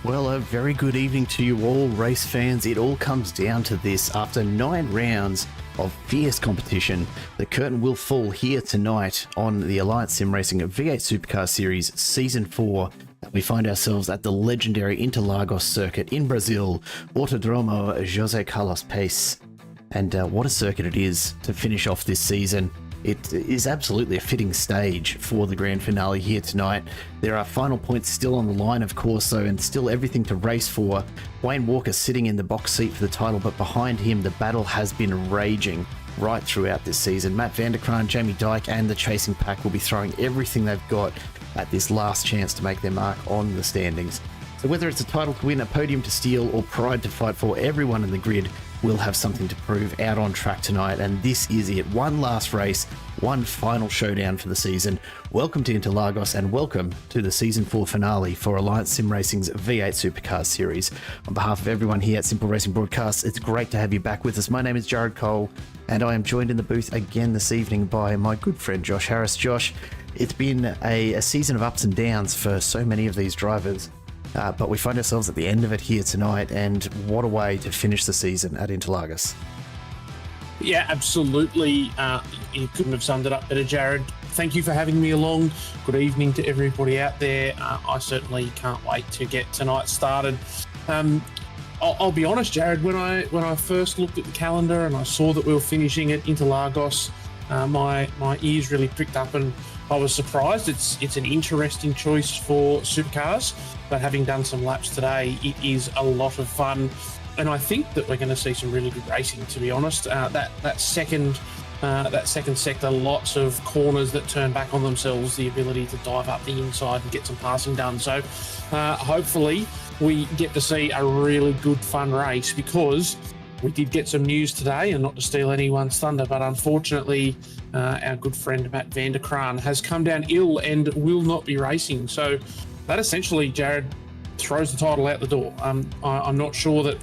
Well, a very good evening to you all, race fans. It all comes down to this. After 9 rounds of fierce competition, the curtain will fall here tonight on the Alliance Sim Racing V8 Supercar Series Season 4. We find ourselves at the legendary Interlagos circuit in Brazil, Autodromo José Carlos Pace. And what a circuit it is to finish off this season. It is absolutely a fitting stage for the grand finale here tonight. There are final points still on the line, of course, though, and still everything to race for. Wayne Walker sitting in the box seat for the title, but behind him, the battle has been raging right throughout this season. Matt Vanderkraan, Jamie Dyke, and the chasing pack will be throwing everything they've got at this last chance to make their mark on the standings. So whether it's a title to win, a podium to steal, or pride to fight for, everyone in the grid will have something to prove out on track tonight, and this is it. One last race, one final showdown for the season. Welcome to Interlagos and welcome to the Season 4 finale for Alliance Sim Racing's V8 Supercars series. On behalf of everyone here at Simple Racing Broadcasts, it's great to have you back with us. My name is Jared Cole, and I am joined in the booth again this evening by my good friend Josh Harris. Josh, it's been a season of ups and downs for so many of these drivers. But we find ourselves at the end of it here tonight, and what a way to finish the season at Interlagos. Yeah, absolutely. You couldn't have summed it up better, Jared. Thank you for having me along. Good evening to everybody out there. I certainly can't wait to get tonight started. I'll be honest, Jared, when I first looked at the calendar and I saw that we were finishing at Interlagos, my ears really pricked up and I was surprised. It's an interesting choice for supercars, but having done some laps today, it is a lot of fun. And I think that we're going to see some really good racing, to be honest. That second sector, lots of corners that turn back on themselves, the ability to dive up the inside and get some passing done. So hopefully we get to see a really good fun race, because we did get some news today, and not to steal anyone's thunder, but unfortunately our good friend Matt Vanderkraan has come down ill and will not be racing. So that essentially, Jared, throws the title out the door. I'm not sure that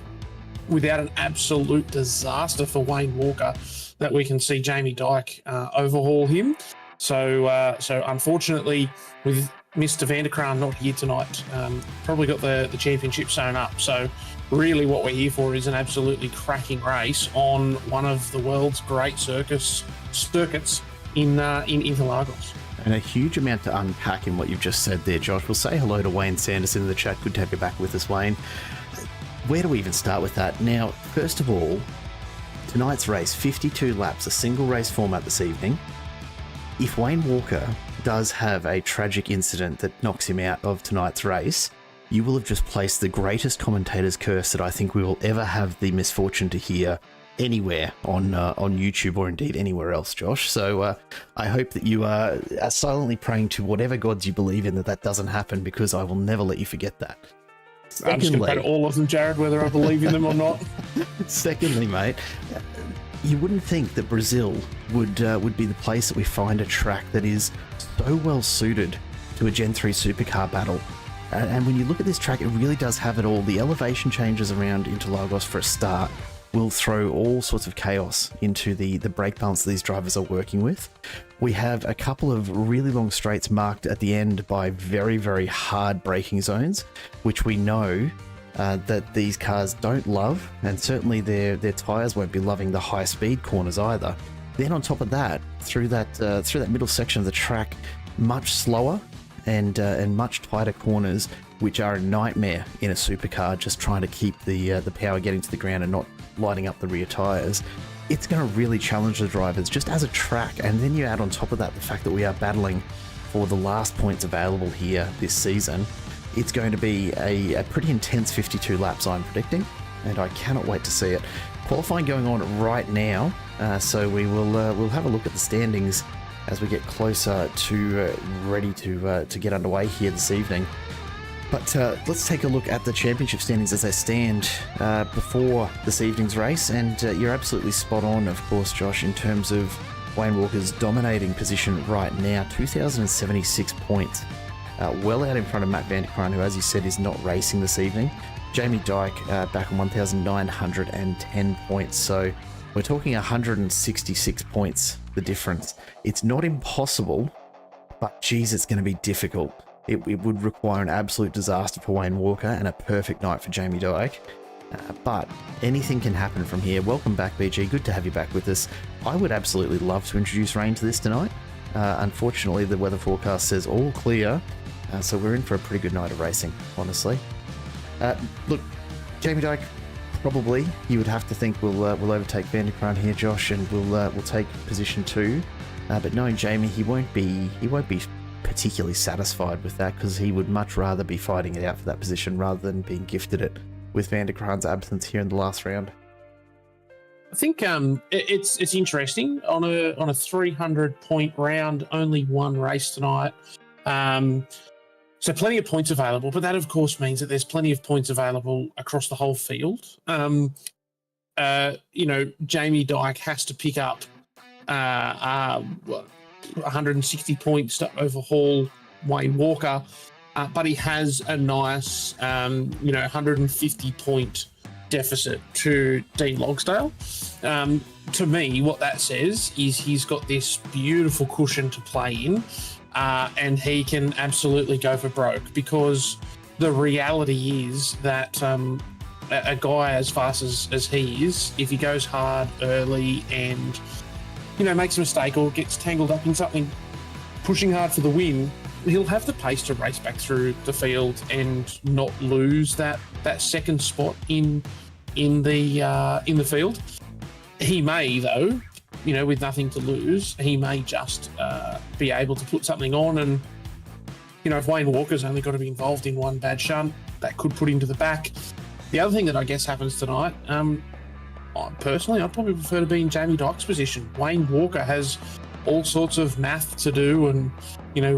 without an absolute disaster for Wayne Walker that we can see Jamie Dyke overhaul him. So unfortunately, with Mr. Vanderkraan not here tonight, probably got the championship sewn up. So really what we're here for is an absolutely cracking race on one of the world's great circuits in Interlagos. And a huge amount to unpack in what you've just said there, Josh. We'll say hello to Wayne Sanderson in the chat. Good to have you back with us, Wayne. Where do we even start with that? Now, first of all, tonight's race, 52 laps, a single race format this evening. If Wayne Walker does have a tragic incident that knocks him out of tonight's race, you will have just placed the greatest commentator's curse that I think we will ever have the misfortune to hear anywhere on YouTube, or indeed anywhere else, Josh. So I hope that you are silently praying to whatever gods you believe in that doesn't happen, because I will never let you forget that. I'm just going to pray to all of them, Jared, whether I believe in them or not. Secondly, mate, you wouldn't think that Brazil would be the place that we find a track that is so well suited to a Gen 3 supercar battle. And when you look at this track, it really does have it all. The elevation changes around Interlagos, for a start, will throw all sorts of chaos into the brake balance these drivers are working with. We have a couple of really long straights marked at the end by very, very hard braking zones, which we know that these cars don't love, and certainly their tyres won't be loving the high speed corners either. Then on top of that, through that middle section of the track, much slower and much tighter corners, which are a nightmare in a supercar, just trying to keep the power getting to the ground and not lighting up the rear tyres. It's going to really challenge the drivers just as a track. And then you add on top of that the fact that we are battling for the last points available here this season. It's going to be a pretty intense 52 laps, I'm predicting, and I cannot wait to see it. Qualifying going on right now, so we'll have a look at the standings as we get closer to ready to get underway here this evening. But let's take a look at the championship standings as they stand before this evening's race. And you're absolutely spot on, of course, Josh, in terms of Wayne Walker's dominating position right now, 2,076 points. Well out in front of Matt Vanderkraan, who, as you said, is not racing this evening. Jamie Dyke back on 1,910 points. So we're talking 166 points, the difference. It's not impossible, but geez, it's going to be difficult it would require an absolute disaster for Wayne Walker and a perfect night for Jamie Dyke. But anything can happen from here. Welcome back, BG. Good to have you back with us. I would absolutely love to introduce rain to this tonight. Unfortunately, the weather forecast says all clear, so we're in for a pretty good night of racing, honestly. Look, Jamie Dyke, probably you would have to think we'll overtake Van der Kraan here, Josh, and we'll take position 2. But knowing Jamie, he won't be particularly satisfied with that, because he would much rather be fighting it out for that position rather than being gifted it with Van der Kraan's absence here in the last round. I think it's interesting on a 300-point round, only one race tonight. So plenty of points available, but that of course means that there's plenty of points available across the whole field. Jamie Dyke has to pick up 160 points to overhaul Wayne Walker, but he has a nice 150 point deficit to Dean Logsdale. To me, what that says is he's got this beautiful cushion to play in, and he can absolutely go for broke, because the reality is that a guy as fast as he is, if he goes hard early and makes a mistake or gets tangled up in something, pushing hard for the win, he'll have the pace to race back through the field and not lose that second spot in the field. He may, though, with nothing to lose, he may just be able to put something on. And, if Wayne Walker's only got to be involved in one bad shunt, that could put him to the back. The other thing that I guess happens tonight, personally, I'd probably prefer to be in Jamie Dyke's position. Wayne Walker has all sorts of math to do, and,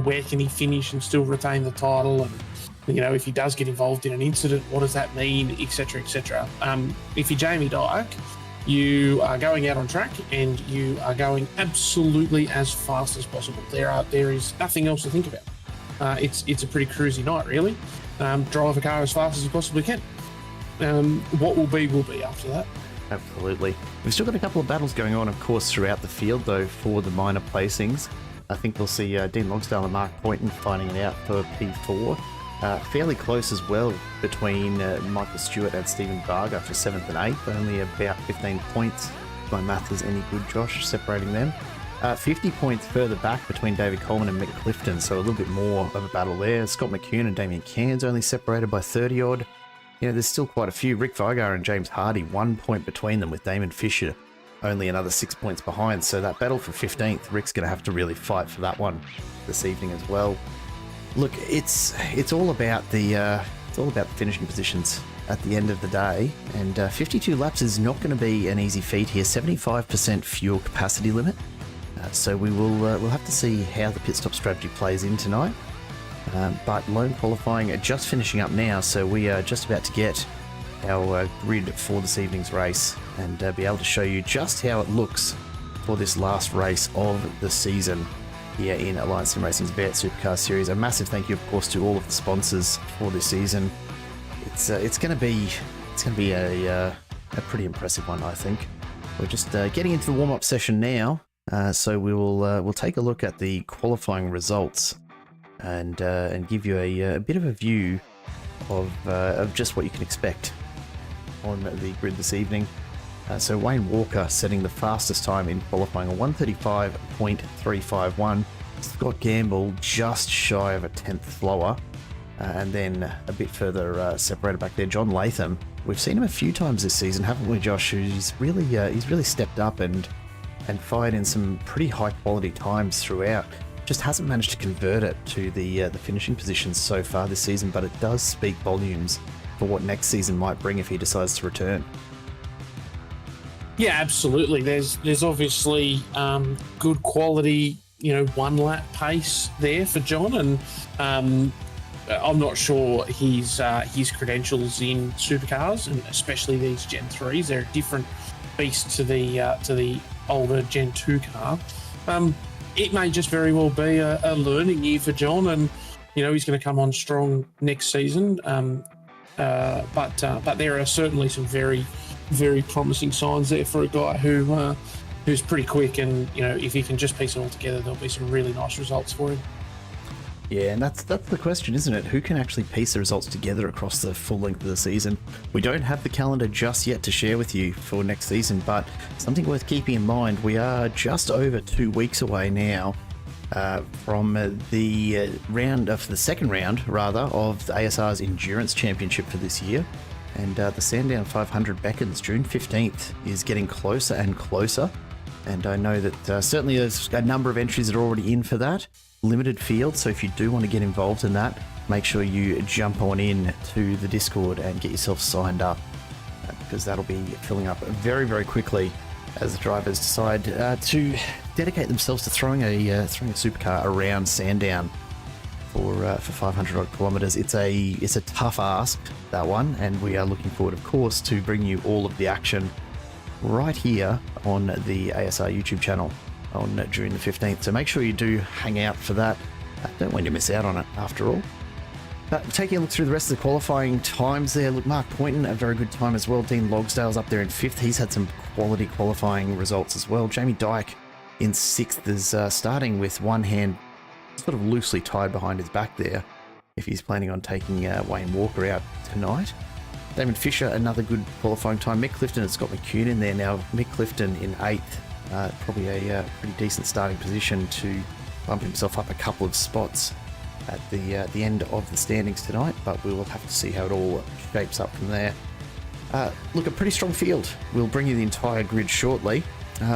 where can he finish and still retain the title? And, if he does get involved in an incident, what does that mean, etc., etc. If you're Jamie Dyke, you are going out on track and you are going absolutely as fast as possible. There is nothing else to think about. It's a pretty cruisy night, really. Drive a car as fast as you possibly can. What will be after that. Absolutely. We've still got a couple of battles going on, of course, throughout the field, though, for the minor placings. I think we'll see Dean Logsdale and Mark Poynton fighting it out for P4. Fairly close as well between Michael Stewart and Stephen Varga for 7th and 8th. Only about 15 points, if my math is any good, Josh, separating them. 50 points further back between David Coleman and Mick Clifton, so a little bit more of a battle there. Scott McCune and Damien Cairns only separated by 30-odd. There's still quite a few. Rick Vigar and James Hardy, 1 point between them, with Damon Fisher only another 6 points behind. So that battle for 15th, Rick's going to have to really fight for that one this evening as well. Look, it's all about the finishing positions at the end of the day, and 52 laps is not going to be an easy feat here. 75% fuel capacity limit, so we'll have to see how the pit stop strategy plays in tonight. But lone qualifying are just finishing up now, so we are just about to get our grid for this evening's race and be able to show you just how it looks for this last race of the season here in Alliance Sim Racing's V8 Supercars series. A massive thank you, of course, to all of the sponsors for this season. It's going to be a pretty impressive one, I think. We're just getting into the warm-up session now, so we'll take a look at the qualifying results and give you a bit of a view of just what you can expect on the grid this evening. So Wayne Walker setting the fastest time in qualifying, a 1:35.351. Scott Gamble just shy of a tenth slower, and then a bit further separated back there, John Latham. We've seen him a few times this season, haven't we, Josh? He's really stepped up and fired in some pretty high quality times throughout. Just hasn't managed to convert it to the finishing positions so far this season, but it does speak volumes for what next season might bring if he decides to return. Yeah, absolutely. There's obviously good quality, one lap pace there for John, and I'm not sure his credentials in supercars, and especially these Gen 3s. They're a different beast to the older Gen 2 car. It may just very well be a learning year for John, and he's going to come on strong next season. But there are certainly some very, very promising signs there for a guy who's pretty quick, and if he can just piece it all together, there'll be some really nice results for him. Yeah, and that's the question, isn't it? Who can actually piece the results together across the full length of the season? We don't have the calendar just yet to share with you for next season, but something worth keeping in mind, we are just over 2 weeks away now from the second round, rather, of the ASR's Endurance Championship for this year. And the Sandown 500 beckons. June 15th is getting closer and closer. And I know that certainly there's a number of entries that are already in for that. Limited field, so if you do want to get involved in that, make sure you jump on in to the Discord and get yourself signed up, because that'll be filling up very, very quickly as the drivers decide to dedicate themselves to throwing a supercar around Sandown for 500 odd kilometers. It's a tough ask, that one, and we are looking forward, of course, to bring you all of the action right here on the ASR YouTube channel on June the 15th. So make sure you do hang out for that. Don't want you to miss out on it, after all. Taking a look through the rest of the qualifying times there, look, Mark Poynton, a very good time as well. Dean Logsdale's up there in 5th. He's had some quality qualifying results as well. Jamie Dyke in 6th is starting with one hand sort of loosely tied behind his back there, if he's planning on taking Wayne Walker out tonight. Damon Fisher, another good qualifying time. Mick Clifton and Scott McCune in there now. Mick Clifton in 8th. Probably a pretty decent starting position to bump himself up a couple of spots at the end of the standings tonight, but we will have to see how it all shapes up from there. Look, a pretty strong field. We'll bring you the entire grid shortly.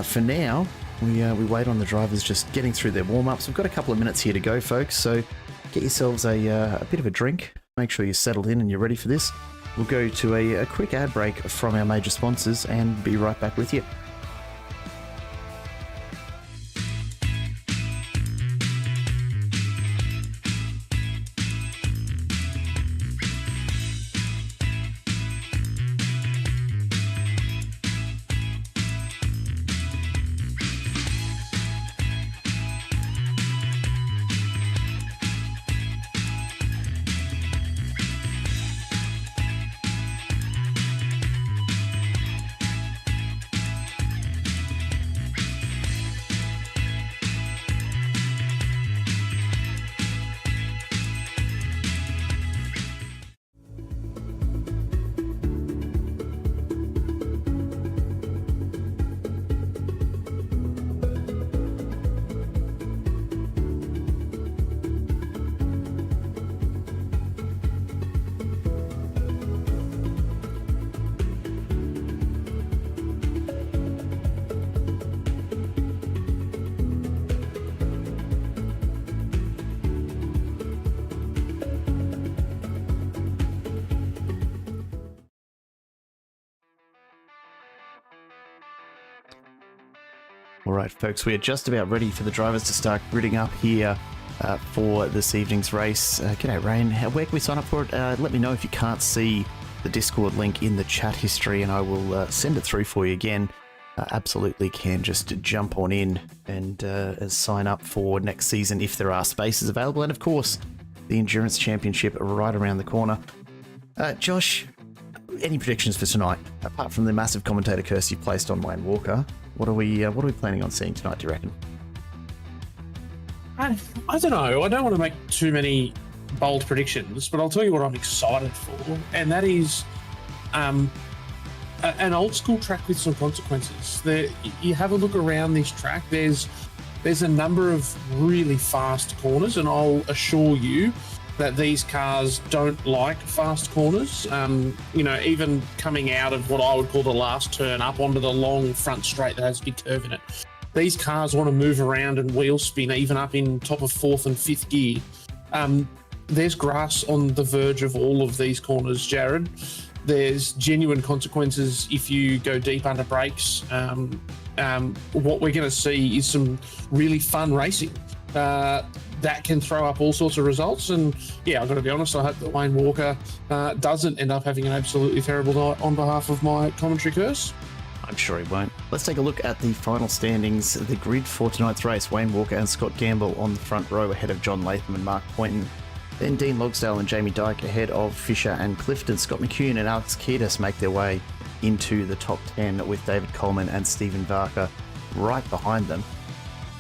For now, we wait on the drivers just getting through their warm-ups. We've got a couple of minutes here to go, folks, so get yourselves a bit of a drink. Make sure you're settled in and you're ready for this. We'll go to a quick ad break from our major sponsors and be right back with you. All right, folks, we are just about ready for the drivers to start gridding up here for this evening's race. G'day, Rain. Where can we sign up for it? Let me know if you can't see the Discord link in the chat history, and I will send it through for you again. Absolutely can just jump on in and sign up for next season if there are spaces available. And, of course, the Endurance Championship right around the corner. Josh, any predictions for tonight? Apart from the massive commentator curse you placed on Wayne Walker, what are we planning on seeing tonight, do you reckon? I don't know. I don't want to make too many bold predictions, but I'll tell you what I'm excited for, and that is an old school track with some consequences. You have a look around this track, there's a number of really fast corners, and I'll assure you that these cars don't like fast corners. Even coming out of what I would call the last turn up onto the long front straight that has a big curve in it. These cars want to move around and wheel spin, even up in top of 4th and 5th gear. There's grass on the verge of all of these corners, Jared. There's genuine consequences if you go deep under brakes. What we're going to see is some really fun racing. That can throw up all sorts of results. And yeah, I've got to be honest, I hope that Wayne Walker doesn't end up having an absolutely terrible night on behalf of my commentary curse. I'm sure he won't. Let's take a look at the final standings. The grid for tonight's race: Wayne Walker and Scott Gamble on the front row ahead of John Latham and Mark Poynton. Then Dean Logsdale and Jamie Dyke ahead of Fisher and Clifton. Scott McCune and Alex Kiedis make their way into the top 10 with David Coleman and Stephen Varker right behind them.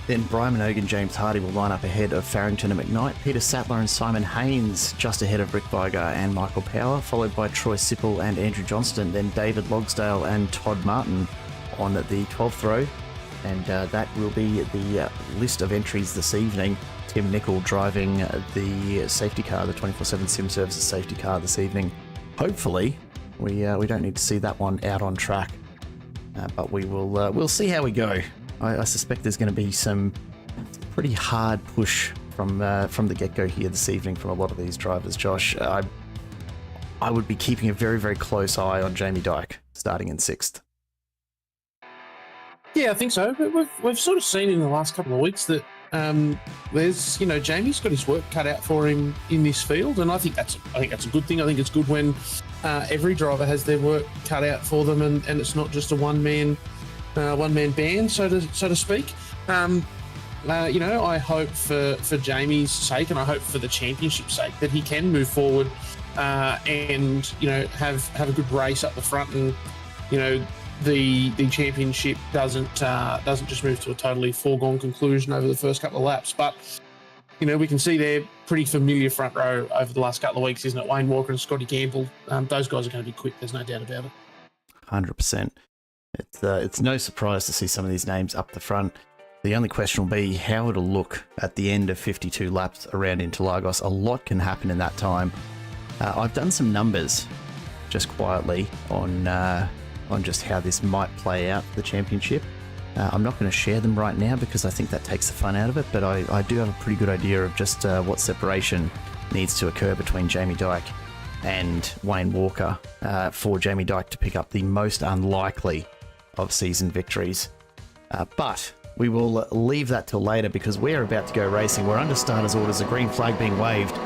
Then Brian Minogue and James Hardy will line up ahead of Farrington and McKnight. Peter Sattler and Simon Haynes just ahead of Rick Vigar and Michael Power, followed by Troy Sipple and Andrew Johnston. Then David Logsdale and Todd Martin on the 12th row. And that will be the list of entries this evening. Tim Nicol driving the safety car, the 24/7 Sim Services safety car this evening. Hopefully, we don't need to see that one out on track, but we'll see how we go. I suspect there's going to be some pretty hard push from the get-go here this evening from a lot of these drivers, Josh. I would be keeping a very, very close eye on Jamie Dyke starting in 6th. Yeah, I think so. But we've sort of seen in the last couple of weeks that there's, Jamie's got his work cut out for him in this field, and I think that's a good thing. I think it's good when every driver has their work cut out for them, and it's not just a one-man band, so to speak. I hope for Jamie's sake, and I hope for the championship's sake, that he can move forward and have a good race up the front, and the championship doesn't just move to a totally foregone conclusion over the first couple of laps. But we can see they're pretty familiar front row over the last couple of weeks, isn't it? Wayne Walker and Scotty Gamble. Those guys are going to be quick. There's no doubt about it. 100%. It's no surprise to see some of these names up the front. The only question will be how it'll look at the end of 52 laps around Interlagos. A lot can happen in that time. I've done some numbers just quietly on just how this might play out for the championship. I'm not going to share them right now because I think that takes the fun out of it, but I do have a pretty good idea of just what separation needs to occur between Jamie Dyke and Wayne Walker for Jamie Dyke to pick up the most unlikely of season victories. But we will leave that till later because we're about to go racing. We're under starters orders, a green flag being waved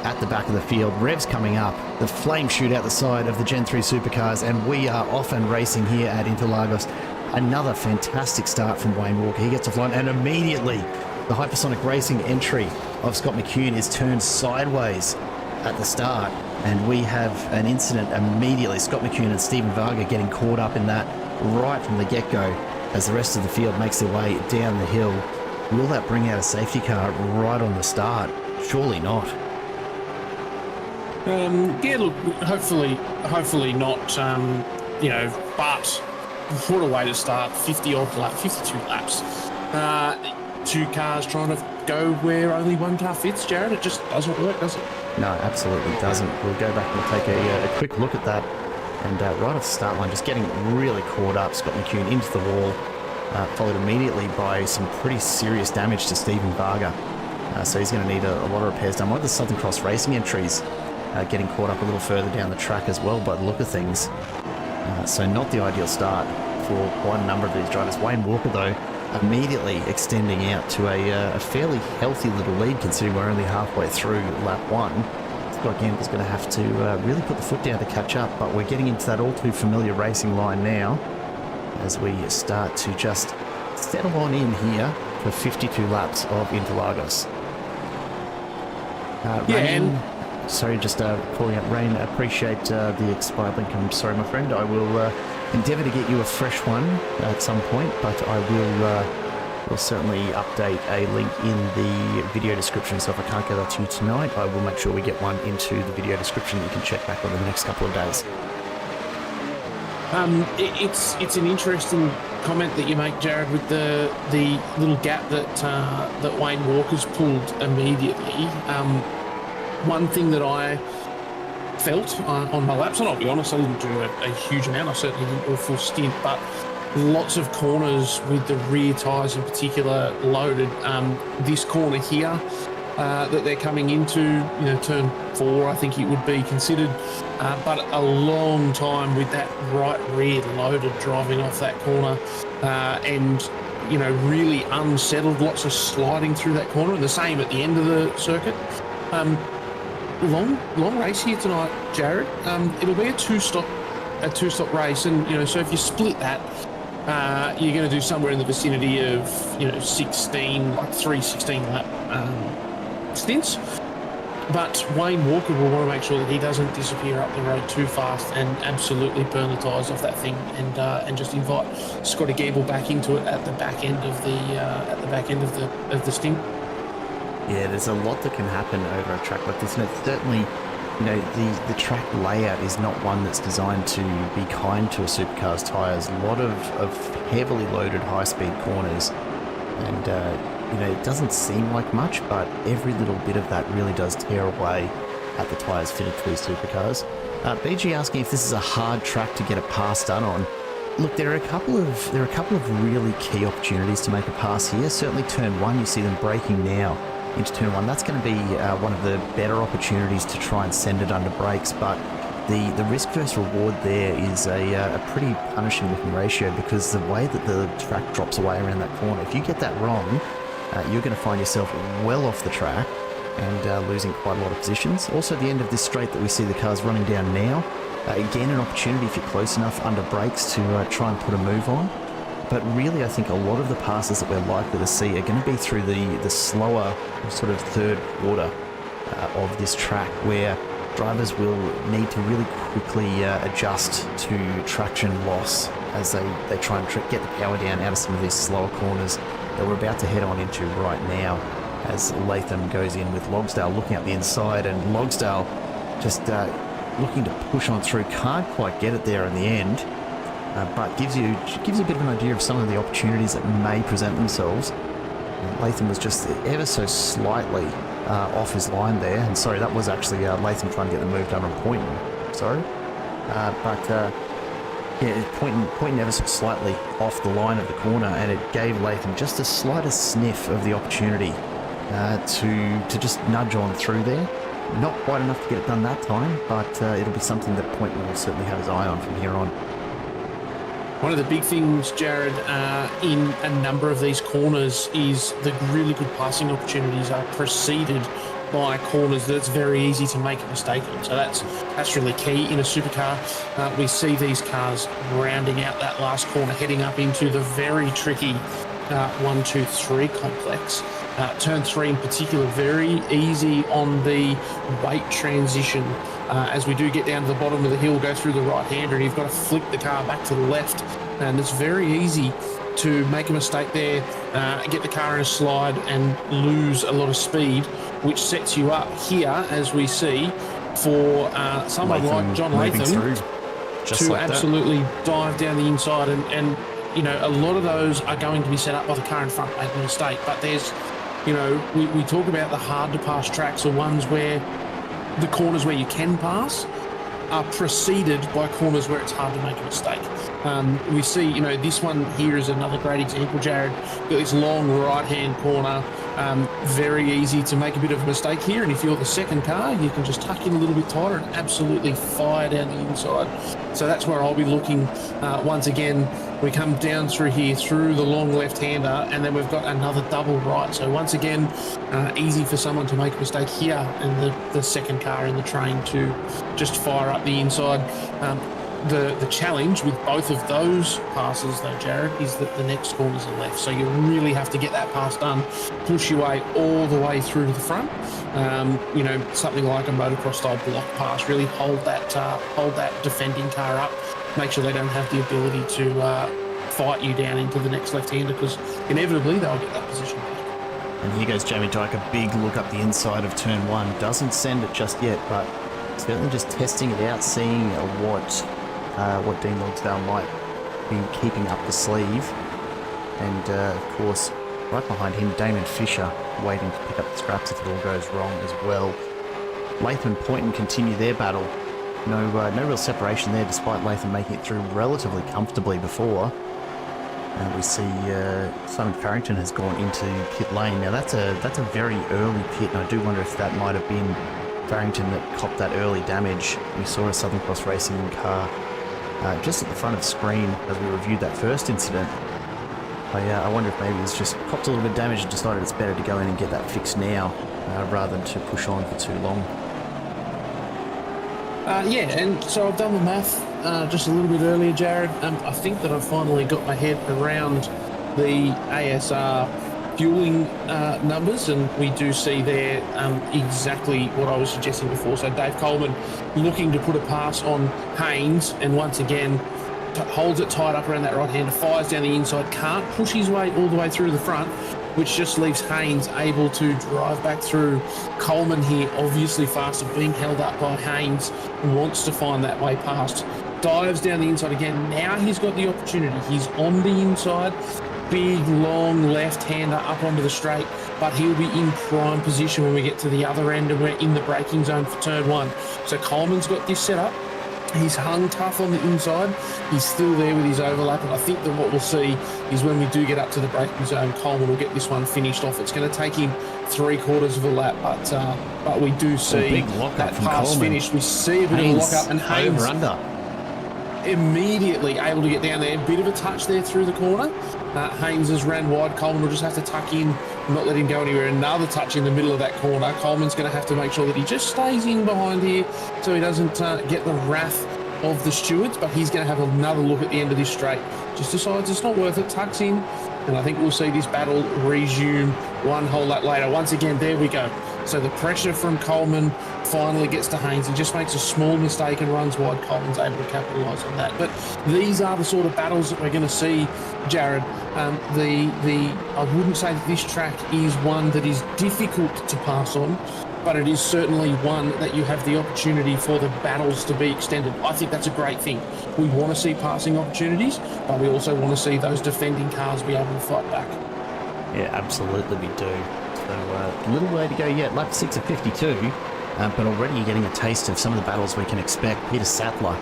at the back of the field. Revs coming up, the flame shoot out the side of the Gen 3 Supercars, and we are off and racing here at Interlagos. Another fantastic start from Wayne Walker. He gets off line, and immediately the hypersonic racing entry of Scott McCune is turned sideways at the start, and we have an incident immediately. Scott McCune and Stephen Varga getting caught up in that right from the get-go as the rest of the field makes their way down the hill. Will that bring out a safety car right on the start? Surely not. Look, hopefully not, but what a way to start. 52 laps. Two cars trying to go where only one car fits, Jared. It just doesn't work, does it? No, absolutely doesn't. We'll go back and take a quick look at that. And right off the start line, just getting really caught up. Scott McCune into the wall, followed immediately by some pretty serious damage to Stephen Varga. So he's going to need a lot of repairs done. One of the Southern Cross Racing entries getting caught up a little further down the track as well by the look of things. So not the ideal start for quite a number of these drivers. Wayne Walker, though, immediately extending out to a fairly healthy little lead, considering we're only halfway through lap 1. Scott Gamble's going to have to really put the foot down to catch up, but we're getting into that all too familiar racing line now as we start to just settle on in here for 52 laps of Interlagos. Sorry, just calling out Rain. Appreciate the expired link. I'm sorry, my friend. I will endeavour to get you a fresh one at some point, but I will certainly update a link in the video description. So if I can't get that to you tonight, I will make sure we get one into the video description that you can check back over the next couple of days. It's an interesting comment that you make, Jared, with the little gap that Wayne Walker's pulled immediately. One thing that I felt on my laps, and I'll be honest, I didn't do a huge amount. I certainly didn't do a full stint, but lots of corners with the rear tyres in particular loaded. This corner here that they're coming into, turn 4, I think it would be considered, but a long time with that right rear loaded driving off that corner, and really unsettled, lots of sliding through that corner, and the same at the end of the circuit. Long race here tonight, Jared. It'll be a two-stop race, and so if you split that, you're going to do somewhere in the vicinity of 16, like 3 16-lap stints. But Wayne Walker will want to make sure that he doesn't disappear up the road too fast and absolutely burn the tyres off that thing, and just invite Scotty Gamble back into it at the back end of the stint. Yeah, there's a lot that can happen over a track like this, and it's certainly, the track layout is not one that's designed to be kind to a supercar's tyres. A lot of heavily loaded high-speed corners, and it doesn't seem like much, but every little bit of that really does tear away at the tyres fitted to these supercars. BG asking if this is a hard track to get a pass done on. Look, there are a couple of really key opportunities to make a pass here. Certainly turn 1, you see them braking now into turn 1. That's going to be one of the better opportunities to try and send it under brakes, but the risk versus reward there is a pretty punishing looking ratio, because the way that the track drops away around that corner, if you get that wrong, you're going to find yourself well off the track and losing quite a lot of positions. Also, at the end of this straight that we see the cars running down now, again an opportunity if you're close enough under brakes to try and put a move on. But really, I think a lot of the passes that we're likely to see are going to be through the slower sort of third quarter of this track, where drivers will need to really quickly adjust to traction loss as they try and get the power down out of some of these slower corners that we're about to head on into right now, as Latham goes in with Logsdale looking up the inside, and Logsdale just looking to push on through. Can't quite get it there in the end, but gives you a bit of an idea of some of the opportunities that may present themselves. Latham was just ever so slightly off his line there, and sorry, that was actually Latham trying to get the move done on Poynton. Sorry, Poynton ever so slightly off the line of the corner, and it gave Latham just the slightest sniff of the opportunity to just nudge on through there. Not quite enough to get it done that time, but it'll be something that Poynton will certainly have his eye on from here on. One of the big things, Jared, in a number of these corners is the really good passing opportunities are preceded by corners that's very easy to make a mistake on. So that's really key in a supercar. We see these cars rounding out that last corner, heading up into the very tricky 1, 2, 3 complex. Turn 3 in particular, very easy on the weight transition. As we do get down to the bottom of the hill, go through the right-hander, and you've got to flick the car back to the left. And it's very easy to make a mistake there, get the car in a slide and lose a lot of speed, which sets you up here, as we see, for someone like John Latham to absolutely dive down the inside. And a lot of those are going to be set up by the car in front making a mistake. But there's, we talk about the hard to pass tracks, or ones where the corners where you can pass are preceded by corners where it's hard to make a mistake. We see, this one here is another great example, Jared. Got this long right-hand corner, very easy to make a bit of a mistake here. And if you're the second car, you can just tuck in a little bit tighter and absolutely fire down the inside. So that's where I'll be looking. Once again, we come down through here, through the long left-hander, and then we've got another double right. So once again, easy for someone to make a mistake here, and the second car in the train to just fire up the inside. The challenge with both of those passes, though, Jared, is that the next corners are left. So you really have to get that pass done, push your way all the way through to the front. Something like a motocross style block pass, really hold that defending car up, make sure they don't have the ability to fight you down into the next left-hander, because inevitably they'll get that position back. And here goes Jamie Dyke, a big look up the inside of turn 1. Doesn't send it just yet, but certainly just testing it out, seeing what Dean Logsdale might be keeping up the sleeve. And of course, right behind him, Damon Fisher, waiting to pick up the scraps if it all goes wrong as well. Latham and Poynton continue their battle. No real separation there, despite Latham making it through relatively comfortably before. And we see Simon Farrington has gone into pit lane. Now that's a very early pit, and I do wonder if that might have been Farrington that copped that early damage. We saw a Southern Cross Racing car just at the front of the screen as we reviewed that first incident. I wonder if maybe he's just copped a little bit of damage and decided it's better to go in and get that fixed now rather than to push on for too long. And so I've done the math just a little bit earlier, Jared. I think that I've finally got my head around the ASR fueling numbers, and we do see there exactly what I was suggesting before. So Dave Coleman looking to put a pass on Haynes, and once again holds it tight up around that right hander, fires down the inside, can't push his way all the way through the front, which just leaves Haynes able to drive back through. Coleman here obviously faster, being held up by Haynes, wants to find that way past, dives down the inside again. Now he's got the opportunity, he's on the inside, big long left-hander up onto the straight, but he'll be in prime position when we get to the other end and we're in the braking zone for turn one. So Coleman's got this set up. He's hung tough on the inside. He's still there with his overlap, and I think that what we'll see is when we do get up to the braking zone, Coleman will get this one finished off. It's going to take him 3/4 of a lap, but we do see that pass finish. We see a bit of a lock-up, and Haynes over under. Immediately able to get down there. Bit of a touch there through the corner. Haynes has ran wide. Coleman will just have to tuck in, not let him go anywhere. Another touch in the middle of that corner. Coleman's going to have to make sure that he just stays in behind here so he doesn't get the wrath of the stewards, but he's going to have another look at the end of this straight. Just decides it's not worth it, tucks in, and I think we'll see this battle resume one whole lap later. Once again, there we go. So the pressure from Coleman finally gets to Haynes. He just makes a small mistake and runs wide. Coleman's able to capitalise on that. But these are the sort of battles that we're going to see, Jared. I wouldn't say that this track is one that is difficult to pass on, but it is certainly one that you have the opportunity for the battles to be extended. I think that's a great thing. We want to see passing opportunities, but we also want to see those defending cars be able to fight back. Yeah, absolutely we do. So a little way to go yet. Lap 6 of 52, but already you're getting a taste of some of the battles we can expect. Peter Sattler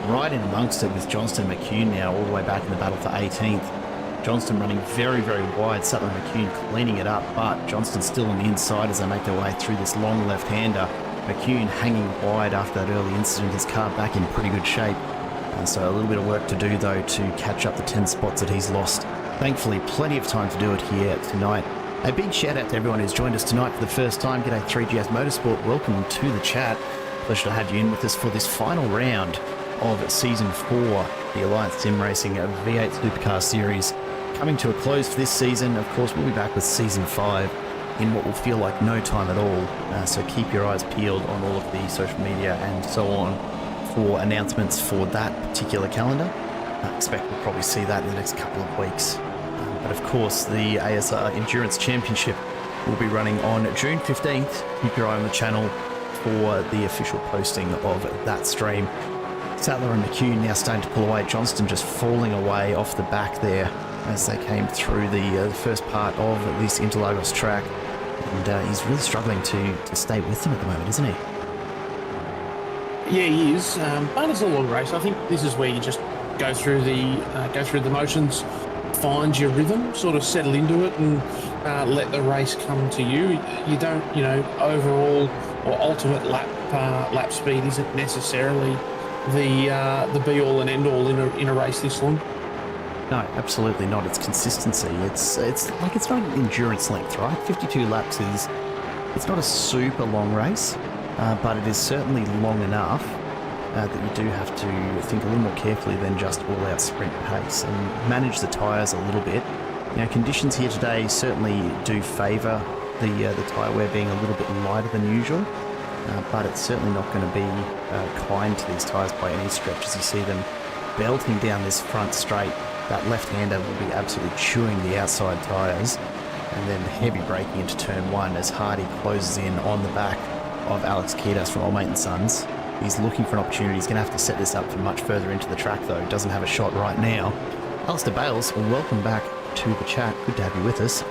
right in amongst it with Johnston and McCune now all the way back in the battle for 18th. Johnston running very, very wide, Sattler and McCune cleaning it up, but Johnston still on the inside as they make their way through this long left-hander. McCune hanging wide after that early incident, his car back in pretty good shape. So a little bit of work to do though to catch up the 10 spots that he's lost. Thankfully, plenty of time to do it here tonight. A big shout out to everyone who's joined us tonight for the first time. G'day 3GS Motorsport, welcome to the chat. Pleasure to have you in with us for this final round of Season 4, the Alliance Sim Racing V8 Supercar Series. Coming to a close for this season. Of course, we'll be back with Season 5 in what will feel like no time at all. So keep your eyes peeled on all of the social media and so on for announcements for that particular calendar. I expect we'll probably see that in the next couple of weeks. But of course, the ASR Endurance Championship will be running on June 15th. Keep your eye on the channel for the official posting of that stream. Sattler and McCune now starting to pull away. Johnston just falling away off the back there as they came through the first part of this Interlagos track. And he's really struggling to stay with them at the moment, isn't he? Yeah, he is. But it's a long race. I think this is where you just go through the motions, find your rhythm, sort of settle into it, and let the race come to you. You don't, overall or ultimate lap speed isn't necessarily the be all and end all in a race this long. No, absolutely not. It's consistency. It's not an endurance length, right? 52 laps it's not a super long race, but it is certainly long enough that you do have to think a little more carefully than just all-out sprint pace and manage the tyres a little bit. Conditions here today certainly do favour the tyre wear being a little bit lighter than usual, but it's certainly not going to be kind to these tyres by any stretch as you see them belting down this front straight. That left-hander will be absolutely chewing the outside tyres, and then heavy braking into turn one as Hardy closes in on the back of Alex Kiedis from Old Mate and Sons. He's looking for an opportunity. He's going to have to set this up for much further into the track though. Doesn't have a shot right now. Alistair Bales, welcome back to the chat. Good to have you with us.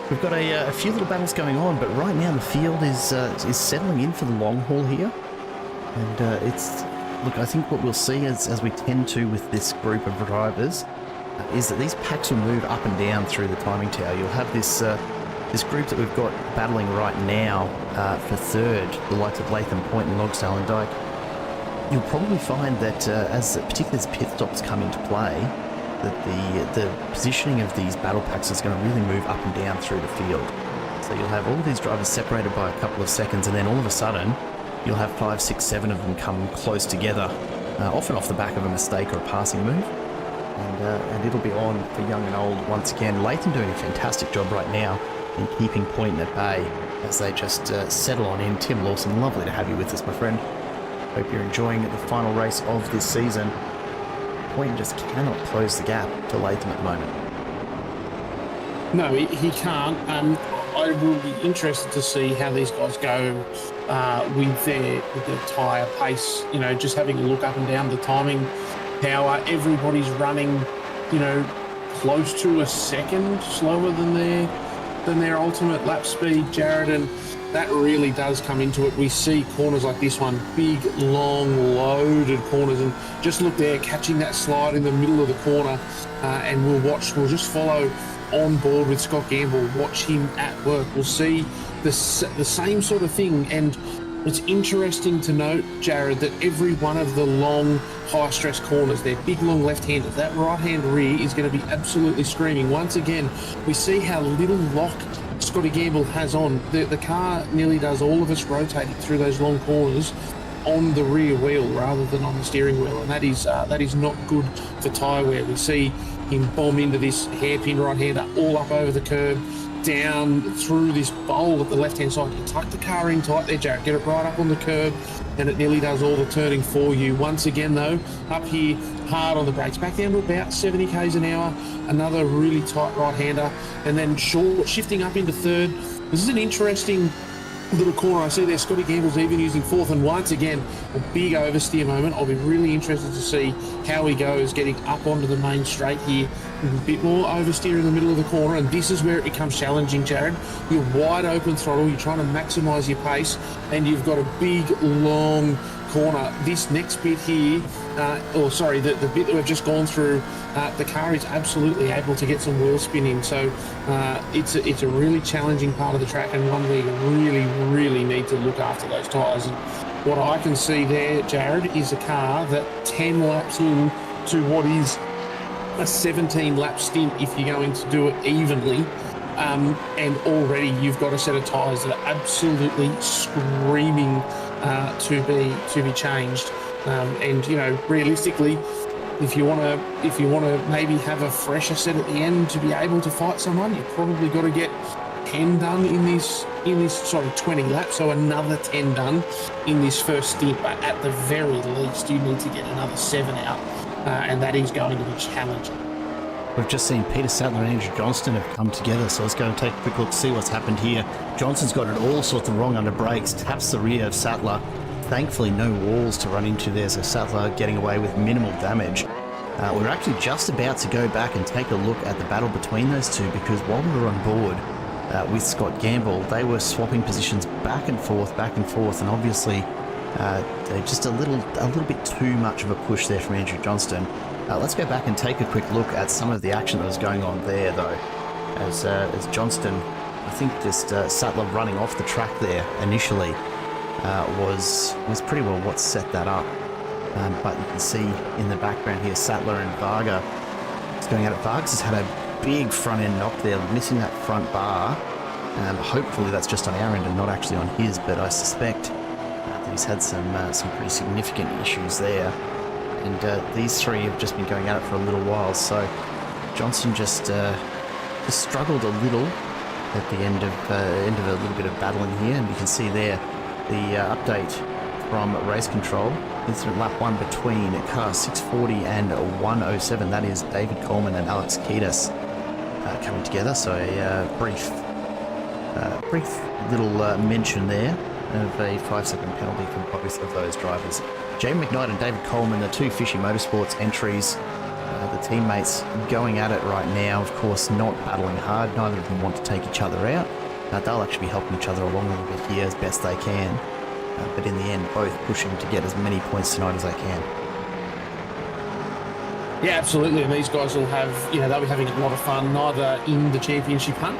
We've got a few little battles going on, but right now the field is settling in for the long haul here, and Look, I think what we'll see as we tend to with this group of drivers is that these packs will move up and down through the timing tower. You'll have this group that we've got battling right now for third, the likes of Latham Point and Logsdale and Dyke. You'll probably find that particularly as pit stops come into play, that the positioning of these battle packs is going to really move up and down through the field. So you'll have all of these drivers separated by a couple of seconds, and then all of a sudden you'll have 5, 6, 7 of them come close together, often off the back of a mistake or a passing move. and it'll be on for young and old once again. Latham doing a fantastic job right now in keeping Point at bay as they just settle on in. Tim Lawson, lovely to have you with us, my friend. Hope you're enjoying the final race of this season. Point just cannot close the gap to Latham at the moment. No, he can't. I will be interested to see how these guys go with their tyre pace. You know, just having a look up and down the timing power. Everybody's running, you know, close to a second slower than their ultimate lap speed, Jared, and that really does come into it. We see corners like this one, big, long, loaded corners, and just look there, catching that slide in the middle of the corner, and we'll just follow on board with Scott Gamble, watch him at work. We'll see the same sort of thing, and it's interesting to note, Jared, that every one of the long, high-stress corners, they're big, long left-handers. That right-hand rear is going to be absolutely screaming. Once again, we see how little lock Scotty Gamble has on. The car nearly does all of its rotating through those long corners on the rear wheel rather than on the steering wheel, and that is not good for tyre wear. We see him bomb into this hairpin right-hander all up over the curb, down through this bowl at the left-hand side. You tuck the car in tight there, Jared, get it right up on the curb, and it nearly does all the turning for you. Once again, though, up here, hard on the brakes, back down to about 70 k's an hour, another really tight right-hander, and then short, shifting up into third. This is an interesting little corner. I see there Scotty Gamble's even using fourth, and once again a big oversteer moment. I'll be really interested to see how he goes getting up onto the main straight here with a bit more oversteer in the middle of the corner, and this is where it becomes challenging, Jared. You're wide open throttle, you're trying to maximize your pace, and you've got a big long corner. This next bit here, the bit that we've just gone through, the car is absolutely able to get some wheel spin in. So it's a really challenging part of the track, and one where you really need to look after those tyres. And what I can see there, Jared, is a car that 10 laps in to what is a 17 lap stint if you're going to do it evenly, and already you've got a set of tyres that are absolutely screaming to be changed. And you know, realistically, if you want to maybe have a fresher set at the end to be able to fight someone, you've probably got to get 10 done in this 20 laps, so another 10 done in this first stint. But at the very least, you need to get another 7 out, and that is going to be challenging. We've just seen Peter Sattler and Andrew Johnston have come together, so let's go and take a quick look, see what's happened here. Johnston's got it all sorts of wrong under brakes, taps the rear of Sattler. Thankfully, no walls to run into there, so Sattler getting away with minimal damage. We're actually just about to go back and take a look at the battle between those two, because while we were on board with Scott Gamble, they were swapping positions back and forth, and obviously they're just a little bit too much of a push there from Andrew Johnston. Let's go back and take a quick look at some of the action that was going on there, though, as Johnston, I think just Sattler running off the track there initially was pretty well what set that up. But you can see in the background here, Sattler and Varga is going at it. Vargas has had a big front end knock there, missing that front bar. Hopefully that's just on our end and not actually on his, but I suspect that he's had some pretty significant issues there. And these three have just been going at it for a little while, so Johnson just struggled a little at the end of a little bit of battling here, and you can see there the update from race control. Incident lap 1 between car 640 and 107. That is David Coleman and Alex Kiedis coming together. So a brief little mention there of a 5-second penalty for both of those drivers. Jamie McKnight and David Coleman, the two Fishy Motorsports entries, the teammates going at it right now. Of course, not battling hard. Neither of them want to take each other out. They'll actually be helping each other along a little bit here as best they can. But in the end, both pushing to get as many points tonight as they can. Yeah, absolutely. And these guys will have, they'll be having a lot of fun. Neither in the championship hunt,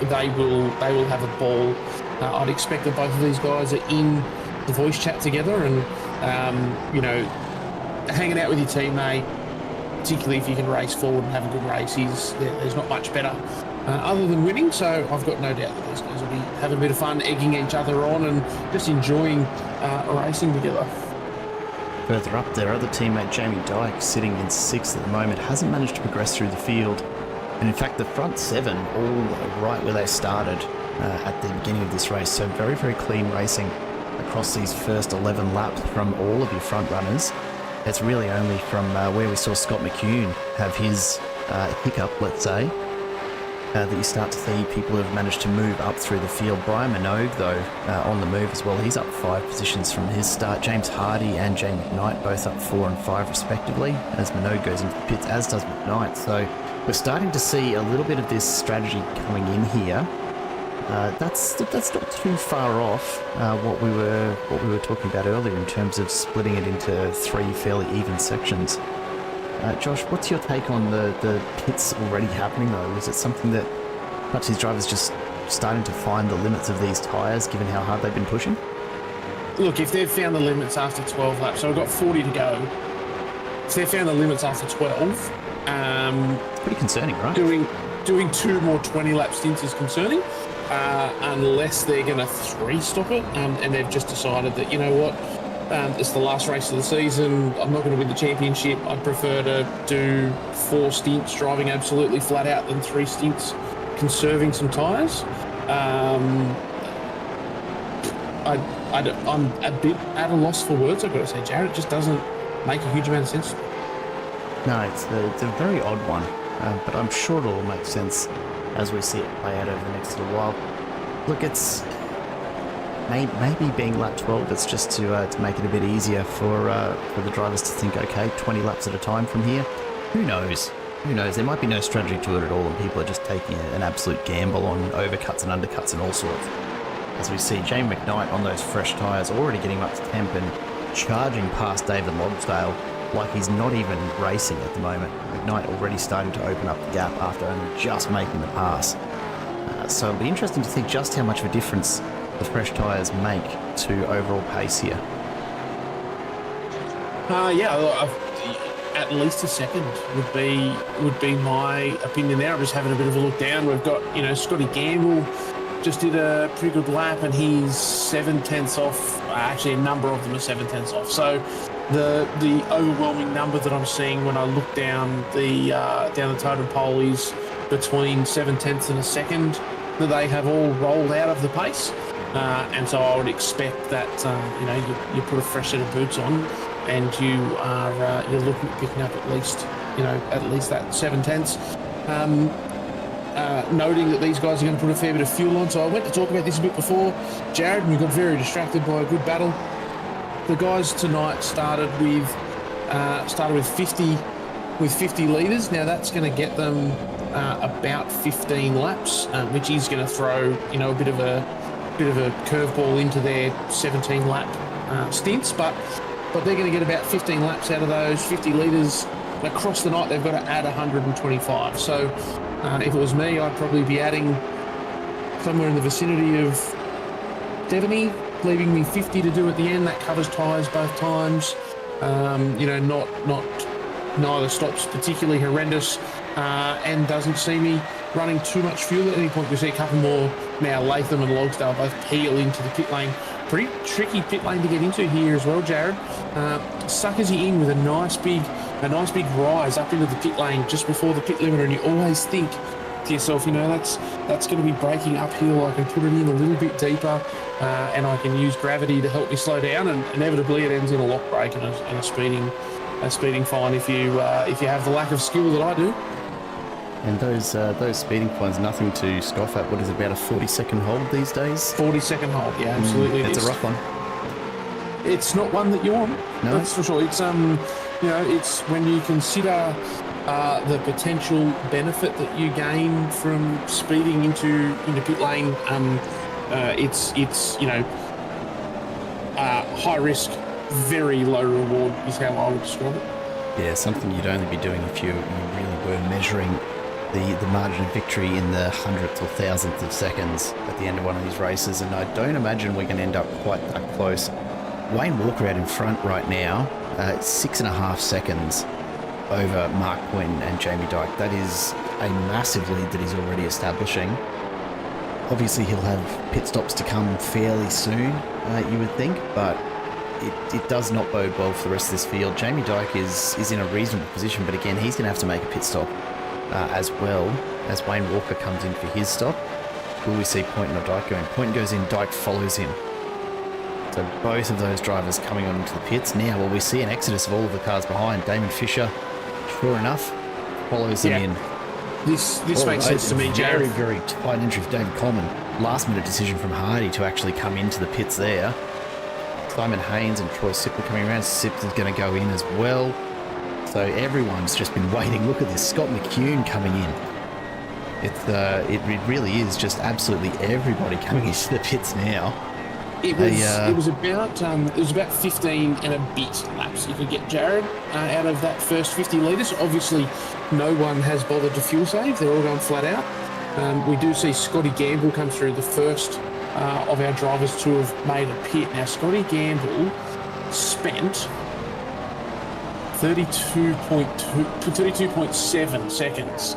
they will have a ball. I'd expect that both of these guys are in the voice chat together and, hanging out with your teammate, particularly if you can race forward and have a good race. There's not much better other than winning. So I've got no doubt that these guys will be having a bit of fun, egging each other on and just enjoying racing together. further up, their other teammate Jamie Dyke, sitting in 6th at the moment, hasn't managed to progress through the field. And in fact, the front 7 all right where they started at the beginning of this race. So very, very clean racing across these first 11 laps from all of your front runners. It's really only from where we saw Scott McCune have his hiccup, let's say, that you start to see people who have managed to move up through the field. Brian Minogue, though, on the move as well. He's up 5 positions from his start. James Hardy and Jay McKnight both up 4 and 5 respectively, as Minogue goes into the pits, as does McKnight. So we're starting to see a little bit of this strategy coming in here. That's not too far off what we were talking about earlier in terms of splitting it into 3 fairly even sections. Josh, what's your take on the pits already happening though? Is it something that perhaps these drivers just starting to find the limits of these tyres given how hard they've been pushing? Look, if they've found the limits after 12 laps, so we've got 40 to go. If they've found the limits after 12, it's pretty concerning, right? Doing 2 more 20-lap stints is concerning. Unless they're going to 3-stop it, and they've just decided that, you know what, it's the last race of the season, I'm not going to win the championship, I'd prefer to do 4 stints driving absolutely flat out than 3 stints conserving some tyres. I'm a bit at a loss for words, I've got to say, Jared. It just doesn't make a huge amount of sense. No, it's a very odd one, but I'm sure it'll all make sense as we see it play out over the next little while. Look, it's maybe being lap 12, it's just to make it a bit easier for the drivers to think, okay, 20 laps at a time from here. Who knows? Who knows? There might be no strategy to it at all, and people are just taking an absolute gamble on overcuts and undercuts and all sorts. As we see Jamie McKnight on those fresh tyres already getting up to temp and charging past David Logsdale like he's not even racing at the moment. McKnight already starting to open up the gap after only just making the pass. So it'll be interesting to see just how much of a difference the fresh tyres make to overall pace here. At least a second would be my opinion there. I'm just having a bit of a look down. We've got, Scotty Gamble just did a pretty good lap, and he's 7/10 off. Actually, a number of them are 7/10 off. So the overwhelming number that I'm seeing when I look down the totem pole is between 7/10 and a second that they have all rolled out of the pace. And so I would expect that you put a fresh set of boots on, and you're looking at picking up at least that 7/10. Noting that these guys are going to put a fair bit of fuel on. So I went to talk about this a bit before, Jared, and we got very distracted by a good battle. The guys tonight started with 50 litres. Now that's going to get them about 15 laps, which is going to throw a bit of a curveball into their 17 lap stints, but they're going to get about 15 laps out of those 50 litres. Across the night they've got to add 125. So if it was me, I'd probably be adding somewhere in the vicinity of 70, leaving me 50 to do at the end. That covers tyres both times. Neither stops particularly horrendous, and doesn't see me running too much fuel at any point. We see a couple more now. Latham and Logsdale both peel into the pit lane. Pretty tricky pit lane to get into here as well, Jared. Suckers you in with a nice big rise up into the pit lane just before the pit limiter, and you always think to yourself, that's going to be braking uphill. I can put it in a little bit deeper, and I can use gravity to help me slow down, and inevitably it ends in a lock brake and a speeding fine if you have the lack of skill that I do. And those speeding fines, nothing to scoff at. What is it, about a 40-second hold these days? 40-second hold, yeah, absolutely. It's a rough one. It's not one that you want. No, that's for sure. It's it's when you consider the potential benefit that you gain from speeding into pit lane. It's high risk, very low reward is how I would describe it. Yeah, something you'd only be doing if you really were measuring the margin of victory in the hundredth or thousandth of seconds at the end of one of these races, and I don't imagine we're going to end up quite that close. Wayne Walker out in front right now, 6.5 seconds over Mark Quinn and Jamie Dyke. That is a massive lead that he's already establishing. Obviously he'll have pit stops to come fairly soon, you would think, but it does not bode well for the rest of this field. Jamie Dyke is in a reasonable position, but again, he's going to have to make a pit stop as well as Wayne Walker comes in for his stop. Will we see Poynton or Dyke going? Poynton goes in, Dyke follows him. So both of those drivers coming on into the pits. Now, will we see an exodus of all of the cars behind? Damon Fisher, sure enough, follows them in. This makes sense to me, Jared. Very, very tight entry for David Coleman. Last minute decision from Hardy to actually come into the pits there. Simon Haynes and Troy Sippel coming around. Sippel's going to go in as well. So everyone's just been waiting. Look at this. Scott McCune coming in. It really is just absolutely everybody coming into the pits now. It was about 15 and a bit laps you could get, Jared, out of that first 50 litres. Obviously, no one has bothered to fuel save. They're all going flat out. We do see Scotty Gamble come through, the first of our drivers to have made a pit. Now, Scotty Gamble spent 32.7 seconds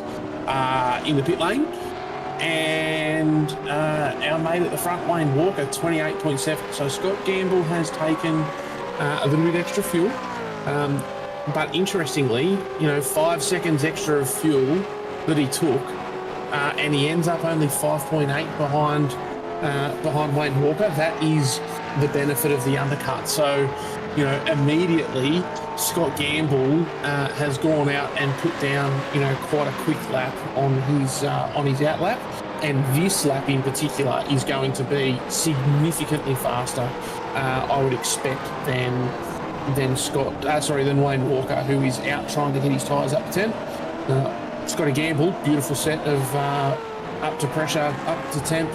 in the pit lane. And our mate at the front, Wayne Walker, 28.7. So Scott Gamble has taken a little bit extra fuel. But interestingly, 5 seconds extra of fuel that he took, and he ends up only 5.8 behind Wayne Walker. That is the benefit of the undercut. So, immediately Scott Gamble has gone out and put down, quite a quick lap on his out lap, and this lap in particular is going to be significantly faster, I would expect, than Wayne Walker, who is out trying to hit his tyres up to 10. Scotty Gamble, beautiful set of up to pressure, up to temp,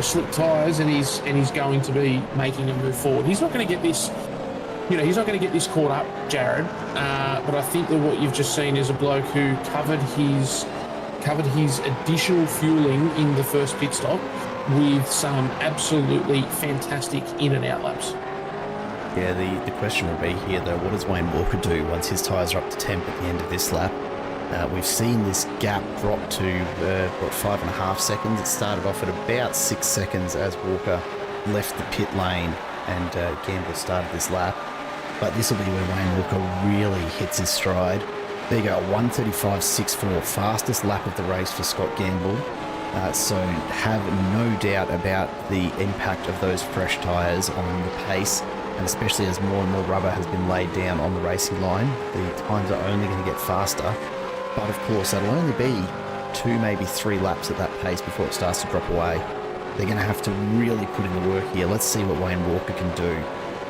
slick tyres, and he's going to be making a move forward. He's not going to get this. He's not going to get this caught up, Jared, but I think that what you've just seen is a bloke who covered his additional fueling in the first pit stop with some absolutely fantastic in and out laps. Yeah, the question will be here, though, what does Wayne Walker do once his tyres are up to temp at the end of this lap? We've seen this gap drop to, 5.5 seconds. It started off at about 6 seconds as Walker left the pit lane and Gamble started this lap. But this will be where Wayne Walker really hits his stride. There you go, 1:35.64, fastest lap of the race for Scott Gamble. So have no doubt about the impact of those fresh tyres on the pace, and especially as more and more rubber has been laid down on the racing line, the times are only going to get faster. But of course, that'll only be 2, maybe 3 laps at that pace before it starts to drop away. They're going to have to really put in the work here. Let's see what Wayne Walker can do,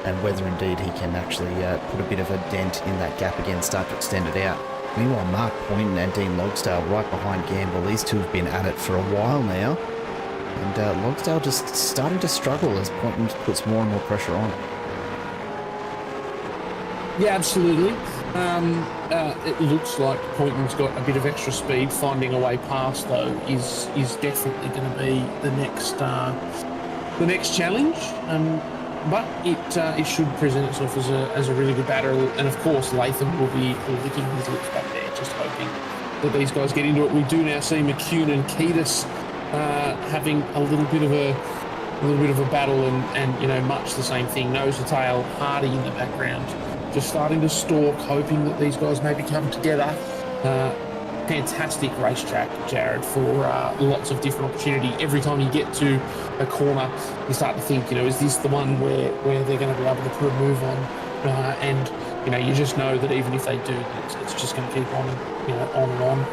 and whether indeed he can actually put a bit of a dent in that gap again, start to extend it out. Meanwhile, Mark Poynton and Dean Logsdale right behind Gamble. These two have been at it for a while now, and Logsdale just starting to struggle as Poynton puts more and more pressure on. Yeah, absolutely. It looks like Poynton's got a bit of extra speed. Finding a way past, though, is definitely going to be the next challenge. But it should present itself as a really good battle. And of course, Latham will be licking his lips back there, just hoping that these guys get into it. We do now see McCune and Kiedis having a little bit of a battle, and much the same thing, nose to tail. Hardy in the background, just starting to stalk, hoping that these guys maybe come together. Fantastic racetrack, Jared, for lots of different opportunity. Every time you get to a corner, you start to think, is this the one where they're going to be able to put a move on? And you just know that even if they do, it's just going to keep on, on and on.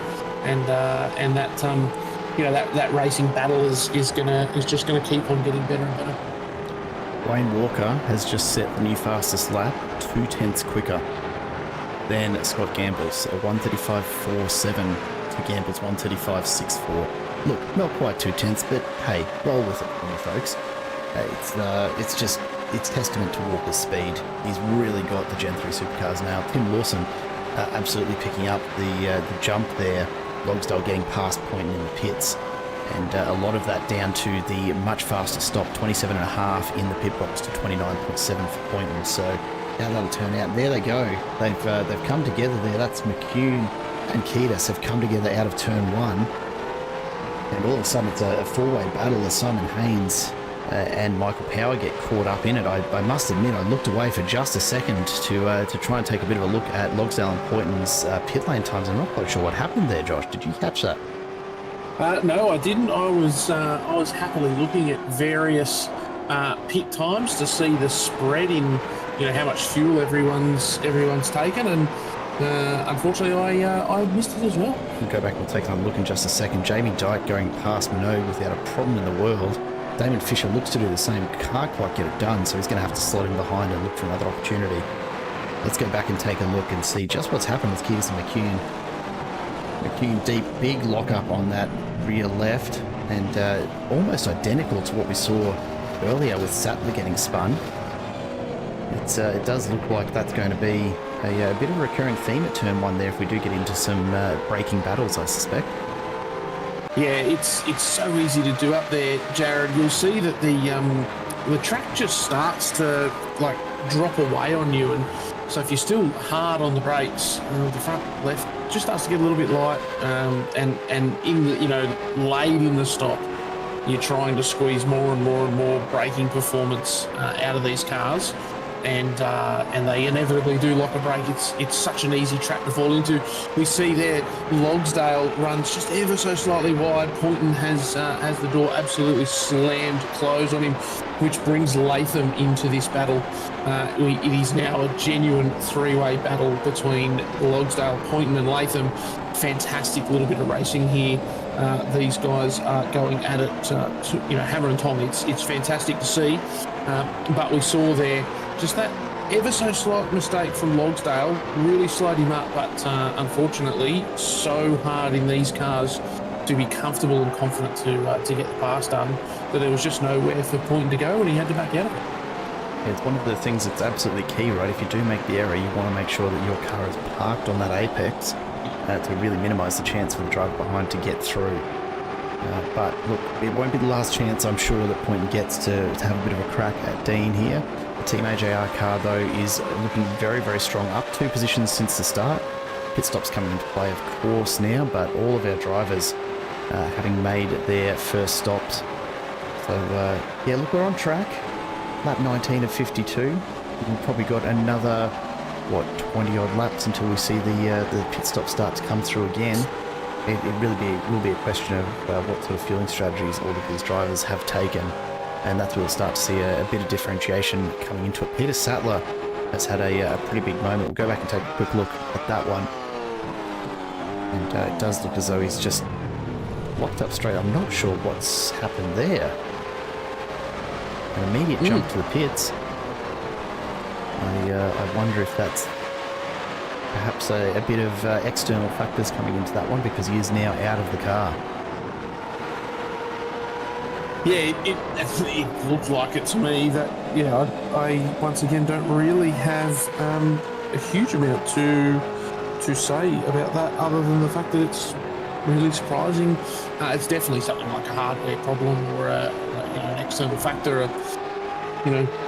And that racing battle is just going to keep on getting better and better. Wayne Walker has just set the new fastest lap 2 tenths quicker than Scott Gamble's, 1:35.47 to Gamble's 1:35.64. Look, not quite 2 tenths, but hey, roll with it for me, folks. It's testament to Walker's speed. He's really got the Gen 3 supercars now. Tim Lawson absolutely picking up the jump there. Logsdale getting past Poynton in the pits. And a lot of that down to the much faster stop, 27.5 in the pit box to 29.7 for Poynton. So how that'll turn out. There they go. They've come together there. That's McCune and Kiedis have come together out of turn 1. And all of a sudden it's a 4-way battle as Simon Haynes and Michael Power get caught up in it. I must admit, I looked away for just a second to try and take a bit of a look at Logsdale and Poynton's pit lane times. I'm not quite sure what happened there, Josh. Did you catch that? No, I didn't. I was happily looking at various pit times to see the spread in, how much fuel everyone's taken, and unfortunately, I missed it as well. We'll go back and take a look in just a second. Jamie Dyke going past Minot without a problem in the world. Damon Fisher looks to do the same, can't quite get it done, so he's going to have to slot in behind and look for another opportunity. Let's go back and take a look and see just what's happened with Keys and McCune. McCune deep, big lock-up on that rear left, and almost identical to what we saw earlier with Sattler getting spun. It does look like that's going to be a bit of a recurring theme at turn 1 there if we do get into some braking battles, I suspect. Yeah, it's so easy to do up there, Jared. You'll see that the track just starts to drop away on you, and so if you're still hard on the brakes, the front left just starts to get a little bit light, and in the, late in the stop, you're trying to squeeze more and more and more braking performance out of these cars. And they inevitably do lock a brake. It's such an easy trap to fall into. We see there Logsdale runs just ever so slightly wide. Poynton has the door absolutely slammed closed on him, which brings Latham into this battle. It is now a genuine three-way battle between Logsdale, Poynton and Latham. Fantastic little bit of racing here. These guys are going at it, hammer and tong. It's fantastic to see. But we saw there just that ever so slight mistake from Logsdale really slowed him up, but unfortunately so hard in these cars to be comfortable and confident to get the pass done that there was just nowhere for Poynton to go, and he had to back out of it. Yeah, it's one of the things that's absolutely key, right? If you do make the error, you want to make sure that your car is parked on that apex to really minimise the chance for the driver behind to get through. But look, it won't be the last chance, I'm sure, that Poynton gets to have a bit of a crack at Dean here. The Team AJR car, though, is looking very, very strong, up 2 positions since the start. Pit stops coming into play, of course, now, but all of our drivers having made their first stops. So, yeah, look, we're on track. Lap 19 of 52. We've probably got another, 20-odd laps until we see the pit stop start to come through again. It really will be a question of what sort of fueling strategies all of these drivers have taken, and that's where we'll start to see a bit of differentiation coming into it. Peter Sattler has had a pretty big moment. We'll go back and take a quick look at that one, and it does look as though he's just locked up straight. I'm not sure what's happened there. An immediate jump to the pits. I wonder if that's perhaps a bit of external factors coming into that one, because he is now out of the car. Yeah, it looked like it to me that, I once again don't really have a huge amount to say about that, other than the fact that it's really surprising. It's definitely something like a hardware problem or an external factor,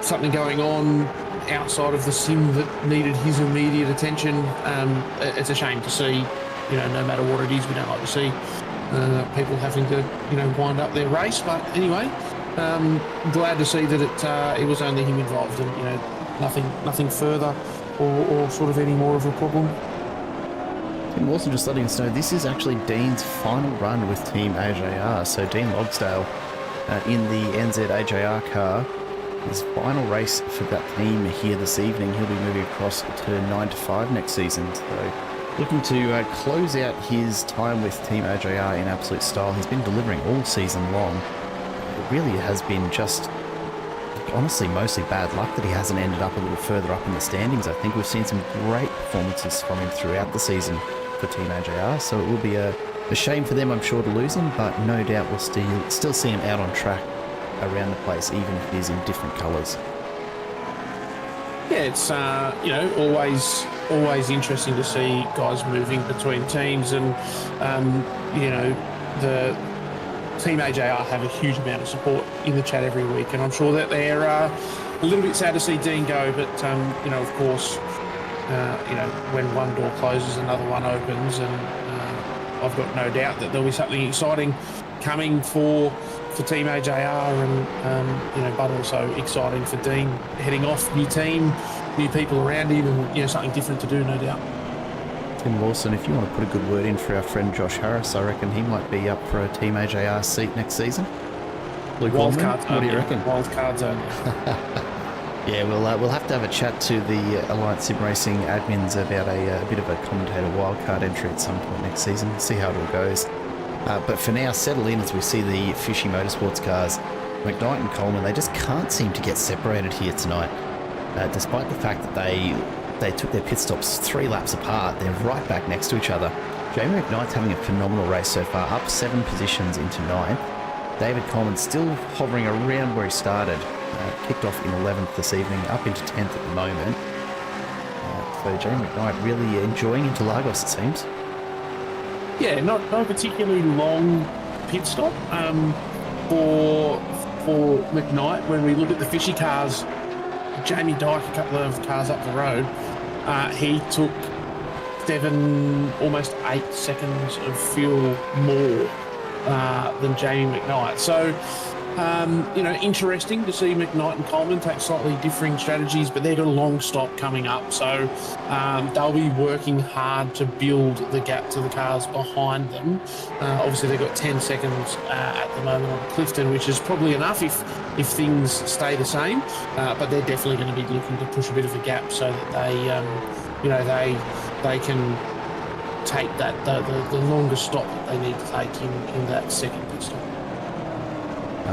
something going on outside of the sim that needed his immediate attention. It's a shame to see, no matter what it is, we don't like to see people having to, wind up their race. But anyway, glad to see that it was only him involved, and nothing further or sort of any more of a problem. Tim Lawson just letting us know this is actually Dean's final run with Team AJR. So Dean Logsdale in the NZ AJR car, his final race for that team here this evening. He'll be moving across to 9 to 5 next season. So looking to close out his time with Team AJR in absolute style. He's been delivering all season long. It really has been just, honestly, mostly bad luck that he hasn't ended up a little further up in the standings. I think we've seen some great performances from him throughout the season for Team AJR. So it will be a shame for them, I'm sure, to lose him, but no doubt we'll still see him out on track around the place, even if he's in different colours. Yeah, it's always interesting to see guys moving between teams, and the Team AJR have a huge amount of support in the chat every week, and I'm sure that they're a little bit sad to see Dean go, but of course, when one door closes, another one opens, and I've got no doubt that there'll be something exciting coming for for Team AJR, and but also exciting for Dean heading off, new team, new people around him, and something different to do, no doubt. Tim Lawson, if you want to put a good word in for our friend Josh Harris, I reckon he might be up for a Team AJR seat next season. Luke Wildcard, what do you reckon? Wild cards only. Yeah, we'll have to have a chat to the Alliance Sim Racing admins about a bit of a commentator wildcard entry at some point next season. See how it all goes. But for now, settle in as we see the Fishy Motorsports cars. McKnight and Coleman, they just can't seem to get separated here tonight. Despite the fact that they took their pit stops 3 laps apart, they're right back next to each other. Jamie McKnight's having a phenomenal race so far, up 7 positions into 9th. David Coleman still hovering around where he started. Kicked off in 11th this evening, up into 10th at the moment. So Jamie McKnight really enjoying Interlagos, it seems. Yeah, not a particularly long pit stop for McKnight. When we look at the Fishy cars, Jamie Dyke, a couple of cars up the road, he took 7, almost 8 seconds of fuel more than Jamie McKnight. So, interesting to see McKnight and Coleman take slightly differing strategies, but they've got a long stop coming up. So they'll be working hard to build the gap to the cars behind them. Obviously, they've got 10 seconds at the moment on Clifton, which is probably enough if things stay the same. But they're definitely going to be looking to push a bit of a gap so that they can take that the longest stop that they need to take in that second pit stop.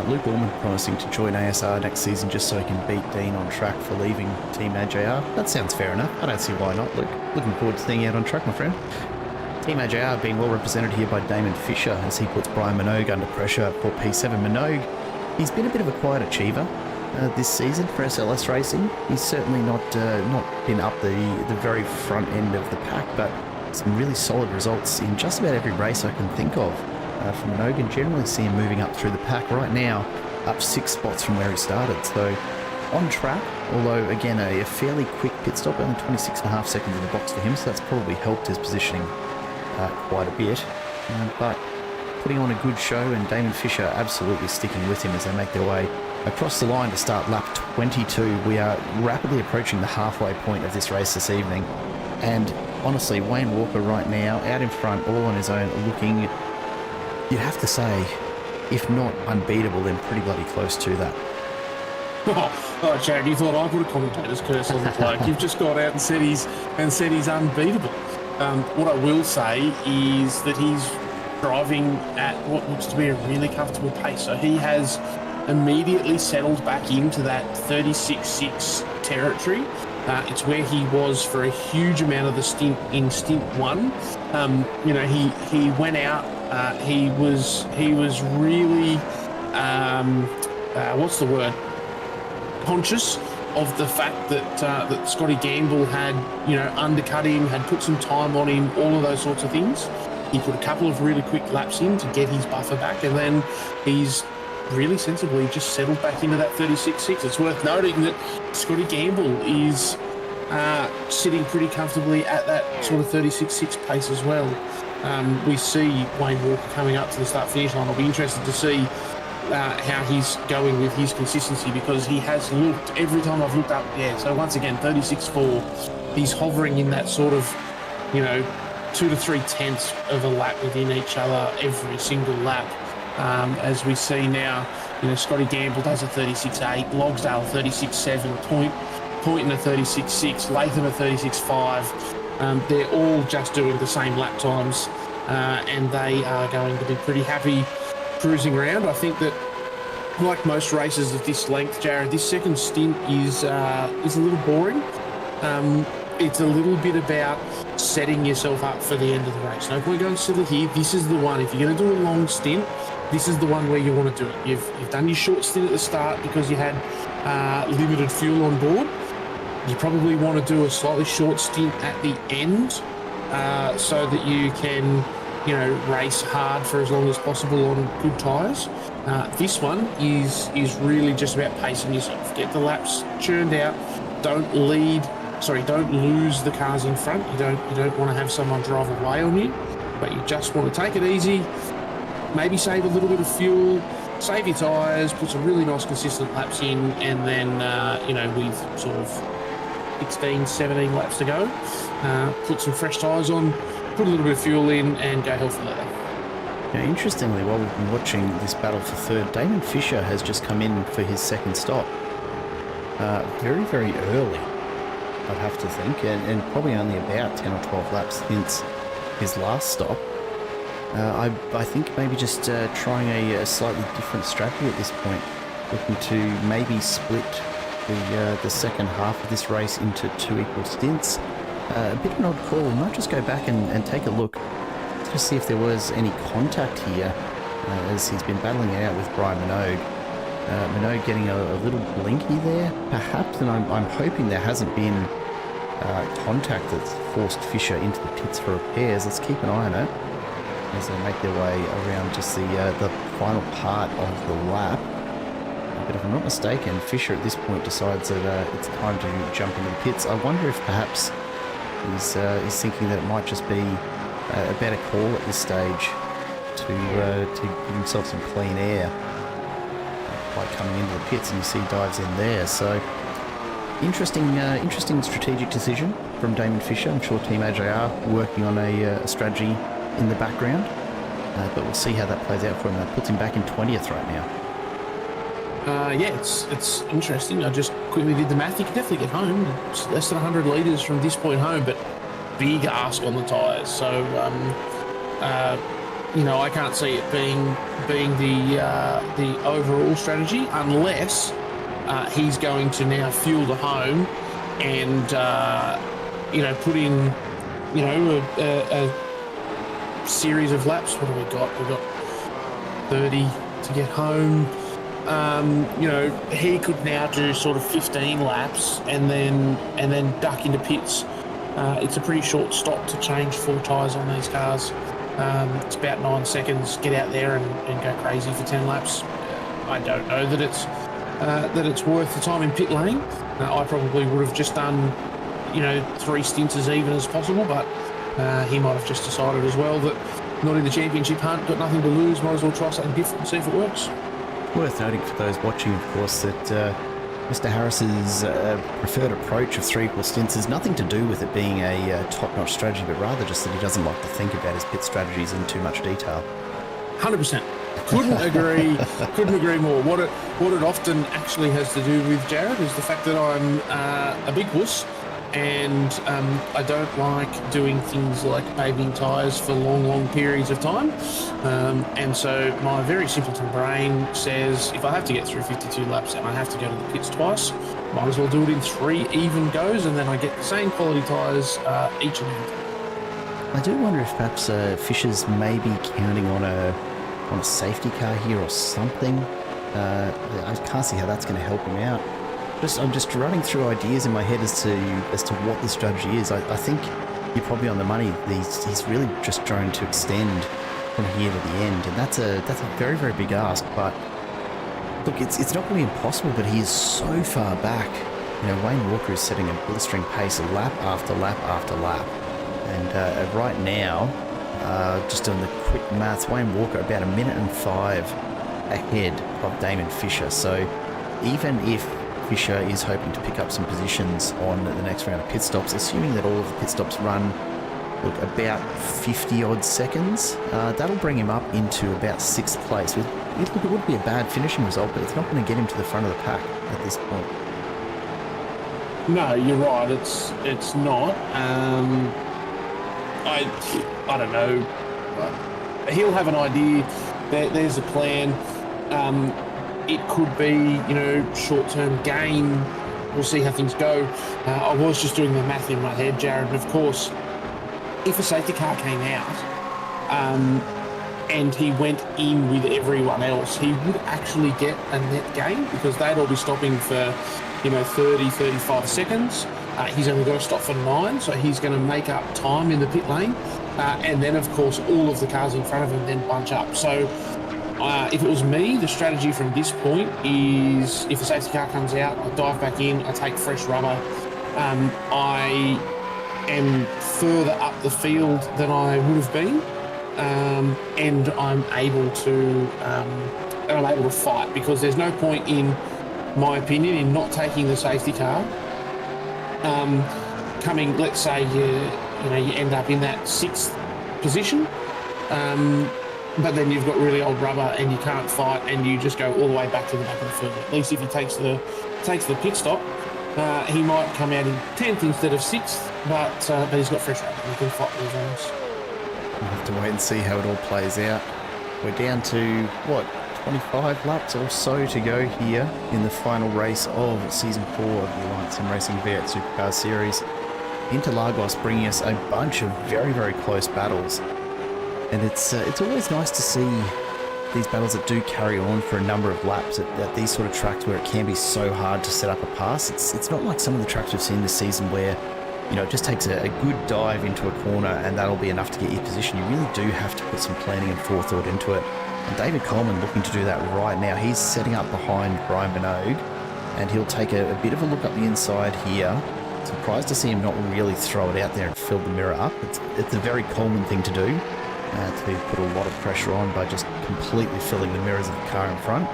Luke Allman promising to join ASR next season just so he can beat Dean on track for leaving Team AJR. That sounds fair enough. I don't see why not, Luke. Looking forward to seeing you out on track, my friend. Team AJR being well represented here by Damon Fisher as he puts Brian Minogue under pressure for P7. Minogue, he's been a bit of a quiet achiever this season for SLS Racing. He's certainly not been up the very front end of the pack, but some really solid results in just about every race I can think of. From Minogue, and generally see him moving up through the pack right now, up 6 spots from where he started. So on track, although again a fairly quick pit stop, only 26.5 seconds in the box for him, so that's probably helped his positioning quite a bit. But putting on a good show, and Damon Fisher absolutely sticking with him as they make their way across the line to start lap 22. We are rapidly approaching the halfway point of this race this evening, and honestly, Wayne Walker right now out in front, all on his own, looking, you'd have to say, if not unbeatable, then pretty bloody close to that. Oh, Jared, you thought I put a commentator's curse on the bloke. You've just got out and said he's unbeatable. What I will say is that he's driving at what looks to be a really comfortable pace. So he has immediately settled back into that 36.6 territory. It's where he was for a huge amount of the stint in stint 1. He went out. He was really conscious of the fact that Scotty Gamble had undercut him, had put some time on him, all of those sorts of things. He put a couple of really quick laps in to get his buffer back, and then he's really sensibly just settled back into that 36.6. It's worth noting that Scotty Gamble is sitting pretty comfortably at that sort of 36.6 pace as well. We see Wayne Walker coming up to the start-finish line. I'll be interested to see how he's going with his consistency, because he has looked, every time I've looked up, so once again, 36.4, he's hovering in that sort of, 2 to 3 tenths of a lap within each other every single lap. As we see now, Scotty Gamble does a 36.8, Logsdale 36.7, Point in a 36.6, Latham a 36.5. They're all just doing the same lap times, and they are going to be pretty happy cruising around. I think that, like most races of this length, Jared, this second stint is a little boring. It's a little bit about setting yourself up for the end of the race. No point going silly here. This is the one. If you're going to do a long stint, this is the one where you want to do it. You've done your short stint at the start because you had limited fuel on board. You probably want to do a slightly short stint at the end so that you can, race hard for as long as possible on good tyres. This one is really just about pacing yourself. Get the laps churned out. Don't lose the cars in front. You don't want to have someone drive away on you, but you just want to take it easy, maybe save a little bit of fuel, save your tyres, put some really nice consistent laps in, and then, with sort of 16, 17 laps to go, put some fresh tyres on, put a little bit of fuel in, and go hell for leather. Now, interestingly, while we've been watching this battle for third, Damon Fisher has just come in for his second stop. Very, very early, I'd have to think, and probably only about 10 or 12 laps since his last stop. I think maybe just trying a slightly different strategy at this point, looking to maybe split the second half of this race into 2 equal stints. A bit of an odd call. We might just go back and take a look to see if there was any contact here, as he's been battling it out with Brian Minogue. Minogue getting a little blinky there, perhaps, and I'm hoping there hasn't been contact that's forced Fisher into the pits for repairs. Let's keep an eye on it as they make their way around just the final part of the lap. But if I'm not mistaken, Fisher at this point decides that it's time to jump into the pits. I wonder if perhaps he's thinking that it might just be a better call at this stage to give himself some clean air by coming into the pits, and you see he dives in there. So interesting strategic decision from Damon Fisher. I'm sure Team AJ are working on a strategy in the background, but we'll see how that plays out for him. That puts him back in 20th right now. It's interesting. I just quickly did the math. You can definitely get home. It's less than 100 litres from this point home, but big ask on the tyres. So, I can't see it being the overall strategy unless he's going to now fuel the home and put in a series of laps. What do we got? We've got 30 to get home. He could now do sort of 15 laps and then duck into pits. It's a pretty short stop to change 4 tyres on these cars. It's about 9 seconds. Get out there and go crazy for 10 laps. I don't know that it's worth the time in pit lane. I probably would have just done 3 stints as even as possible, but he might have just decided as well that not in the championship hunt, got nothing to lose, might as well try something different and see if it works. Worth noting for those watching, of course, that Mr. Harris's preferred approach of 3 equal stints has nothing to do with it being a top-notch strategy, but rather just that he doesn't like to think about his pit strategies in too much detail. 100%. Couldn't agree more. What it often actually has to do with, Jared, is the fact that I'm a big wuss, and I don't like doing things like paving tyres for long periods of time. And so my very simpleton brain says if I have to get through 52 laps and I have to go to the pits twice, might as well do it in 3 even goes, and then I get the same quality tyres each and every time. I do wonder if perhaps Fisher's maybe counting on a safety car here or something. I can't see how that's going to help him out. I'm just running through ideas in my head as to what the strategy is. I think you're probably on the money. He's really just trying to extend from here to the end, and that's a very, very big ask. But look, it's not going to be impossible, but he is so far back. Wayne Walker is setting a blistering pace lap after lap after lap, and right now, just doing the quick maths, Wayne Walker about 1 minute and 5 ahead of Damon Fisher. So even if Fisher is hoping to pick up some positions on the next round of pit stops, assuming that all of the pit stops run about 50 odd seconds, that'll bring him up into about 6th place. It would be a bad finishing result, but it's not going to get him to the front of the pack at this point. No, you're right. It's not. I don't know. He'll have an idea. There's a plan. It could be, short-term gain. We'll see how things go. I was just doing the math in my head, Jared, and of course, if a safety car came out and he went in with everyone else, he would actually get a net gain because they'd all be stopping for, 30, 35 seconds. He's only got to stop for 9, so he's going to make up time in the pit lane. And then, of course, all of the cars in front of him then bunch up. So if it was me, the strategy from this point is if a safety car comes out, I dive back in, I take fresh rubber. I am further up the field than I would have been, and I'm able to and I'm able to fight, because there's no point, in my opinion, in not taking the safety car. Coming, let's say you end up in that sixth position, but then you've got really old rubber and you can't fight, and you just go all the way back to the back of the field. At least if he takes the pit stop, he might come out in 10th instead of 6th, but he's got fresh rubber and he can fight with his own. We'll have to wait and see how it all plays out. We're down to, 25 laps or so to go here in the final race of Season 4 of the Alliance Sim Racing V8 Supercars Series. Interlagos bringing us a bunch of very, very close battles. And it's always nice to see these battles that do carry on for a number of laps at these sort of tracks where it can be so hard to set up a pass. It's not like some of the tracks we've seen this season where, it just takes a good dive into a corner and that'll be enough to get your position. You really do have to put some planning and forethought into it. And David Coleman looking to do that right now. He's setting up behind Brian Minogue, and he'll take a bit of a look up the inside here. Surprised to see him not really throw it out there and fill the mirror up. It's a very Coleman thing to do, to put a lot of pressure on by just completely filling the mirrors of the car in front.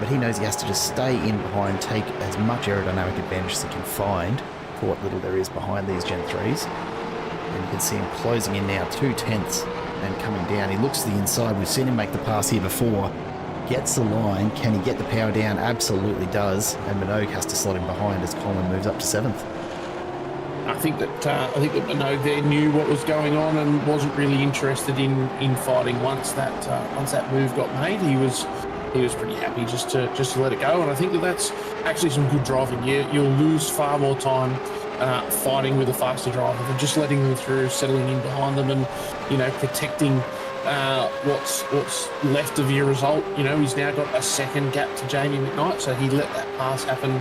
But he knows he has to just stay in behind, take as much aerodynamic advantage as he can find for what little there is behind these Gen 3s. And you can see him closing in now 2/10 and coming down. He looks to the inside. We've seen him make the pass here before. Gets the line. Can he get the power down? Absolutely does. And Minogue has to slot him behind as Coleman moves up to 7th. I think that Minogue there knew what was going on and wasn't really interested in fighting. Once that move got made, he was pretty happy just to let it go. And I think that's actually some good driving. You'll lose far more time fighting with a faster driver than just letting them through, settling in behind them, and protecting what's left of your result. He's now got a second gap to Jamie McKnight, so he let that pass happen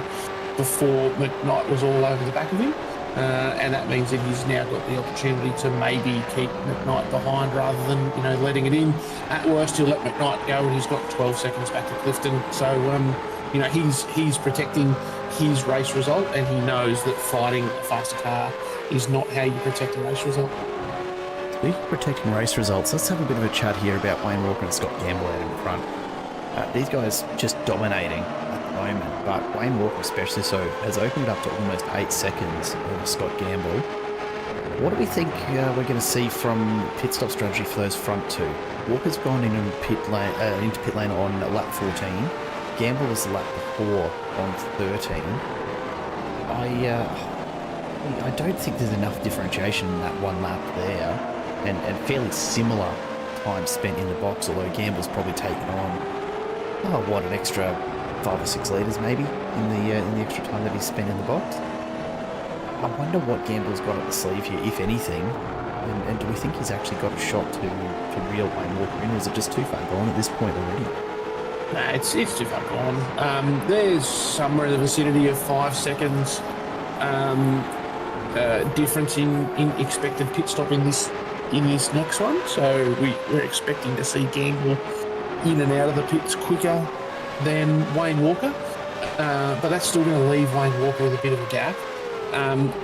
before McKnight was all over the back of him. And that means that he's now got the opportunity to maybe keep McKnight behind rather than letting it in. At worst, he'll let McKnight go, and he's got 12 seconds back to Clifton. So he's protecting his race result, and he knows that fighting a faster car is not how you protect a race result. Speaking of protecting race results, let's have a bit of a chat here about Wayne Walker and Scott Gamble out in front. These guys just dominating moment, but Wayne Walker especially so has opened up to almost 8 seconds over Scott Gamble. What do we think we're going to see from pit stop strategy for those front two? Walker's gone into pit lane on lap 14. Gamble was the lap before on 13. I don't think there's enough differentiation in that one lap there, and fairly similar time spent in the box, although Gamble's probably taken on an extra 5 or 6 litres maybe in the extra time that he's spent in the box. I wonder what Gamble's got up the sleeve here, if anything, and do we think he's actually got a shot to reel Wayne Walker in, or is it just too far gone at this point already? Nah, it's too far gone. There's somewhere in the vicinity of 5 seconds difference in expected pit stop in this next one, so we're expecting to see Gamble in and out of the pits quicker than Wayne Walker, but that's still going to leave Wayne Walker with a bit of a gap.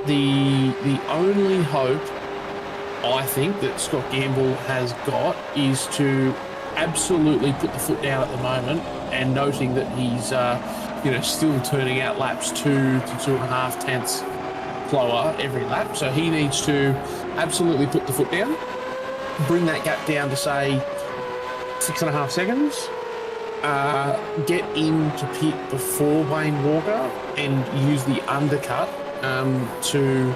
The only hope I think that Scott Gamble has got is to absolutely put the foot down at the moment, and noting that he's still turning out laps 2 to 2.5 tenths slower every lap, so he needs to absolutely put the foot down, bring that gap down to say 6.5 seconds, get into pit before Wayne Walker and use the undercut to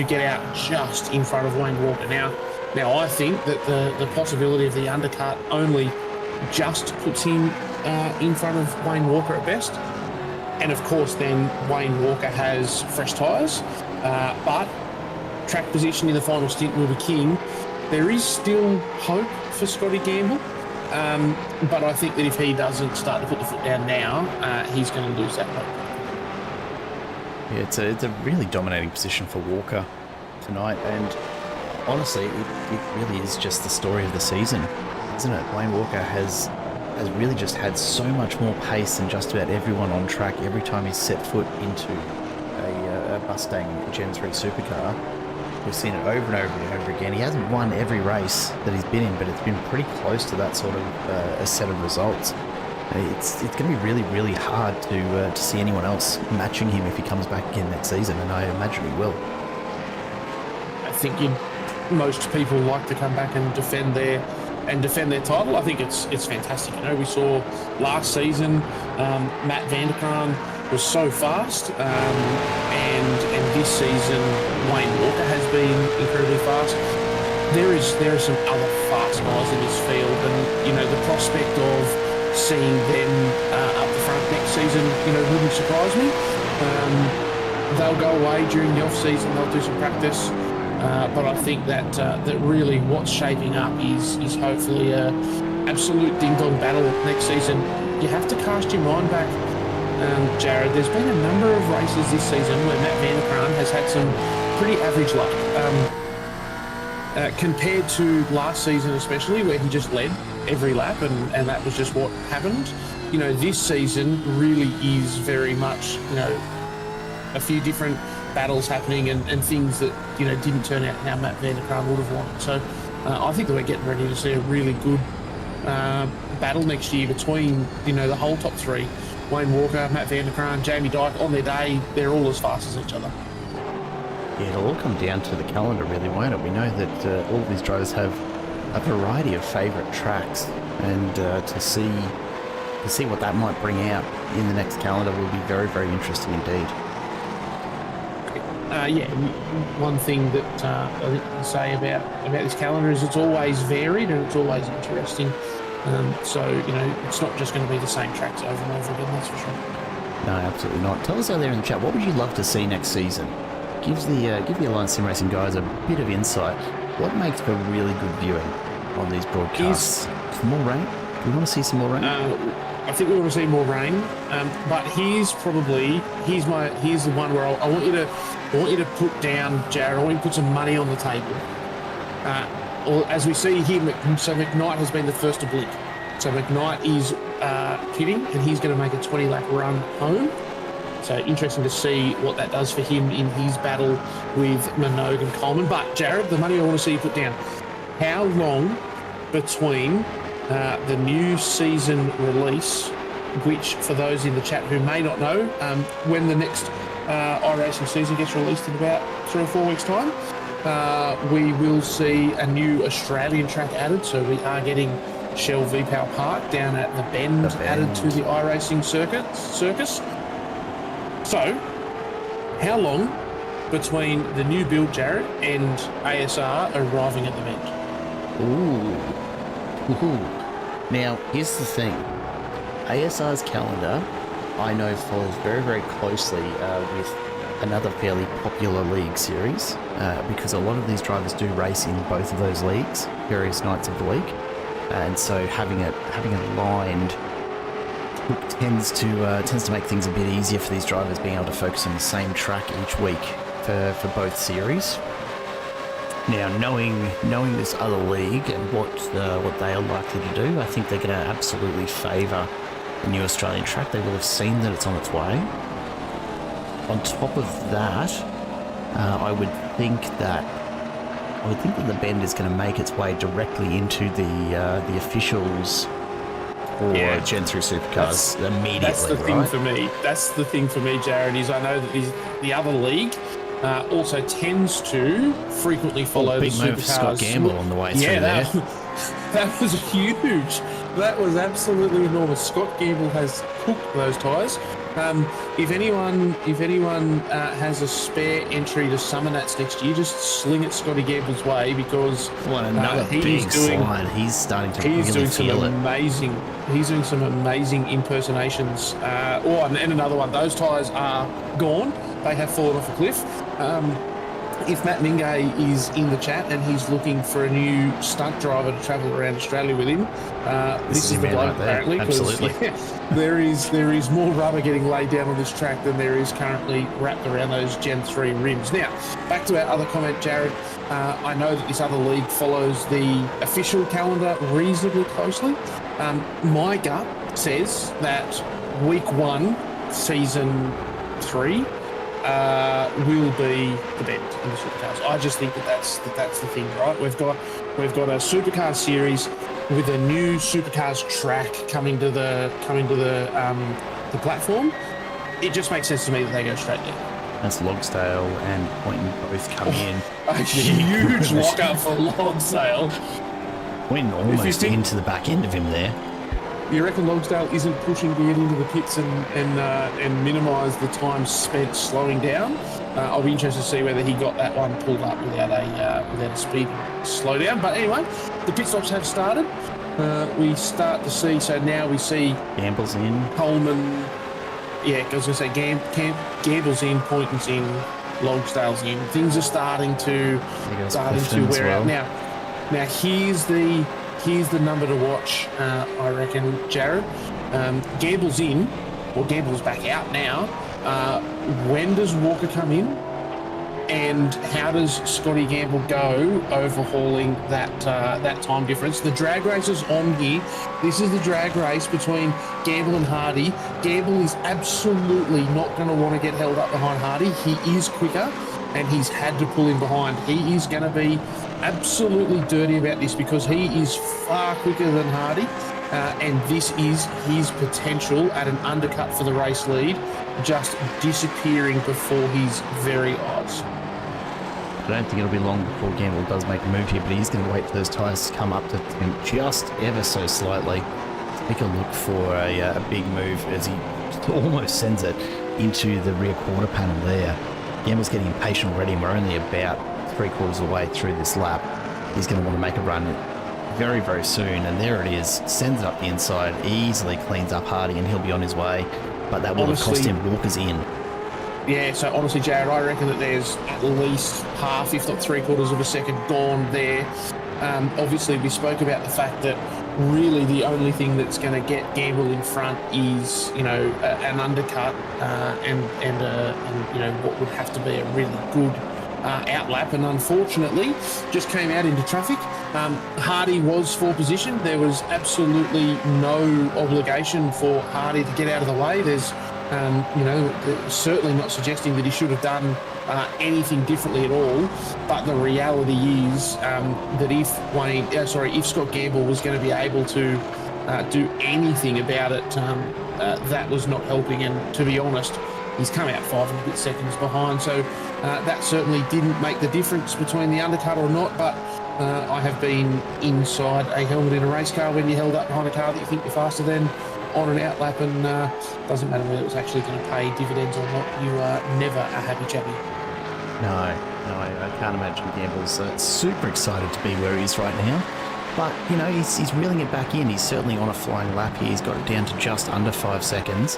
get out just in front of Wayne Walker. Now I think that the possibility of the undercut only just puts him in front of Wayne Walker at best, and of course then Wayne Walker has fresh tyres, but track position in the final stint will be king. There is still hope for Scotty Gamble, but I think that if he doesn't start to put the foot down now, he's going to lose that hope. Yeah, it's a really dominating position for Walker tonight, and honestly, it really is just the story of the season, isn't it? Wayne Walker has really just had so much more pace than just about everyone on track every time he's set foot into a Mustang Gen 3 supercar. We've seen it over and over and over again. He hasn't won every race that he's been in, but it's been pretty close to that sort of a set of results. It's going to be really, really hard to see anyone else matching him if he comes back again next season, and I imagine he will. I think most people like to come back and defend their title. I think it's fantastic. You know, we saw last season Matt Vanderkraan was so fast, and this season Wayne Walker has been incredibly fast. There are some other fast guys in this field, and you know, the prospect of seeing them up the front next season, you know, wouldn't surprise me. They'll go away during the off season. They'll do some practice. But I think that really what's shaping up is hopefully a absolute ding-dong battle next season. You have to cast your mind back, Jared. There's been a number of races this season where Matt Vanderkraan has had some pretty average luck. Compared to last season especially, where he just led every lap and that was just what happened. You know, this season really is very much, you know, a few different battles happening and things that, you know, didn't turn out how Matt Vanderkraan would have wanted. So I think that we're getting ready to see a really good battle next year between, you know, the whole top three. Wayne Walker, Matt Vanderkraan, Jamie Dyke. On their day, they're all as fast as each other. Yeah, it'll all come down to the calendar, really, won't it? We know that all of these drivers have a variety of favourite tracks, and to see what that might bring out in the next calendar will be very, very interesting indeed. One thing that I think I can say about this calendar is it's always varied and it's always interesting. So, you know, it's not just going to be the same tracks over and over again, that's for sure. No, absolutely not. Tell us out there in the chat, what would you love to see next season? Give the Alliance Sim Racing guys a bit of insight. What makes for really good viewing on these broadcasts? Some more rain? Do we want to see some more rain? I think we want to see more rain. But here's the one where I want you to put down, Jared. I want you to put some money on the table. As we see here, so McKnight has been the first to blink. So McKnight is pitting, and he's going to make a 20-lap run home. So interesting to see what that does for him in his battle with Minogue and Coleman. But Jared, the money I want to see you put down. How long between the new season release, which for those in the chat who may not know, when the next iRacing season gets released in about 3 or 4 weeks' time, we will see a new Australian track added. So we are getting Shell V-Power Park down at the Bend added to the iRacing circus. So, how long between the new build, Jared, and ASR arriving at the Bend? Ooh. Now, here's the thing. ASR's calendar, I know, follows very, very closely with another fairly popular league series, because a lot of these drivers do race in both of those leagues, various nights of the week, and so having it aligned tends to make things a bit easier for these drivers, being able to focus on the same track each week for both series. Now, knowing this other league and what they are likely to do, I think they're going to absolutely favour the new Australian track. They will have seen that it's on its way. On top of that, I would think that the Bend is going to make its way directly into the officials or Gen3 Supercars immediately. That's the thing for me. That's the thing for me, Jared, is I know that the other league also tends to frequently follow the Supercars. Big move for Scott Gamble on the way through there. That was huge. That was absolutely enormous. Scott Gamble has cooked those tyres. If anyone has a spare entry to Summer Nats next year, just sling it Scotty Gamble's way, because another big slide. He's starting to really feel it. He's doing some amazing impersonations. And another one. Those tyres are gone. They have fallen off a cliff. If Matt Mingay is in the chat and he's looking for a new stunt driver to travel around Australia with him, this is the bloke, apparently. Absolutely. There is more rubber getting laid down on this track than there is currently wrapped around those Gen 3 rims. Now, back to our other comment, Jared. I know that this other league follows the official calendar reasonably closely. My gut says that week 1, season 3, will be the bend in the Supercars. I just think that's the thing, right? We've got a Supercars series with a new Supercars track coming to the platform. It just makes sense to me that they go straight there. That's Logsdale and Poynton both coming in. A huge lock-up for Logsdale. Went almost into the back end of him there. You reckon Logsdale isn't pushing to get into the pits and minimise the time spent slowing down? I'll be interested to see whether he got that one pulled up without a speed slowdown. But anyway, the pit stops have started. We start to see, so now we see Gamble's in. Coleman. Yeah, I was going to say Gamble's in, Poynton's in, Logsdale's in. Things are starting to wear out now. Now here's the number to watch. I reckon, Jared. Gamble's in, or Gamble's back out now. When does Walker come in? And how does Scotty Gamble go overhauling that time difference? The drag race is on here. This is the drag race between Gamble and Hardy. Gamble is absolutely not going to want to get held up behind Hardy. He is quicker, and he's had to pull him behind. He is going to be absolutely dirty about this because he is far quicker than Hardy, and this is his potential at an undercut for the race lead, just disappearing before his very eyes. I don't think it'll be long before Gamble does make a move here, but he's going to wait for those tyres to come up to him just ever so slightly. Take a look for a big move as he almost sends it into the rear quarter panel there. Gamble's getting impatient already, and we're only about 3/4 of the way through this lap. He's going to want to make a run very, very soon, and there it is. Sends it up the inside, easily cleans up Hardy, and he'll be on his way. But that will have cost him Walker's in. Yeah, so honestly, Jared, I reckon that there's at least half, if not 3/4 of a second gone there. Obviously, we spoke about the fact that really the only thing that's going to get Gamble in front is, an undercut and what would have to be a really good outlap, and unfortunately just came out into traffic. Hardy was for position. There was absolutely no obligation for Hardy to get out of the way. There's certainly not suggesting that he should have done anything differently at all. But the reality is that if Scott Gamble was going to be able to do anything about it, that was not helping. And to be honest, he's come out 5 and a bit seconds behind. So that certainly didn't make the difference between the undercut or not. But I have been inside a helmet in a race car when you're held up behind a car that you think you're faster than on an outlap, and doesn't matter whether it was actually going to pay dividends or not. You are never a happy chappy. No, I can't imagine Gamble's super excited to be where he is right now. But, he's reeling it back in. He's certainly on a flying lap here. He's got it down to just under 5 seconds.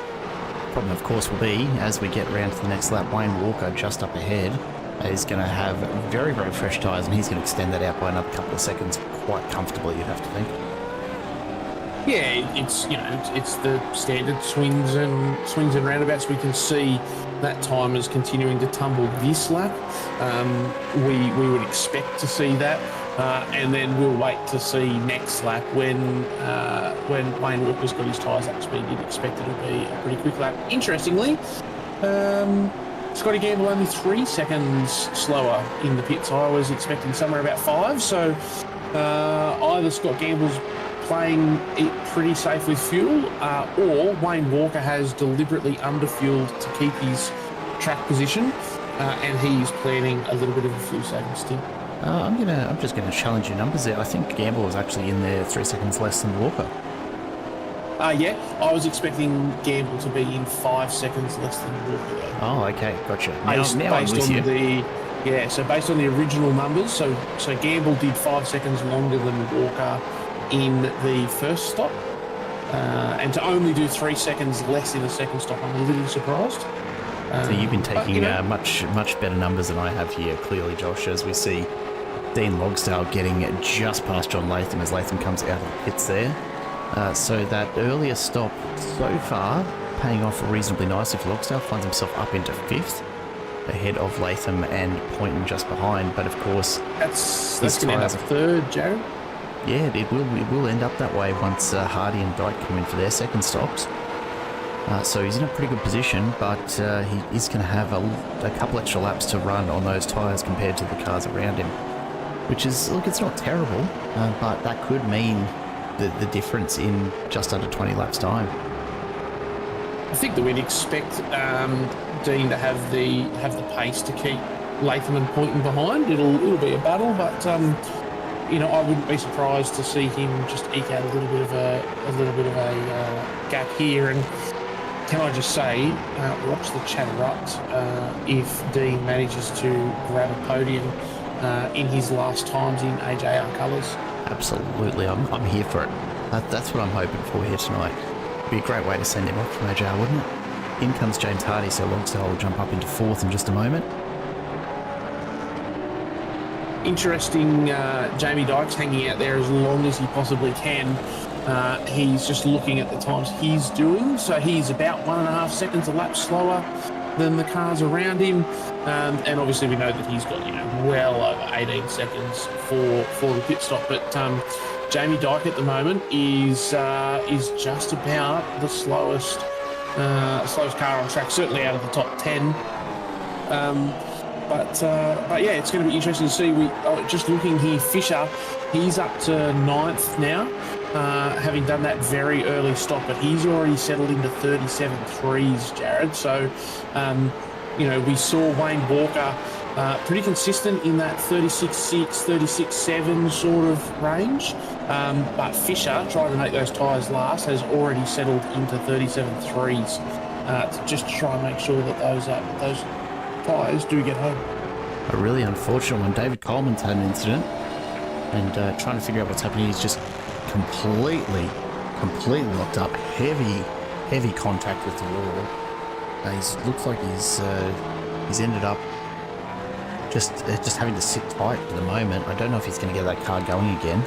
Problem, of course, will be, as we get round to the next lap, Wayne Walker just up ahead is going to have very, very fresh tyres, and he's going to extend that out by another couple of seconds quite comfortably, you'd have to think. Yeah, it's the standard swings and roundabouts. We can see that time is continuing to tumble this lap. We would expect to see that, and then we'll wait to see next lap when Wayne Walker's got his tyres up to speed. You'd expect it to be a pretty quick lap. Interestingly, Scotty Gamble only 3 seconds slower in the pits. I was expecting somewhere about 5. So either Scott Gamble's playing it pretty safe with fuel, or Wayne Walker has deliberately underfueled to keep his track position, and he's planning a little bit of a fuel saving stint. I'm just gonna challenge your numbers there. I think Gamble was actually in there 3 seconds less than Walker. Yeah, I was expecting Gamble to be in 5 seconds less than Walker though. Oh, okay, gotcha. Based on the original numbers, so Gamble did 5 seconds longer than Walker in the first stop, and to only do 3 seconds less in the second stop, I'm a little surprised. So you've been taking much better numbers than I have here, clearly, Josh, as we see Dean Logsdale getting just past John Latham as Latham comes out of the pits there. So that earlier stop so far paying off reasonably nicely for Logsdale, finds himself up into 5th, ahead of Latham and Poynton just behind. But of course, that's going to end up 3rd, Jared. Yeah, it will end up that way once Hardy and Dyke come in for their second stops. So he's in a pretty good position, but he is going to have a couple extra laps to run on those tyres compared to the cars around him. Which is, look, it's not terrible, but that could mean the difference in just under 20 laps time. I think that we'd expect Dean to have the pace to keep Latham and Poynton behind. It'll be a battle, but I wouldn't be surprised to see him just eke out a little bit of a gap here. And can I just say, watch the chatterupt if Dean manages to grab a podium in his last times in AJR colours. Absolutely, I'm here for it. That's what I'm hoping for here tonight. Be a great way to send him off from AJR, wouldn't it? In comes James Hardy, so Logsdale will jump up into 4th in just a moment. Interesting, Jamie Dykes hanging out there as long as he possibly can. He's just looking at the times he's doing, so he's about 1.5 seconds a lap slower than the cars around him, and obviously we know that he's got well over 18 seconds for the pit stop. But Jamie Dyke at the moment is just about the slowest car on track, certainly out of the top 10. But yeah, it's going to be interesting to see. Just looking here, Fisher, he's up to 9th now, having done that very early stop, but he's already settled into 37.3s, Jared. So, we saw Wayne Walker pretty consistent in that 36.6, 36.7 sort of range. But Fisher, trying to make those tyres last, has already settled into 37.3s to just try and make sure that those tyres do get home. A really unfortunate one. David Coleman's had an incident, and trying to figure out what's happening. He's just completely locked up. Heavy contact with the wall. Looks like he's ended up just having to sit tight for the moment. I don't know if he's going to get that car going again.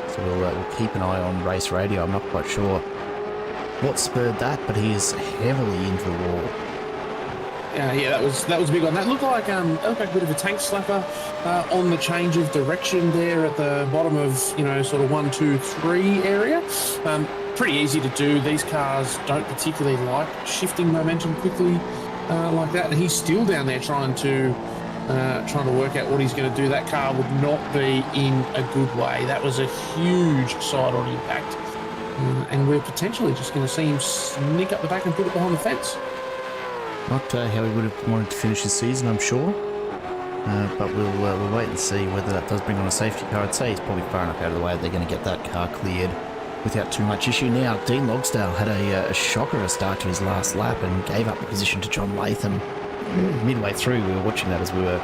So we'll keep an eye on race radio. I'm not quite sure what spurred that, but he is heavily into the wall. Yeah, that was a big one. That looked like a bit of a tank slapper on the change of direction there at the bottom of sort of 1, 2, 3 area. Pretty easy to do. These cars don't particularly like shifting momentum quickly like that. And he's still down there trying to work out what he's going to do. That car would not be in a good way. That was a huge side-on impact, and we're potentially just going to see him sneak up the back and put it behind the fence. Not how he would have wanted to finish the season, I'm sure. But we'll wait and see whether that does bring on a safety car. I'd say he's probably far enough out of the way they're going to get that car cleared without too much issue. Now, Dean Logsdale had a shocker a start to his last lap and gave up the position to John Latham. Midway through, we were watching that as we were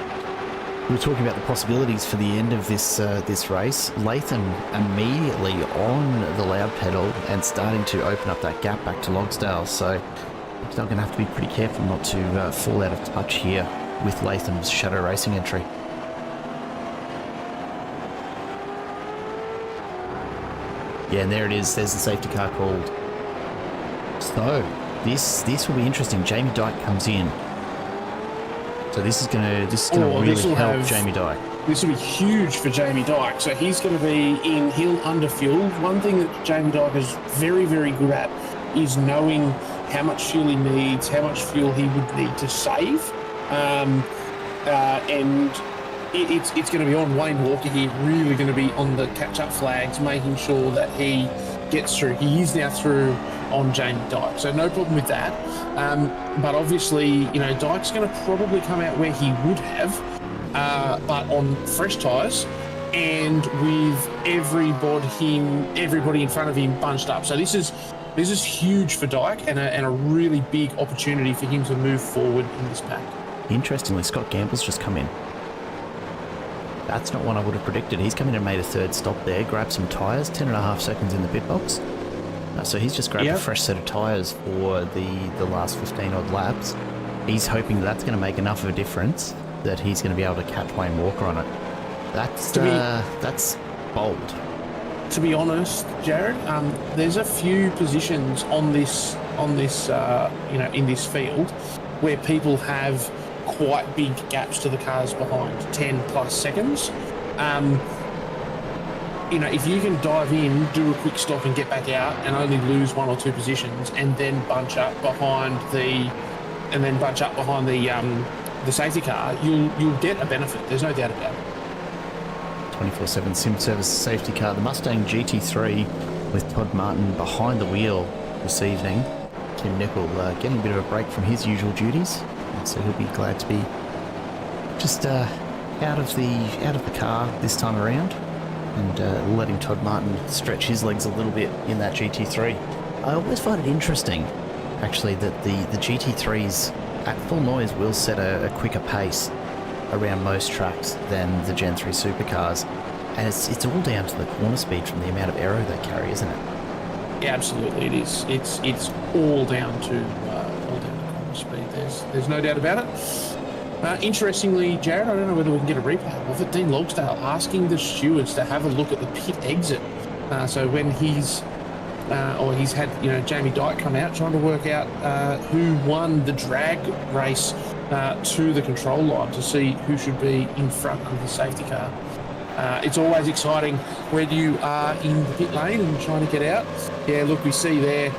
talking about the possibilities for the end of this race. Latham immediately on the loud pedal and starting to open up that gap back to Logsdale. So they're going to have to be pretty careful not to fall out of touch here with Latham's Shadow Racing entry. Yeah, and there it is. There's the safety car called. So this will be interesting. Jamie Dyke comes in. So this is going to really help Jamie Dyke. This will be huge for Jamie Dyke. So he's going to be in hill under fuel. One thing that Jamie Dyke is very, very good at is knowing how much fuel he needs, how much fuel he would need to save. And it's going to be on Wayne Walker here, really going to be on the catch-up flags, making sure that he gets through. He is now through on Jamie Dyke, so no problem with that. But obviously, Dyke's going to probably come out where he would have, but on fresh tyres and with everybody in front of him bunched up. So this is huge for Dyke and a really big opportunity for him to move forward in this pack. Interestingly, Scott Gamble's just come in. That's not one I would have predicted. He's come in and made a third stop there, grabbed some tyres, 10.5 seconds in the pit box. So he's just grabbed a fresh set of tyres for the last 15 odd laps. He's hoping that's going to make enough of a difference that he's going to be able to catch Wayne Walker on it. That's bold. To be honest, Jared, there's a few positions in this field where people have quite big gaps to the cars behind, 10 plus seconds. if you can dive in, do a quick stop and get back out and only lose 1 or 2 positions and then bunch up behind the safety car, you'll get a benefit. There's no doubt about it. 24/7 sim service safety car, the Mustang GT3 with Todd Martin behind the wheel this evening. Tim Nicol getting a bit of a break from his usual duties, so he'll be glad to be just out of the car this time around, and letting Todd Martin stretch his legs a little bit in that GT3. I always find it interesting, actually, that the GT3s at full noise will set a quicker pace around most tracks than the Gen 3 supercars, and it's all down to the corner speed from the amount of aero they carry, isn't it? Yeah, absolutely, it is. It's all down to corner speed. There's no doubt about it. Interestingly, Jared, I don't know whether we can get a replay of it. Dean Logsdale asking the stewards to have a look at the pit exit. So when he's had Jamie Dyke come out trying to work out who won the drag race to the control line to see who should be in front of the safety car. It's always exciting when you are in the pit lane and trying to get out. Yeah, look, we see there.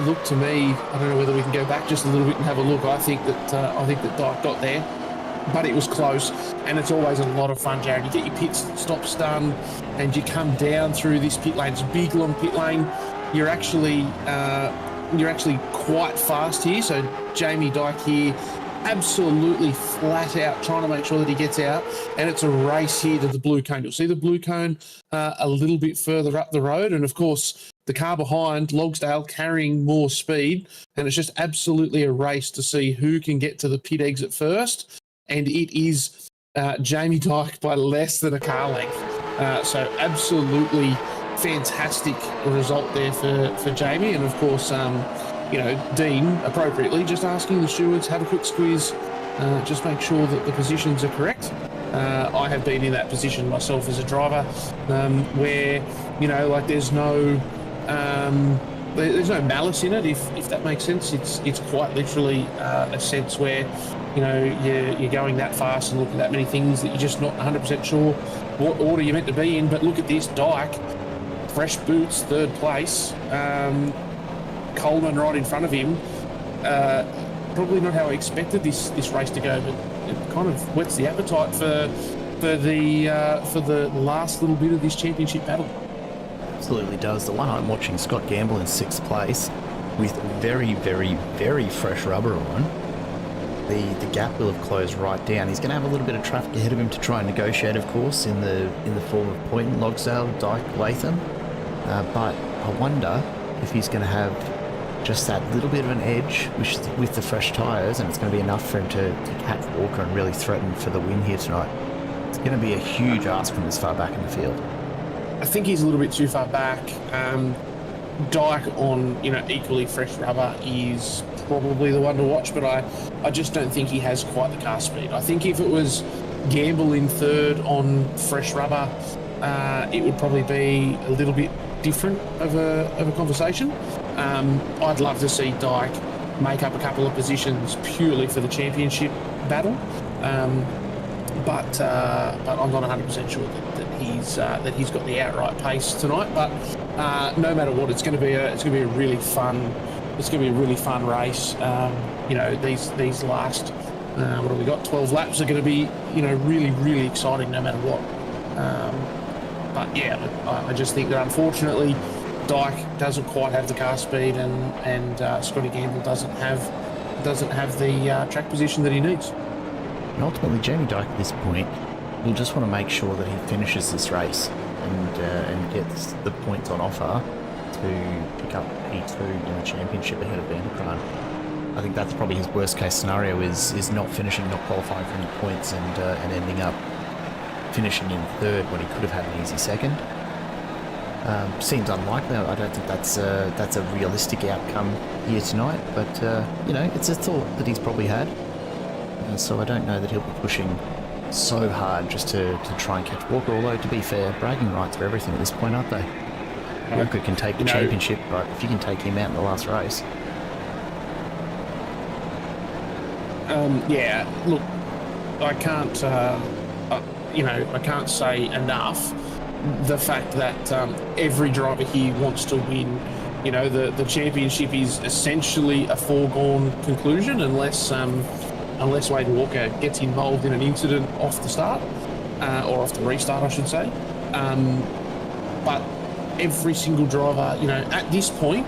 Look, to me, I don't know whether we can go back just a little bit and have a look. I think that Dyke got there, but it was close, and it's always a lot of fun, Jared. You get your pit stops done, and you come down through this pit lane. It's a big, long pit lane. You're actually quite fast here. So Jamie Dyke here, absolutely flat out trying to make sure that he gets out, and it's a race here to the blue cone. You'll see the blue cone a little bit further up the road, and of course the car behind, Logsdale, carrying more speed, and it's just absolutely a race to see who can get to the pit exit first, and it is Jamie Dyke by less than a car length. So absolutely fantastic result there for Jamie, and of course Dean appropriately just asking the stewards, have a quick squeeze, just make sure that the positions are correct. I have been in that position myself as a driver, where there's no malice in it, if that makes sense. It's quite literally a sense where you're going that fast and looking at that many things that you're just not 100% sure what order you're meant to be in. But look at this, Dyke, fresh boots, 3rd place. Coleman right in front of him. Probably not how I expected this race to go, but it kind of whets the appetite for the last little bit of this championship battle. Absolutely does. The one I'm watching, Scott Gamble in 6th place with very, very, very fresh rubber on. The gap will have closed right down. He's going to have a little bit of traffic ahead of him to try and negotiate, of course, in the form of Point, Logsdale, Dyke, Latham. But I wonder if he's going to have just that little bit of an edge with the fresh tyres, and it's going to be enough for him to catch Walker and really threaten for the win here tonight. It's going to be a huge ask from this far back in the field. I think he's a little bit too far back. Dyke on equally fresh rubber is probably the one to watch, but I just don't think he has quite the car speed. I think if it was Gamble in 3rd on fresh rubber, it would probably be a little bit different of a conversation. I'd love to see Dyke make up a couple of positions purely for the championship battle, but I'm not 100% sure that he's got the outright pace tonight. But no matter what, it's going to be a really fun race. These last what have we got? 12 laps are going to be really, really exciting no matter what. But yeah, I just think that unfortunately Dyke doesn't quite have the car speed, and Scotty Gamble doesn't have the track position that he needs. And ultimately, Jamie Dyke at this point will just want to make sure that he finishes this race and gets the points on offer to pick up P2 in the championship ahead of Vanderkraan. I think that's probably his worst case scenario is not finishing, not qualifying for any points, and ending up finishing in 3rd when he could have had an easy 2nd. Seems unlikely. I don't think that's a realistic outcome here tonight, but it's a thought that he's probably had. So I don't know that he'll be pushing so hard just to try and catch Walker, although to be fair, bragging rights are everything at this point, aren't they? Walker can take the championship, but if you can take him out in the last race. Yeah, look, I can't say enough the fact that every driver here wants to win. You know, the championship is essentially a foregone conclusion unless Wade Walker gets involved in an incident off the start, or off the restart, I should say. But every single driver, you know, at this point,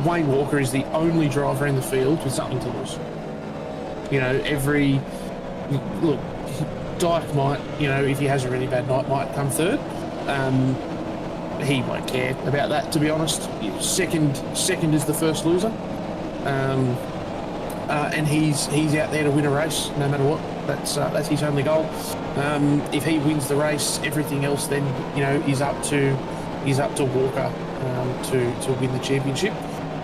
Wayne Walker is the only driver in the field with something to lose. You know, look, Dyke might, you know, if he has a really bad night, might come third. He won't care about that, to be honest. Second is the first loser, and he's out there to win a race no matter what. That's his only goal. If he wins the race, everything else then, you know, is up to Walker to win the championship.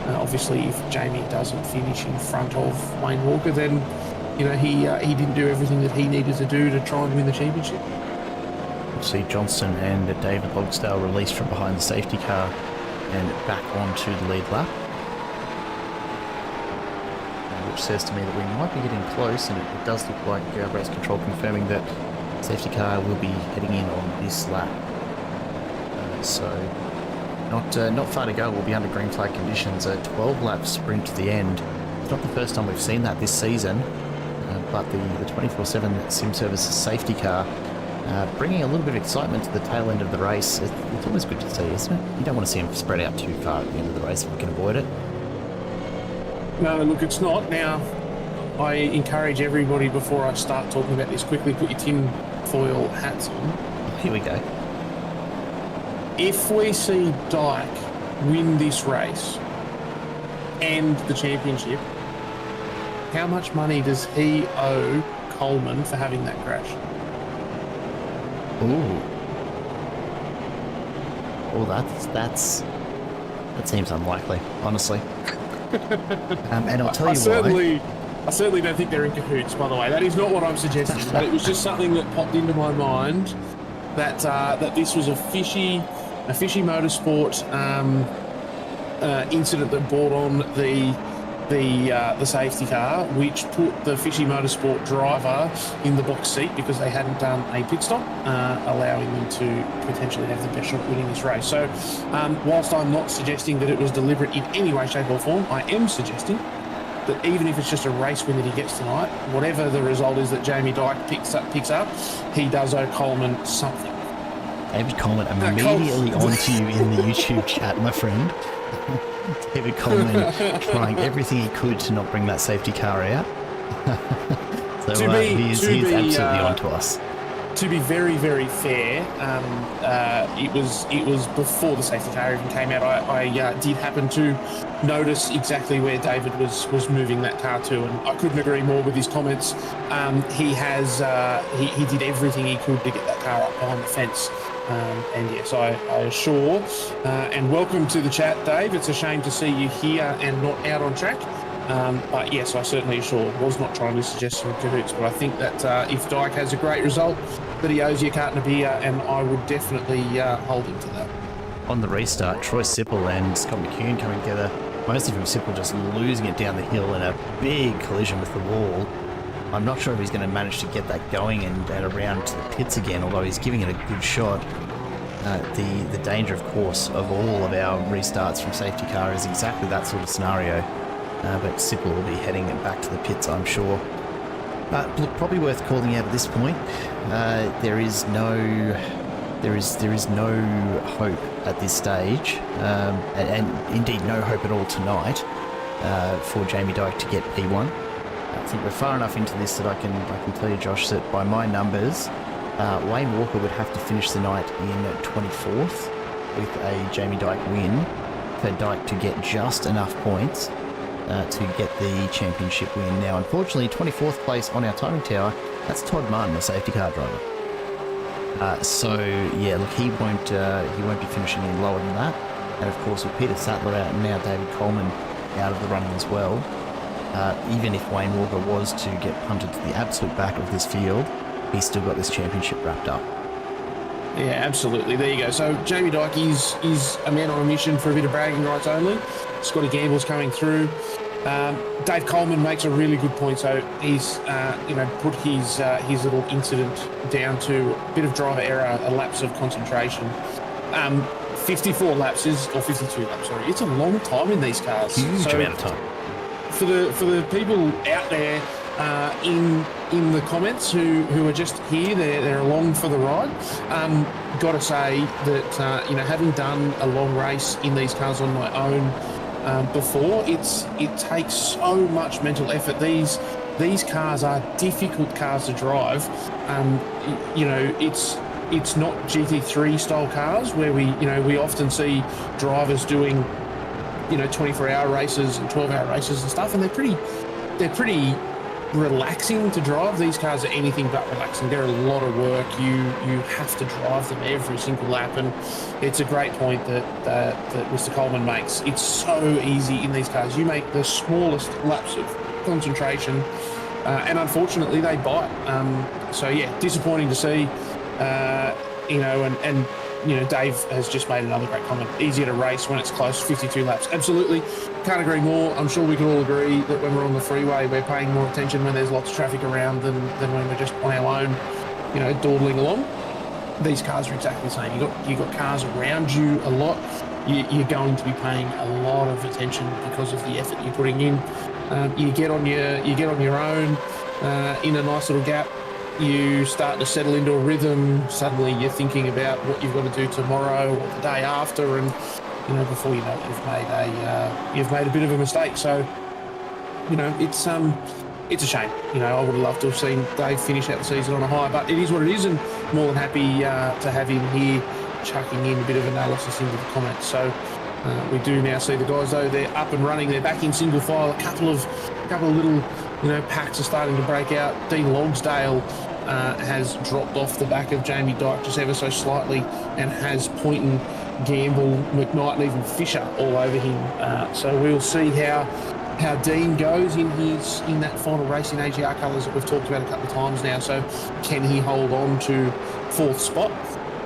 Obviously, if Jamie doesn't finish in front of Wayne Walker, then, you know, he didn't do everything that he needed to do to try and win the championship. See Johnston and David Logsdale released from behind the safety car and back onto the lead lap, which says to me that we might be getting close, and it does look like race control confirming that safety car will be heading in on this lap. So not far to go. We'll be under green flag conditions. A 12-lap sprint to the end. It's not the first time we've seen that this season, but the 24/7 Sim Services safety car bringing a little bit of excitement to the tail end of the race. It's always good to see, isn't it? You don't want to see them spread out too far at the end of the race if we can avoid it. No, look, it's not. Now, I encourage everybody, before I start talking about this, quickly put your tin foil hats on. Here we go. If we see Dyke win this race and the championship, how much money does he owe Coleman for having that crash? Ooh. Oh, that seems unlikely, honestly. And I'll tell you why. I certainly don't think they're in cahoots, by the way. That is not what I'm suggesting, but it was just something that popped into my mind, that this was a fishy motorsport incident that brought on the safety car, which put the Fishy Motorsport driver in the box seat because they hadn't done a pit stop, allowing them to potentially have the best shot at winning this race. So whilst I'm not suggesting that it was deliberate in any way, shape or form, I am suggesting that even if it's just a race win that he gets tonight, whatever the result is that Jamie Dyke picks up, he does owe Coleman something. David Coleman immediately onto you in the YouTube chat, my friend. David Coleman trying everything he could to not bring that safety car out. So he's absolutely onto us. To be very, very fair, it was before the safety car even came out. I did happen to notice exactly where David was moving that car to, and I couldn't agree more with his comments. He did everything he could to get that car up behind the fence. And yes, I assure, and welcome to the chat, Dave. It's a shame to see you here and not out on track. But yes, I certainly assure, was not trying to suggest some cahoots, but I think that if Dyke has a great result, that he owes you a carton of beer, and I would definitely hold him to that. On the restart, Troy Sipple and Scott McCune coming together, mostly from Sipple just losing it down the hill in a big collision with the wall. I'm not sure if he's going to manage to get that going and around to the pits again, although he's giving it a good shot. The danger, of course, of all of our restarts from safety car is exactly that sort of scenario. But Sipple will be heading back to the pits, I'm sure. Look, probably worth calling out at this point. There is no hope at this stage, and indeed no hope at all tonight for Jamie Dyke to get P1. I think we're far enough into this that I can tell you, Josh, that by my numbers, Wayne Walker would have to finish the night in 24th with a Jamie Dyke win for Dyke to get just enough points to get the championship win. Now, unfortunately, 24th place on our timing tower, that's Todd Martin, the safety car driver. So yeah, look, he won't be finishing any lower than that. And of course, with Peter Sattler out and now David Coleman out of the running as well. Even if Wayne Walker was to get punted to the absolute back of this field, he's still got this championship wrapped up. Yeah, absolutely. There you go. So Jamie Dyke is a man on a mission for a bit of bragging rights only. Scotty Gamble's coming through. Dave Coleman makes a really good point. So he's, put his little incident down to a bit of driver error, a lapse of concentration. 54 laps or 52 laps, sorry. It's a long time in these cars. Huge amount of time. For the people out there in the comments who are just here, they're along for the ride. Got to say that having done a long race in these cars on my own before, it takes so much mental effort. These cars are difficult cars to drive. It's not GT3 style cars where we often see drivers doing 24-hour races and 12-hour races and stuff, and they're pretty relaxing to drive. These cars are anything but relaxing. They're a lot of work. You have to drive them every single lap, and it's a great point that Mr. Coleman makes. It's so easy in these cars. You make the smallest lapse of concentration, and unfortunately they bite. So yeah, disappointing to see. Dave has just made another great comment. Easier to race when it's close, 52 laps. Absolutely. Can't agree more. I'm sure we can all agree that when we're on the freeway, we're paying more attention when there's lots of traffic around than when we're just on our own, dawdling along. These cars are exactly the same. You got cars around you a lot. You're going to be paying a lot of attention because of the effort you're putting in. You get on your own in a nice little gap. You start to settle into a rhythm. Suddenly you're thinking about what you've got to do tomorrow or the day after, and before you know it, you've made a bit of a mistake. So it's a shame. I would have loved to have seen Dave finish out the season on a high, but it is what it is, and more than happy to have him here chucking in a bit of analysis into the comments. So we do now see the guys, though, they're up and running. They're back in single file. A couple of little packs are starting to break out. Dean Logsdale has dropped off the back of Jamie Dyke just ever so slightly, and has Poynton, Gamble, McKnight, and even Fisher all over him. So we'll see how Dean goes in that final race in AGR colours that we've talked about a couple of times now. So can he hold on to fourth spot?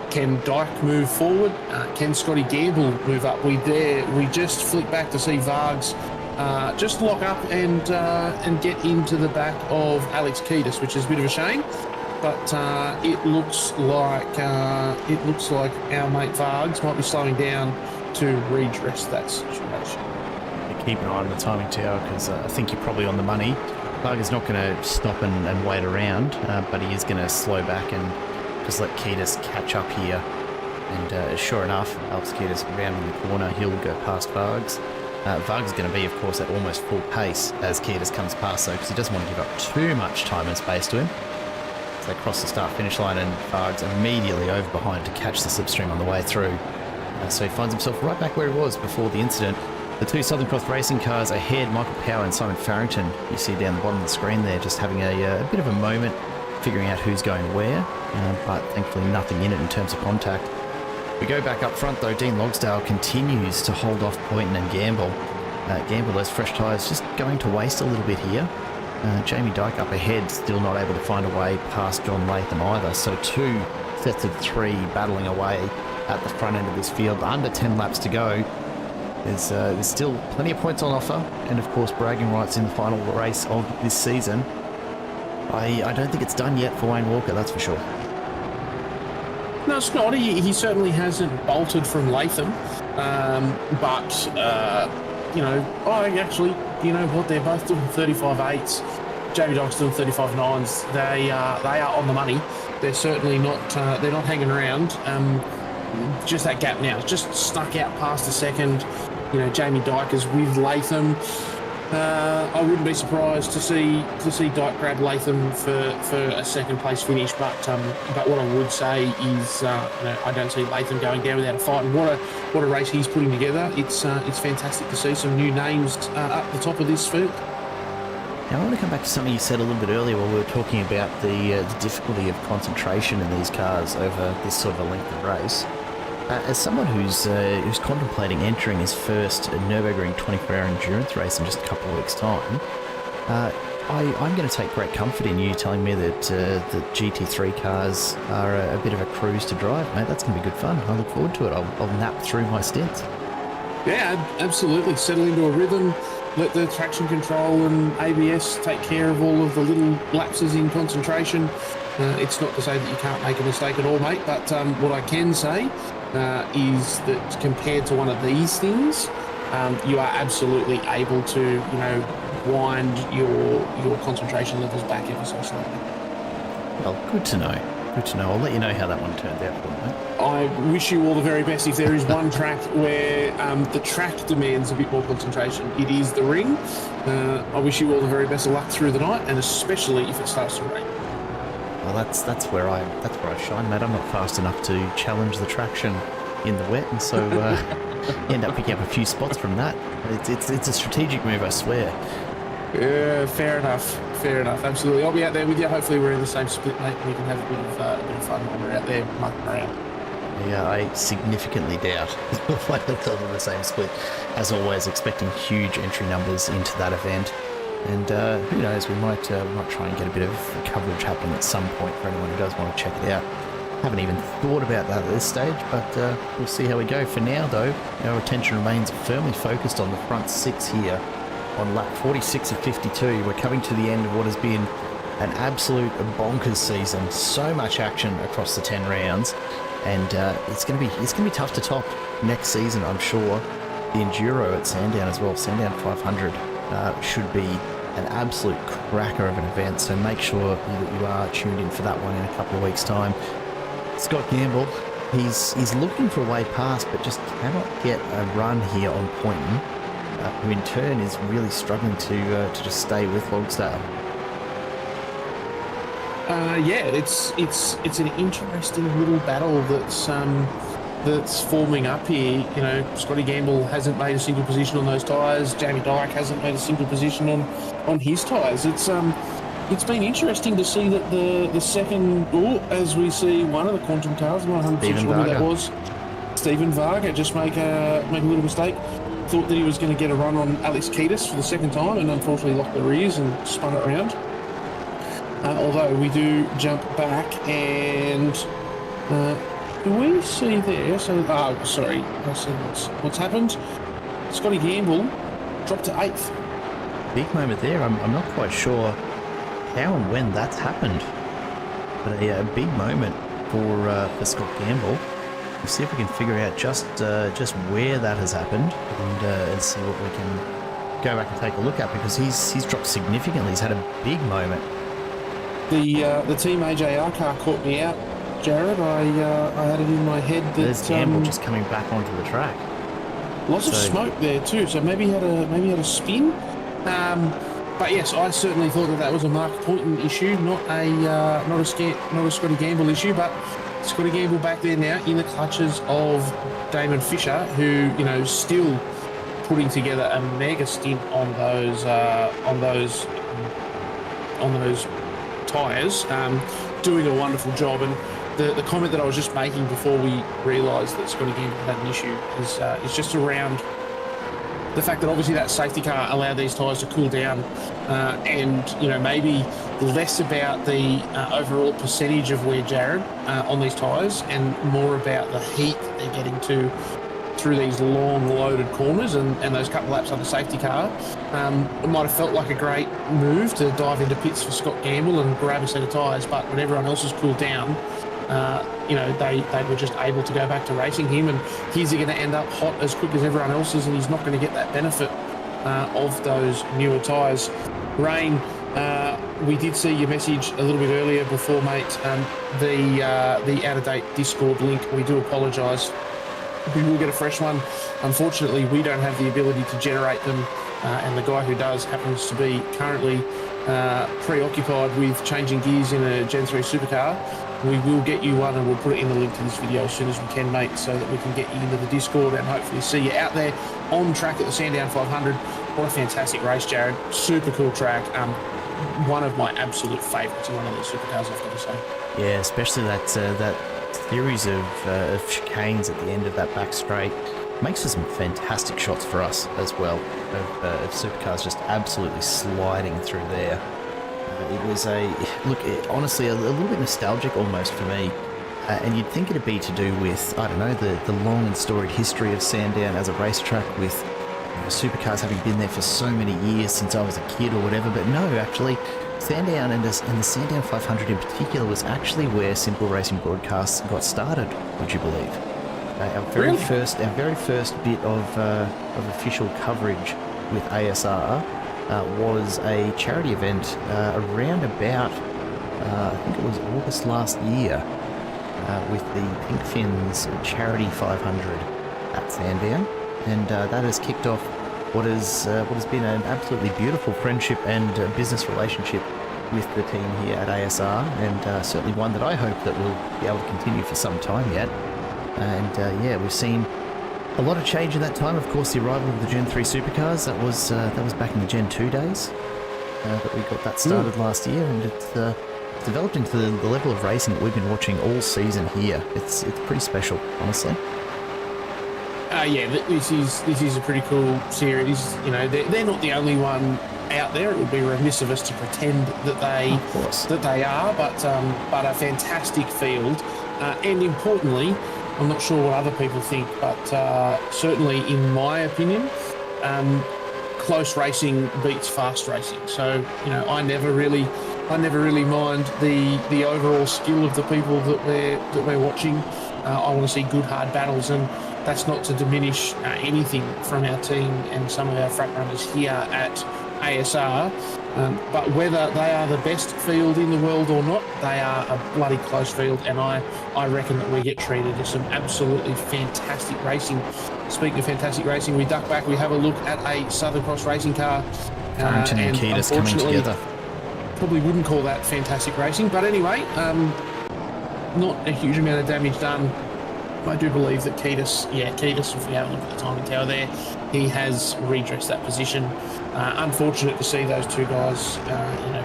Can Dyke move forward? Can Scotty Gamble move up? We just flick back to see Vargs just lock up and get into the back of Alex Kiedis, which is a bit of a shame. But it looks like our mate Vargs might be slowing down to redress that situation. Keep an eye on the timing tower, because I think you're probably on the money. Vargs is not going to stop and wait around, but he is going to slow back and just let Kiedis catch up here. And sure enough, Alex Kiedis rounding the corner, he'll go past Vargs. Vargs is going to be, of course, at almost full pace as Kiedis comes past, though, because he doesn't want to give up too much time and space to him. So they cross the start-finish line, and Vargs immediately over behind to catch the slipstream on the way through. So he finds himself right back where he was before the incident. The two Southern Cross racing cars ahead, Michael Power and Simon Farrington, you see down the bottom of the screen there, just having a bit of a moment figuring out who's going where, but thankfully nothing in it in terms of contact. We go back up front, though. Dean Logsdale continues to hold off Poynton and Gamble. Gamble, those fresh tyres, just going to waste a little bit here. Jamie Dyke up ahead, still not able to find a way past John Latham either. So two sets of three battling away at the front end of this field. Under 10 laps to go. There's still plenty of points on offer, and of course bragging rights in the final race of this season. I don't think it's done yet for Wayne Walker, that's for sure. No, it's not. He certainly hasn't bolted from Latham, but you know what? They're both doing 35.8s. Jamie Dyke's doing 35.9s. They are on the money. They're certainly not. They're not hanging around. Just that gap now. It's just snuck out past the second. Jamie Dyke is with Latham. I wouldn't be surprised to see Dyke grab Latham for a second place finish, but what I would say is I don't see Latham going down without a fight. And what a race he's putting together. It's fantastic to see some new names up the top of this field. Now I want to come back to something you said a little bit earlier when we were talking about the difficulty of concentration in these cars over this sort of a length of race. As someone who's contemplating entering his first Nürburgring 24-hour endurance race in just a couple of weeks' time, I'm going to take great comfort in you telling me that the GT3 cars are a bit of a cruise to drive, mate. That's going to be good fun. I look forward to it. I'll nap through my stints. Yeah, absolutely. Settle into a rhythm. let the traction control and ABS take care of all of the little lapses in concentration. It's not to say that you can't make a mistake at all, mate, but what I can say is that compared to one of these things, you are absolutely able to, you know, wind your concentration levels back ever so slightly. Well, good to know. Good to know. I'll let you know how that one turned out for me. I wish you all the very best. If there is one track where the track demands a bit more concentration, it is the ring. I wish you all the very best of luck through the night, and especially if it starts to rain. Well, that's where I shine, mate. I'm not fast enough to challenge the traction in the wet, and so end up picking up a few spots from that. It's a strategic move, I swear. Yeah, fair enough. Absolutely. I'll be out there with you. Hopefully we're in the same split, mate. We can have a bit of fun when we're out there mucking around. Yeah, I significantly doubt you'll find ourselves in the same split. As always, expecting huge entry numbers into that event. And who knows, we might try and get a bit of coverage happening at some point for anyone who does want to check it out. Haven't even thought about that at this stage, but we'll see how we go. For now, though, our attention remains firmly focused on the front six here on lap 46 of 52. We're coming to the end of what has been an absolute bonkers season. So much action across the 10 rounds, and it's going to be tough to top next season, I'm sure. The Enduro at Sandown as well, Sandown 500, should be an absolute cracker of an event, so make sure that you are tuned in for that one in a couple of weeks' time. Scott Gamble, he's looking for a way past, but just cannot get a run here on Poynton, who in turn is really struggling to just stay with Logsdale. Yeah, it's an interesting little battle that's forming up here. You know, Scotty Gamble hasn't made a single position on those tyres. Jamie Dyke hasn't made a single position on his tyres. It's been interesting to see that the second, as we see one of the Quantum cars, I'm not 100% sure who that was, Stephen Varga, just make a little mistake. Thought that he was going to get a run on Alex Kiedis for the second time, and unfortunately locked the rears and spun it around. Although we do jump back, and do we see there? So, sorry, I see what's happened. Scotty Gamble dropped to 8th. Big moment there. I'm not quite sure how and when that's happened, but a big moment for Scott Gamble. We'll see if we can figure out just where that has happened, and see what we can go back and take a look at, because he's dropped significantly. He's had a big moment. The Team AJR car caught me out, Jared. I had it in my head that there's Gamble just coming back onto the track. Lots of smoke there too, so maybe he had a spin. But yes, I certainly thought that was a Mark Poynton issue, not a Scotty Gamble issue. But Scotty Gamble back there now in the clutches of Damon Fisher, who, you know, still putting together a mega stint on those tyres, doing a wonderful job. And the comment that I was just making before we realised that Scotty Gamble had an issue is just around the fact that obviously that safety car allowed these tyres to cool down, and, you know, maybe less about the overall percentage of wear, Jared, on these tyres, and more about the heat that they're getting to through these long loaded corners and those couple laps on the safety car. It might have felt like a great move to dive into pits for Scott Gamble and grab a set of tyres, but when everyone else has cooled down, you know, they were just able to go back to racing him, and he's going to end up hot as quick as everyone else is, and he's not going to get that benefit of those newer tyres. Rain, we did see your message a little bit earlier before, mate. The out-of-date Discord link, we do apologise. We will get a fresh one. Unfortunately, we don't have the ability to generate them, and the guy who does happens to be currently preoccupied with changing gears in a Gen 3 supercar. We will get you one, and we'll put it in the link to this video as soon as we can, mate, so that we can get you into the Discord and hopefully see you out there on track at the Sandown 500. What a fantastic race, Jared. Super cool track. One of my absolute favourites in one of these supercars, I've got to say. Yeah, especially that series of chicanes at the end of that back straight makes for some fantastic shots for us as well, of supercars just absolutely sliding through there. It was honestly a little bit nostalgic almost for me, and you'd think it'd be to do with, I don't know, the long and storied history of Sandown as a racetrack, with Supercars having been there for so many years since I was a kid or whatever, but no, actually, Sandown and the Sandown 500 in particular was actually where Simple Racing Broadcasts got started, would you believe? Our very first bit of official coverage with ASR was a charity event around about, I think it was August last year, with the Pink Fins Charity 500 at Sandown, and that has kicked off what has been an absolutely beautiful friendship and business relationship with the team here at ASR, and certainly one that I hope that we'll be able to continue for some time yet. And yeah, we've seen a lot of change in that time. Of course, the arrival of the Gen 3 Supercars, that was back in the Gen 2 days that we got that started last year, and it's developed into the level of racing that we've been watching all season here. It's pretty special, honestly. Yeah, this is a pretty cool series. You know, they're not the only one out there. It would be remiss of us to pretend that they are, but a fantastic field, and importantly, I'm not sure what other people think, but certainly in my opinion, close racing beats fast racing. So, you know, I never really mind the overall skill of the people that we're watching. I want to see good hard battles, and that's not to diminish anything from our team and some of our front runners here at ASR. But whether they are the best field in the world or not, they are a bloody close field, and I reckon that we get treated as some absolutely fantastic racing. Speaking of fantastic racing, we duck back, we have a look at a Southern Cross racing car. Farrington and Kiedis coming together. Probably wouldn't call that fantastic racing, but anyway, not a huge amount of damage done. I do believe that Kiedis, if we have a look at the timing tower there, he has redressed that position. Unfortunate to see those two guys,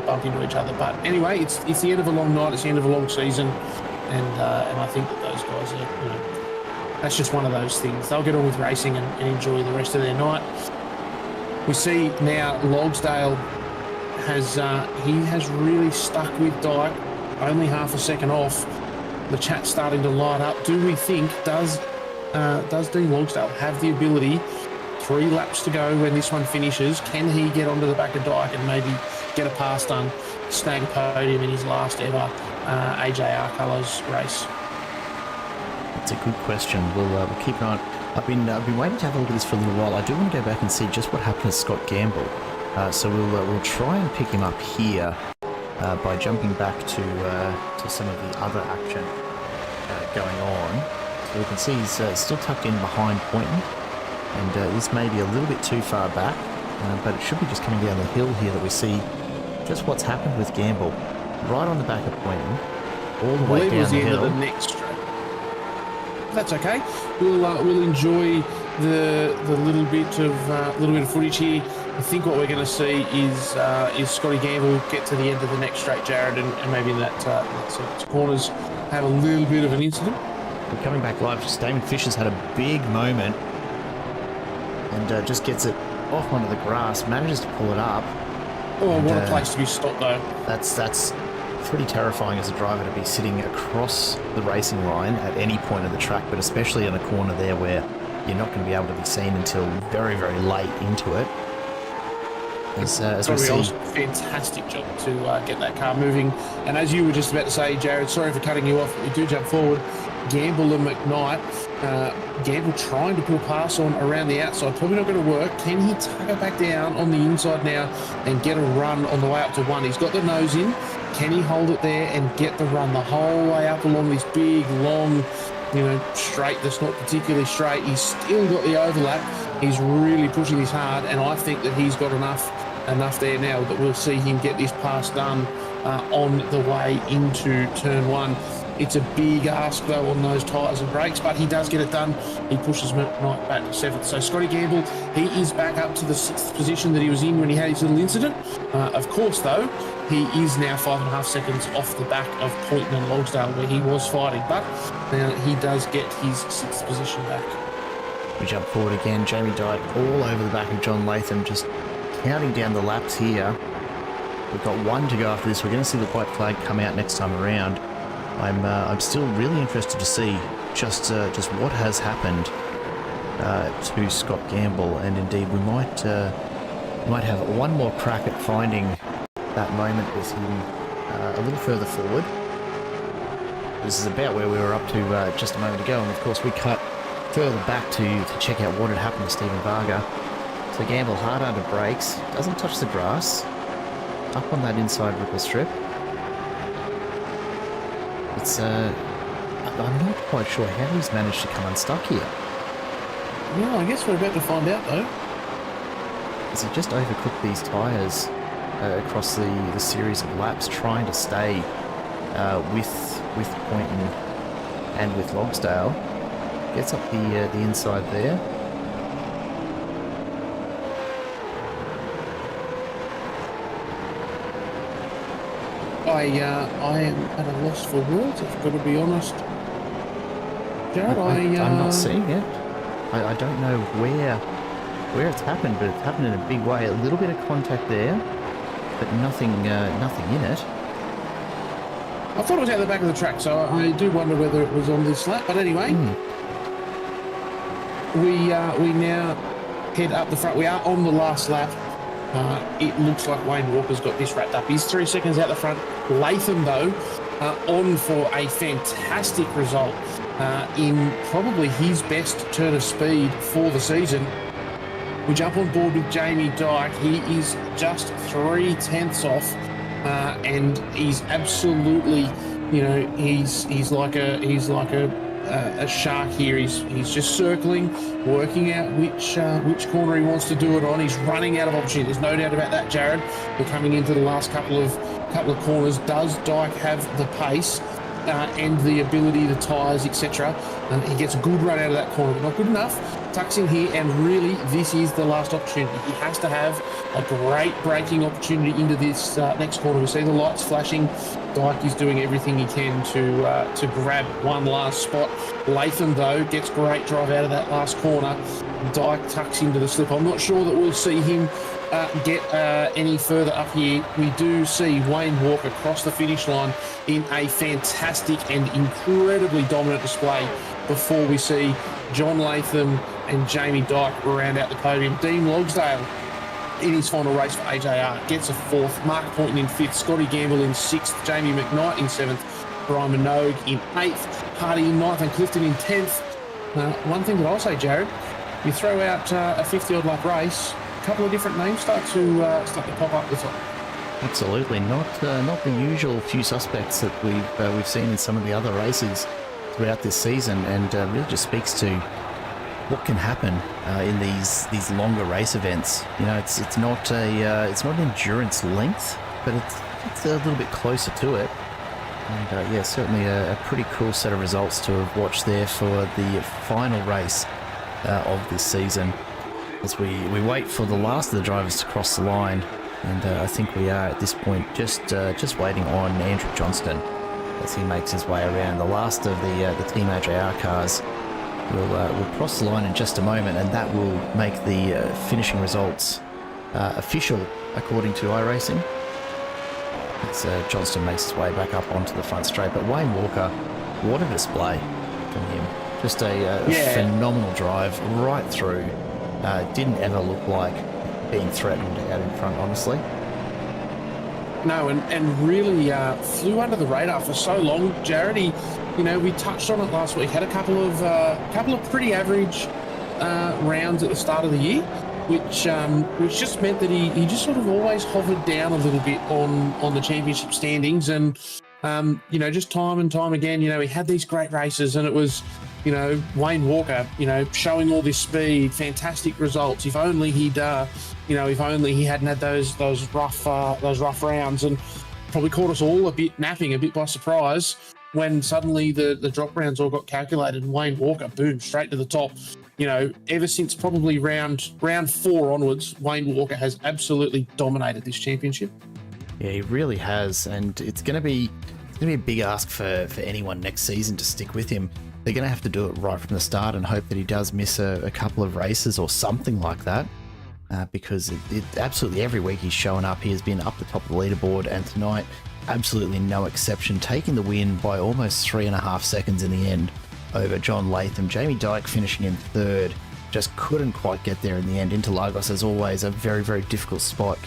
bump into each other. But anyway, it's the end of a long night. It's the end of a long season, and I think that those guys are, that's just one of those things. They'll get on with racing and enjoy the rest of their night. We see now Logsdale has really stuck with Dyke, only half a second off. The chat's starting to light up. Do we think does Dean Logsdale have the ability? 3 laps to go when this one finishes. Can he get onto the back of Dyke and maybe get a pass done, snag a podium in his last ever AJR colours race? That's a good question. We'll keep an eye on. I've been waiting to have a look at this for a little while. I do want to go back and see just what happened to Scott Gamble. So we'll try and pick him up here by jumping back to some of the other action going on. So we can see he's still tucked in behind Poynton, and this may be a little bit too far back, but it should be just coming down the hill here that we see just what's happened with Gamble, right on the back of Poynton, all the way down the hill. Of the next straight. That's okay. We'll enjoy the little bit of footage here. I think what we're going to see is Scotty Gamble get to the end of the next straight, Jared, and maybe in that sequence of corners have a little bit of an incident. We're coming back live. Just Damon Fisher's had a big moment and just gets it off onto the grass, manages to pull it up. Oh, what a place to be stopped, though. That's pretty terrifying as a driver to be sitting across the racing line at any point of the track, but especially in a corner there where you're not going to be able to be seen until very, very late into it. As we see, fantastic job to get that car moving. And as you were just about to say, Jared, sorry for cutting you off, but we do jump forward. Gamble and McKnight. Gamble trying to pull pass on around the outside. Probably not going to work. Can he tuck it back down on the inside now and get a run on the way up to 1? He's got the nose in. Can he hold it there and get the run the whole way up along this big, long, straight that's not particularly straight? He's still got the overlap. He's really pushing this hard, and I think that he's got enough there now that we'll see him get this pass done on the way into turn 1. It's a big ask, though, on those tyres and brakes, but he does get it done. He pushes McKnight back to 7th. So Scotty Gamble, he is back up to the 6th position that he was in when he had his little incident. Of course, though, he is now 5.5 seconds off the back of Poynton and Logsdale, where he was fighting, but now he does get his 6th position back. We jump forward again. Jamie Dyke all over the back of John Latham, just counting down the laps here. We've got 1 to go after this. We're going to see the white flag come out next time around. I'm still really interested to see just what has happened to Scott Gamble, and indeed we might have one more crack at finding that moment with him a little further forward. This is about where we were up to just a moment ago, and of course we cut further back to check out what had happened to Stephen Varga. So Gamble hard under brakes, doesn't touch the grass, up on that inside ripple strip. It's I'm not quite sure how he's managed to come unstuck here. Well, I guess we're about to find out though. Has he just overcooked these tyres across the series of laps, trying to stay with Poynton and with Logsdale? Gets up the inside there. I am at a loss for words, I've got to be honest. Jared, I'm not seeing it. I don't know where it's happened, but it's happened in a big way. A little bit of contact there, but nothing in it. I thought it was out the back of the track, so I do wonder whether it was on this lap. But anyway, we now head up the front. We are on the last lap. It looks like Wayne Walker's got this wrapped up. He's 3 seconds out the front. Latham, though, on for a fantastic result in probably his best turn of speed for the season. We jump on board with Jamie Dyke. He is just 3/10 off, and he's absolutely, he's like a shark here. He's just circling, working out which corner he wants to do it on. He's running out of opportunity. There's no doubt about that, Jared. We're coming into the last couple of corners. Does Dyke have the pace and the ability, the tyres, etc.? He gets a good run out of that corner, but not good enough. Tucks in here, and really, this is the last opportunity. He has to have a great braking opportunity into this next corner. We see the lights flashing. Dyke is doing everything he can to grab one last spot. Latham, though, gets great drive out of that last corner. Dyke tucks into the slip. I'm not sure that we'll see him get any further up here. We do see Wayne Walker cross the finish line in a fantastic and incredibly dominant display before we see John Latham and Jamie Dyke round out the podium. Dean Logsdale in his final race for AJR gets a fourth. Mark Poynton in fifth. Scotty Gamble in sixth. Jamie McKnight in seventh. Brian Minogue in eighth. Hardy in ninth, and Clifton in 10th. One thing that I'll say, Jared, you throw out a 50-odd lap race, a couple of different names start to pop up the top. Absolutely, not the usual few suspects that we've seen in some of the other races throughout this season, and really just speaks to what can happen in these longer race events. It's not endurance length, but it's a little bit closer to it. And certainly a pretty cool set of results to have watched there for the final race of this season. As we wait for the last of the drivers to cross the line, and I think we are at this point just waiting on Andrew Johnston as he makes his way around. The last of the Team AJR cars will cross the line in just a moment, and that will make the finishing results official according to iRacing. As Johnston makes his way back up onto the front straight. But Wayne Walker, what a display from him. Just a phenomenal drive right through. Didn't ever look like being threatened out in front, honestly. No, and really flew under the radar for so long. Jared, we touched on it last week. Had a couple of pretty average rounds at the start of the year, which just meant that he just sort of always hovered down a little bit on the championship standings, and just time and time again, he had these great races, and it was, Wayne Walker, showing all this speed, fantastic results. If only he hadn't had those rough rounds, and probably caught us all a bit by surprise when suddenly the drop rounds all got calculated, and Wayne Walker, boom, straight to the top. Ever since probably round 4 onwards, Wayne Walker has absolutely dominated this championship. Yeah, he really has, and it's going to be a big ask for anyone next season to stick with him. They're going to have to do it right from the start and hope that he does miss a couple of races or something like that, because it absolutely every week he's showing up. He has been up the top of the leaderboard, and tonight, absolutely no exception, taking the win by almost 3.5 seconds in the end over John Latham. Jamie Dyke finishing in third, just couldn't quite get there in the end. Interlagos, as always, a very, very difficult spot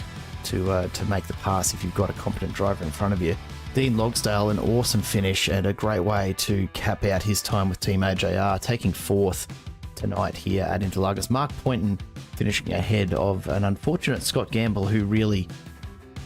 to make the pass if you've got a competent driver in front of you. Dean Logsdale, an awesome finish and a great way to cap out his time with Team AJR, taking 4th tonight here at Interlagos. Mark Poynton finishing ahead of an unfortunate Scott Gamble, who really,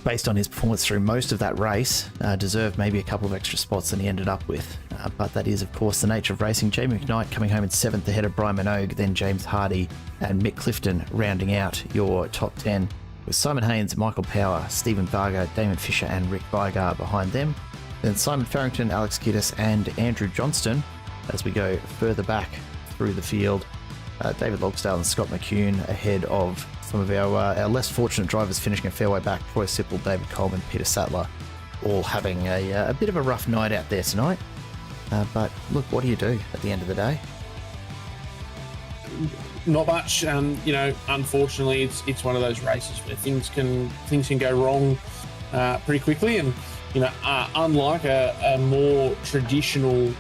based on his performance through most of that race, deserved maybe a couple of extra spots than he ended up with. But that is, of course, the nature of racing. Jamie McKnight coming home in 7th ahead of Brian Minogue, then James Hardy and Mick Clifton rounding out your top 10, with Simon Haynes, Michael Power, Stephen Varga, Damon Fisher and Rick Vigar behind them. Then Simon Farrington, Alex Kiddis and Andrew Johnston as we go further back through the field. David Logsdale and Scott McCune ahead of some of our less fortunate drivers finishing a fair way back. Troy Sipple, David Coleman, Peter Sattler, all having a bit of a rough night out there tonight. But look, what do you do at the end of the day? Not much. Unfortunately, it's one of those races where things can go wrong pretty quickly, and unlike a more traditional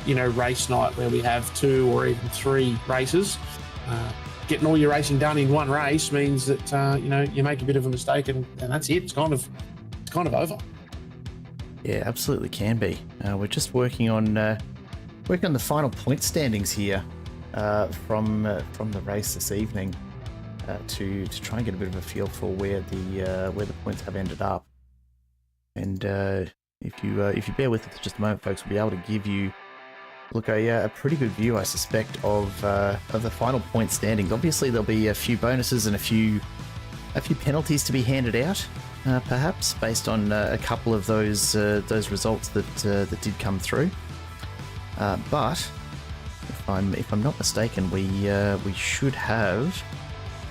race night where we have 2 or even 3 races, getting all your racing done in one race means that you make a bit of a mistake and that's it. It's kind of over. Yeah, absolutely can be. We're just working on the final point standings here from the race this evening to try and get a bit of a feel for where the points have ended up. And if you bear with us for just a moment, folks, we'll be able to give you a pretty good view, I suspect, of the final point standings. Obviously, there'll be a few bonuses and a few penalties to be handed out, perhaps based on a couple of those results that did come through. But if I'm not mistaken, we should have,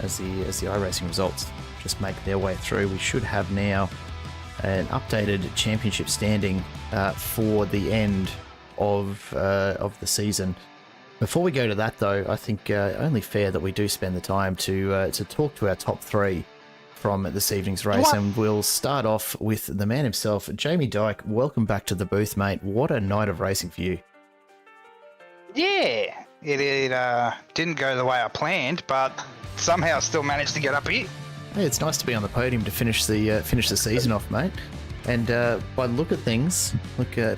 as the iRacing results just make their way through, we should have now an updated championship standing for the end of the season. Before we go to that, though, I think only fair that we do spend the time to talk to our top 3 from this evening's race, and we'll start off with the man himself, Jamie Dyke. Welcome back to the booth, mate. What a night of racing for you. Yeah, it didn't go the way I planned, but somehow still managed to get up here. Hey, it's nice to be on the podium to finish the season off, mate. And by the look of things,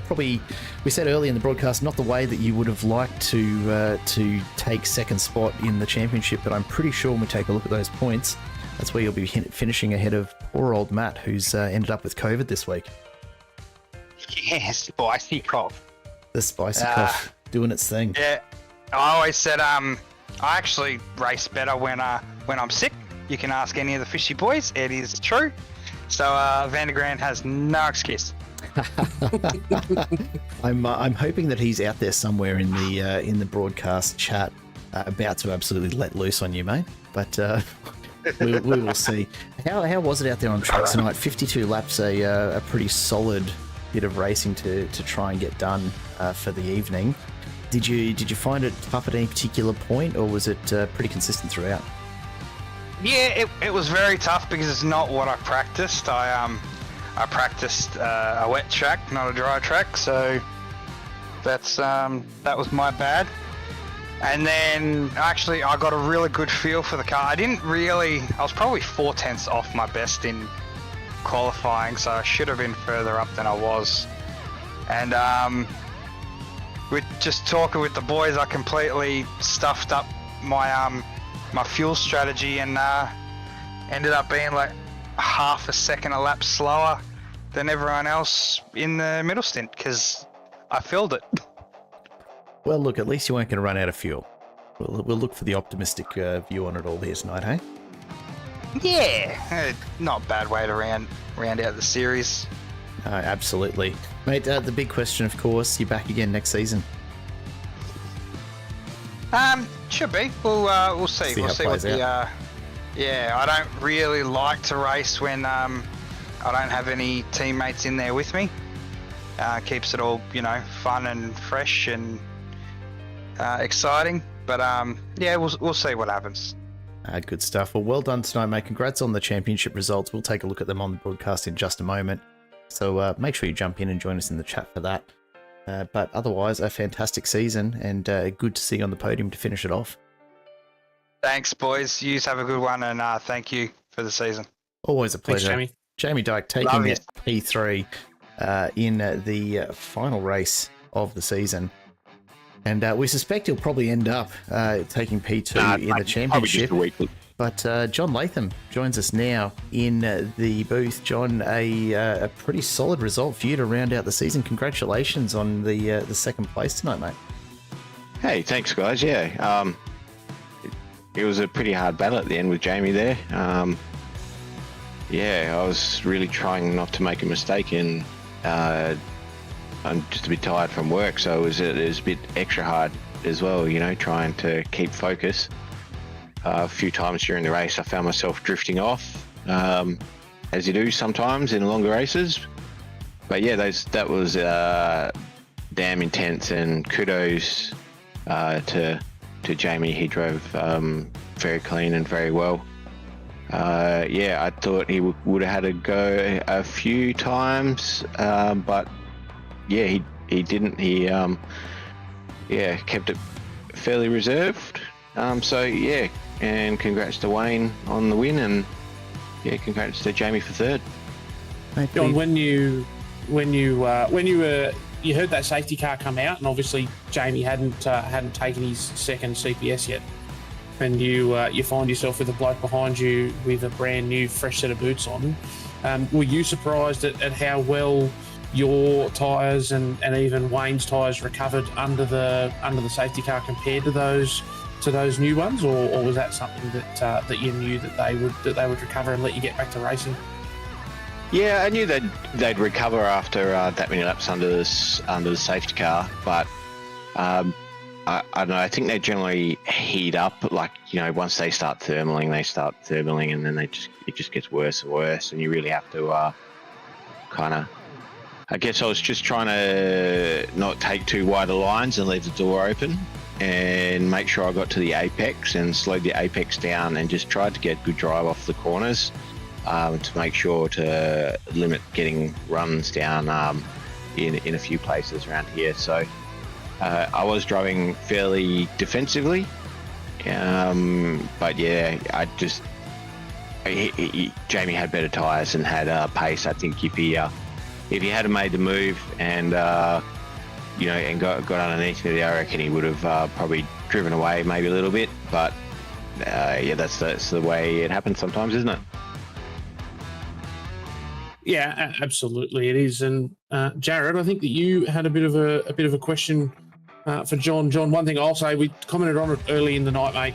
probably we said earlier in the broadcast, not the way that you would have liked to take second spot in the championship, but I'm pretty sure when we take a look at those points, that's where you'll be finishing ahead of poor old Matt, who's ended up with COVID this week. Yeah, spicy cough. The spicy cough doing its thing. Yeah, I always said I actually race better when I'm sick. You can ask any of the fishy boys. It is true. So Vandergrand has no excuse. I'm hoping that he's out there somewhere in the broadcast chat, about to absolutely let loose on you, mate. But we will see. How was it out there on track tonight? 52 laps, a pretty solid bit of racing to try and get done for the evening. Did you find it tough at any particular point, or was it pretty consistent throughout? Yeah, it was very tough because it's not what I practiced. I practiced a wet track, not a dry track, so that was my bad. And then actually I got a really good feel for the car. I was probably 4/10 off my best in qualifying, so I should have been further up than I was. And with just talking with the boys, I completely stuffed up my fuel strategy and ended up being like half a second a lap slower than everyone else in the middle stint because I filled it. Well, look, at least you weren't going to run out of fuel. We'll look for the optimistic view on it all here tonight, hey? Yeah, not a bad way to round out the series. Absolutely. Mate, the big question, of course, you're back again next season. Should be. We'll see. See we'll how see it what plays out. I don't really like to race when I don't have any teammates in there with me. Keeps it all, fun and fresh and exciting. But we'll see what happens. Good stuff. Well done tonight, mate. Congrats on the championship results. We'll take a look at them on the broadcast in just a moment. So make sure you jump in and join us in the chat for that. But otherwise, a fantastic season and good to see you on the podium to finish it off. Thanks, boys. You have a good one, and thank you for the season. Always a Thanks, pleasure. Jamie. Jamie Dyke taking Love you. P3 in the final race of the season. And we suspect he'll probably end up taking P2 in the championship. But John Latham joins us now in the booth. John, a pretty solid result for you to round out the season. Congratulations on the second place tonight, mate. Hey, thanks, guys. Yeah, it was a pretty hard battle at the end with Jamie there. Yeah, I was really trying not to make a mistake, and I'm just a bit tired from work, so it was a bit extra hard as well, you know, trying to keep focus. A few times during the race, I found myself drifting off, as you do sometimes in longer races. But yeah, that was damn intense, and kudos to Jamie. He drove very clean and very well. Yeah, I thought he would have had a go a few times, but yeah, he didn't. He kept it fairly reserved. So yeah, and congrats to Wayne on the win, and yeah, congrats to Jamie for third. John, when you heard that safety car come out, and obviously Jamie hadn't taken his second CPS yet, and you find yourself with a bloke behind you with a brand new fresh set of boots on, were you surprised at how well your tyres and even Wayne's tyres recovered under the safety car compared to those new ones, or was that something that you knew that they would recover and let you get back to racing? Yeah, I knew they'd recover after that many laps under the safety car, but I don't know. I think they generally heat up, like, you know, once they start thermaling, and then it just gets worse and worse, and you really have to kind of. I guess I was just trying to not take too wide lines and leave the door open, and make sure I got to the apex and slowed the apex down, and just tried to get good drive off the corners to make sure to limit getting runs down in a few places around here. So I was driving fairly defensively, but yeah, Jamie had better tyres and had pace. I think if he had made the move and and got underneath me, I reckon he would have probably driven away maybe a little bit. But yeah, that's the way it happens sometimes, isn't it? Yeah, absolutely, it is. And Jared, I think that you had a bit of a question for John. John, one thing I'll say, we commented on it early in the night, mate.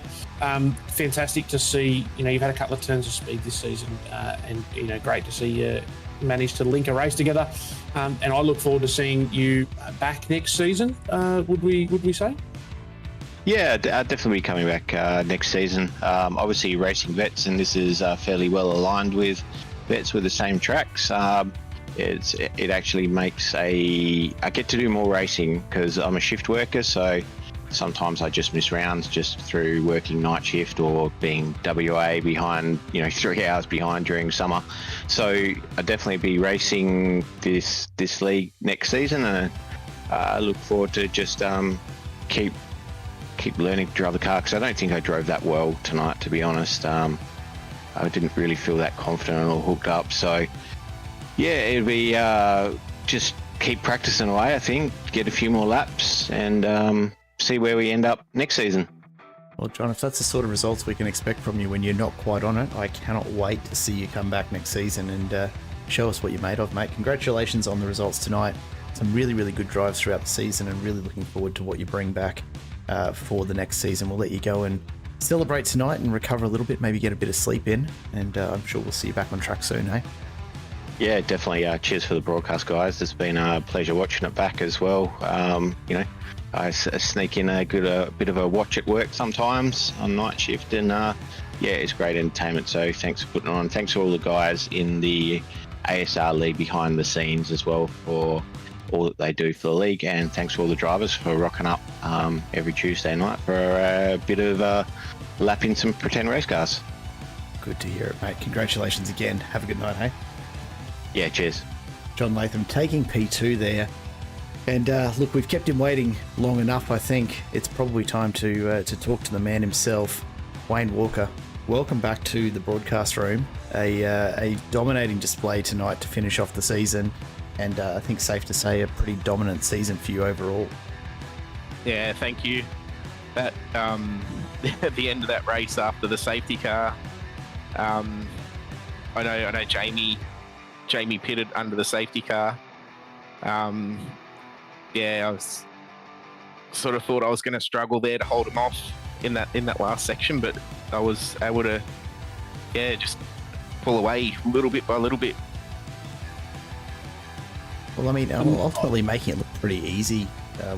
Fantastic to see. You've had a couple of turns of speed this season, and great to see you manage to link a race together. And I look forward to seeing you back next season. Would we say? Yeah, I'll definitely be coming back next season. Obviously, racing vets, and this is fairly well aligned with vets with the same tracks. It actually makes I get to do more racing because I'm a shift worker, so sometimes I just miss rounds just through working night shift or being WA behind, 3 hours behind during summer. So I'll definitely be racing this league next season, and I look forward to just keep learning to drive the car, because I don't think I drove that well tonight, to be honest. I didn't really feel that confident or hooked up. So yeah, it'll be just keep practicing away, I think, get a few more laps, and see where we end up next season. Well, John, if that's the sort of results we can expect from you when you're not quite on it, I cannot wait to see you come back next season and show us what you're made of, mate. Congratulations on the results tonight. Some really, really good drives throughout the season, and really looking forward to what you bring back for the next season. We'll let you go and celebrate tonight and recover a little bit, maybe get a bit of sleep in, and I'm sure we'll see you back on track soon, hey? Yeah, definitely. Cheers for the broadcast, guys. It's been a pleasure watching it back as well. I sneak in a bit of a watch at work sometimes on night shift, and yeah, it's great entertainment. So thanks for putting it on. Thanks to all the guys in the ASR league behind the scenes as well for all that they do for the league, and thanks to all the drivers for rocking up every Tuesday night for a bit of lapping some pretend race cars. Good to hear it, mate. Congratulations again. Have a good night, hey? Yeah, cheers. John Latham taking P2 there. And look, we've kept him waiting long enough. I think it's probably time to talk to the man himself. Wayne Walker, welcome back to the broadcast room. A dominating display tonight to finish off the season, and I think safe to say a pretty dominant season for you overall. Yeah, thank you. That at the end of that race after the safety car, I know Jamie pitted under the safety car. I was sort of thought I was going to struggle there to hold him off in that last section, but I was able to just pull away little bit by little bit. Well, I mean, ultimately making it look pretty easy,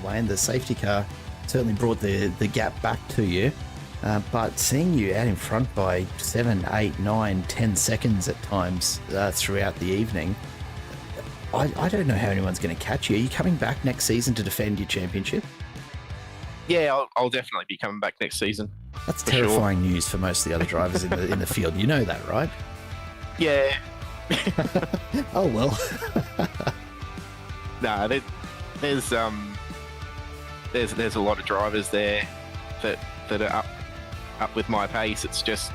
Wayne. The safety car certainly brought the gap back to you, but seeing you out in front by 7, 8, 9, 10 seconds at times throughout the evening, I don't know how anyone's going to catch you. Are you coming back next season to defend your championship? Yeah, I'll definitely be coming back next season. That's terrifying news for most of the other drivers in the field. You know that, right? Yeah. Oh well. Nah, there's a lot of drivers there that are up with my pace. It's just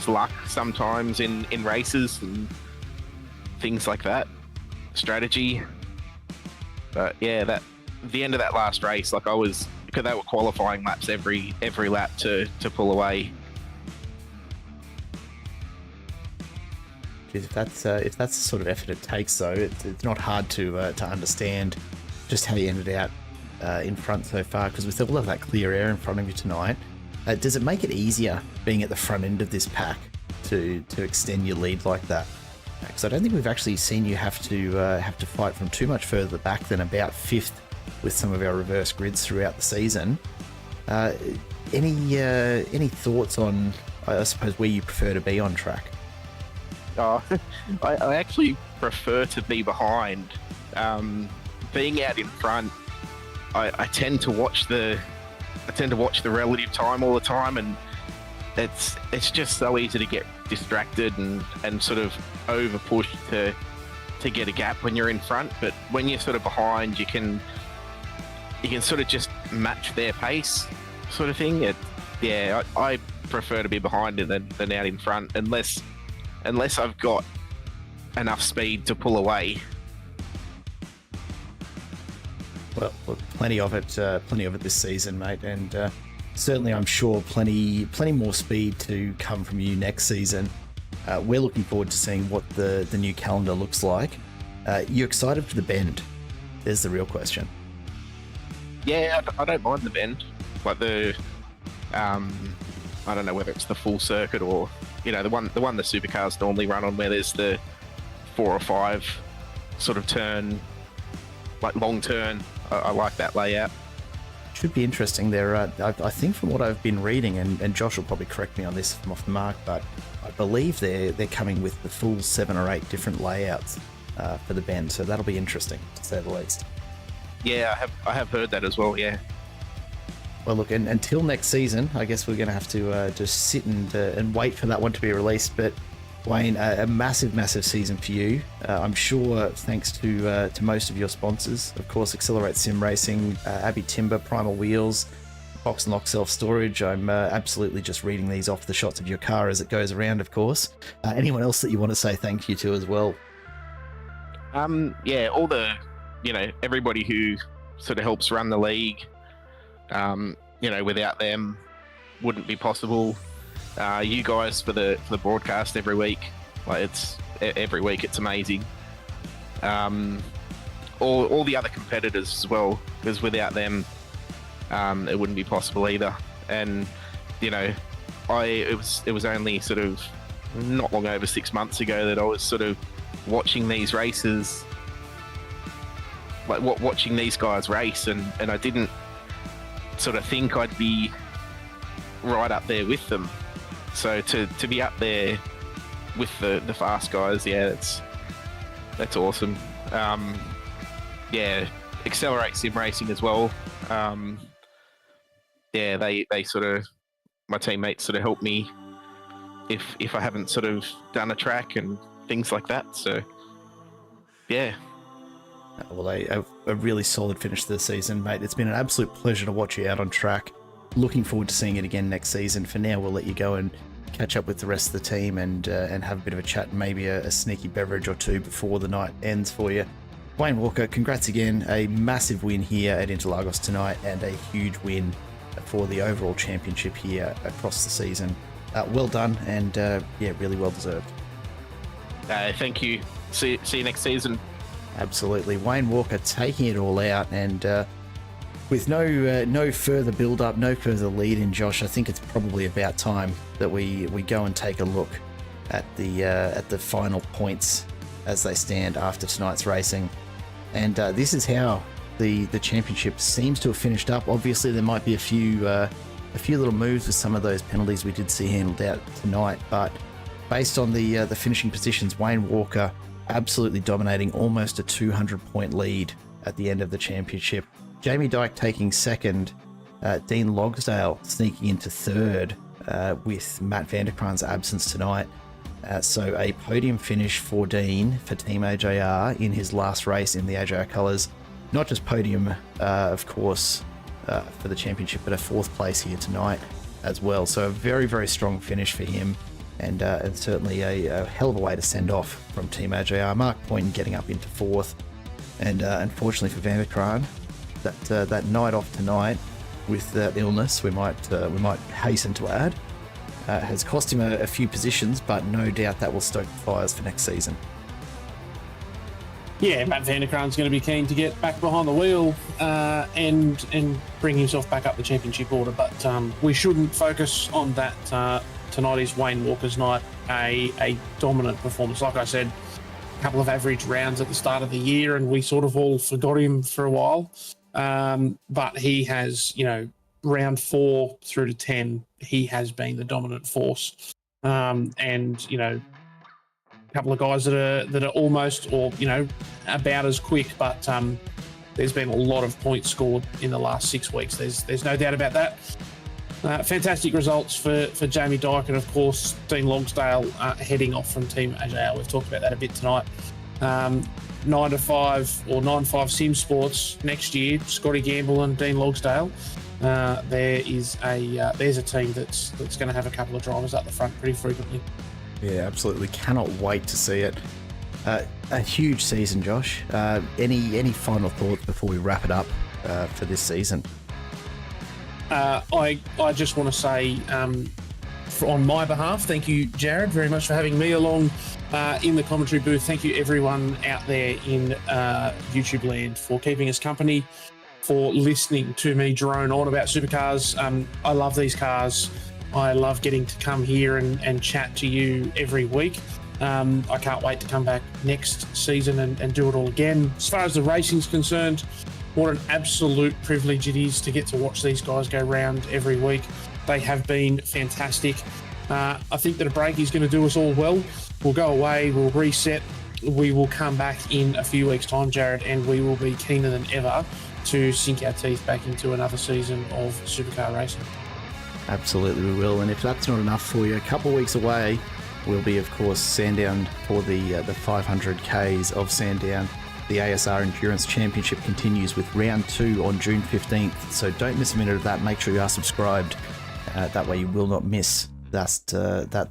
luck sometimes in races and things like that, strategy. But yeah, the end of that last race, like because they were qualifying laps every lap to pull away. If that's the sort of effort it takes, though, it's not hard to understand just how you ended out in front so far. Because with all of that clear air in front of you tonight, does it make it easier being at the front end of this pack to extend your lead like that? Because I don't think we've actually seen you have to fight from too much further back than about 5th with some of our reverse grids throughout the season. Any thoughts on, I suppose, where you prefer to be on track? Oh, I actually prefer to be behind. Being out in front, I tend to watch the relative time all the time, and it's just so easy to get distracted and sort of over push to get a gap when you're in front. But when you're sort of behind, you can sort of just match their pace, sort of thing. I prefer to be behind than out in front, unless I've got enough speed to pull away. Well, plenty of it this season, mate, and certainly I'm sure plenty more speed to come from you next season. We're looking forward to seeing what the new calendar looks like. You excited for the bend? There's the real question. Yeah, I don't mind the bend. Like I don't know whether it's the full circuit or the one the supercars normally run on, where there's the 4 or 5 sort of turn, like long turn. I like that layout. Should be interesting. There, I think from what I've been reading, and Josh will probably correct me on this if I'm off the mark, but I believe they're coming with the full 7 or 8 different layouts for the bend. So that'll be interesting, to say the least. Yeah, I have heard that as well. Yeah. Well, look, and until next season, I guess we're going to have to just sit and wait for that one to be released. But Wayne, a massive season for you. I'm sure thanks to most of your sponsors, of course, Accelerate Sim Racing, Abbey Timber, Primal Wheels, Box and Lock Self Storage. I'm absolutely just reading these off the shots of your car as it goes around, of course. Anyone else that you want to say thank you to as well? Yeah, all the everybody who sort of helps run the league. Without them, wouldn't be possible. You guys for the broadcast every week, every week it's amazing. All the other competitors as well, because without them, it wouldn't be possible either. And it was only sort of not long over 6 months ago that I was sort of watching these races, watching these guys race, and I didn't sort of think I'd be right up there with them. So to be up there with the fast guys, yeah, that's awesome. Accelerate Sim Racing as well. They sort of, my teammates sort of help me if I haven't sort of done a track and things like that. So yeah. Well, a really solid finish to the season, mate. It's been an absolute pleasure to watch you out on track. looking forward to seeing it again next season. For now, we'll let you go and catch up with the rest of the team and have a bit of a chat and maybe a sneaky beverage or two before the night ends for you. Wayne Walker, congrats again. A massive win here at Interlagos tonight and a huge win for the overall championship here across the season. Well done and really well deserved. Thank you. See you next season. Absolutely. Wayne Walker taking it all out and with no further build-up, no further lead in, Josh, I think it's probably about time that we go and take a look at the final points as they stand after tonight's racing. And this is how the championship seems to have finished up. Obviously, there might be a few little moves with some of those penalties we did see handled out tonight, but based on the finishing positions, Wayne Walker absolutely dominating, almost a 200-point lead at the end of the championship. Jamie Dyke taking second, Dean Logsdale sneaking into third with Matt Vanderkran's absence tonight. So a podium finish for Dean for Team AJR in his last race in the AJR colours. Not just podium, of course, for the championship, but a fourth place here tonight as well. So a very, very strong finish for him and certainly a hell of a way to send off from Team AJR. Mark Poynton getting up into fourth. And unfortunately for Vanderkran, that night off tonight with illness, we might hasten to add, has cost him a few positions, but no doubt that will stoke the fires for next season. Yeah, Matt Vanderkran's going to be keen to get back behind the wheel and bring himself back up the championship order, but we shouldn't focus on that. Tonight is Wayne Walker's night, a dominant performance. Like I said, a couple of average rounds at the start of the year, and we sort of all forgot him for a while. But he has, round 4 through to 10, he has been the dominant force. And, a couple of guys that are almost or, about as quick, but there's been a lot of points scored in the last 6 weeks. There's no doubt about that. Fantastic results for Jamie Dyke and, of course, Dean Logsdale heading off from Team AJR. We've talked about that a bit tonight. 9 to 5 or 9-5 Sim Sports next year, Scotty Gamble and Dean Logsdale. There's a team that's going to have a couple of drivers up the front pretty frequently. Yeah, absolutely. Cannot wait to see it. A huge season, Josh. Any final thoughts before we wrap it up for this season? I just want to say, on my behalf, thank you, Jared, very much for having me along in the commentary booth. Thank you, everyone out there in YouTube land, for keeping us company, for listening to me drone on about supercars. I love these cars. I love getting to come here and chat to you every week. I can't wait to come back next season and do it all again. As far as the racing's concerned, what an absolute privilege it is to get to watch these guys go round every week. They have been fantastic. I think that a break is going to do us all well. We'll go away, we'll reset, we will come back in a few weeks' time, Jared, and we will be keener than ever to sink our teeth back into another season of supercar racing. Absolutely we will, and if that's not enough for you, a couple of weeks away, we'll be, of course, Sandown for the 500Ks of Sandown. The ASR Endurance Championship continues with round 2 on June 15th, so don't miss a minute of that. Make sure you are subscribed. That way you will not miss that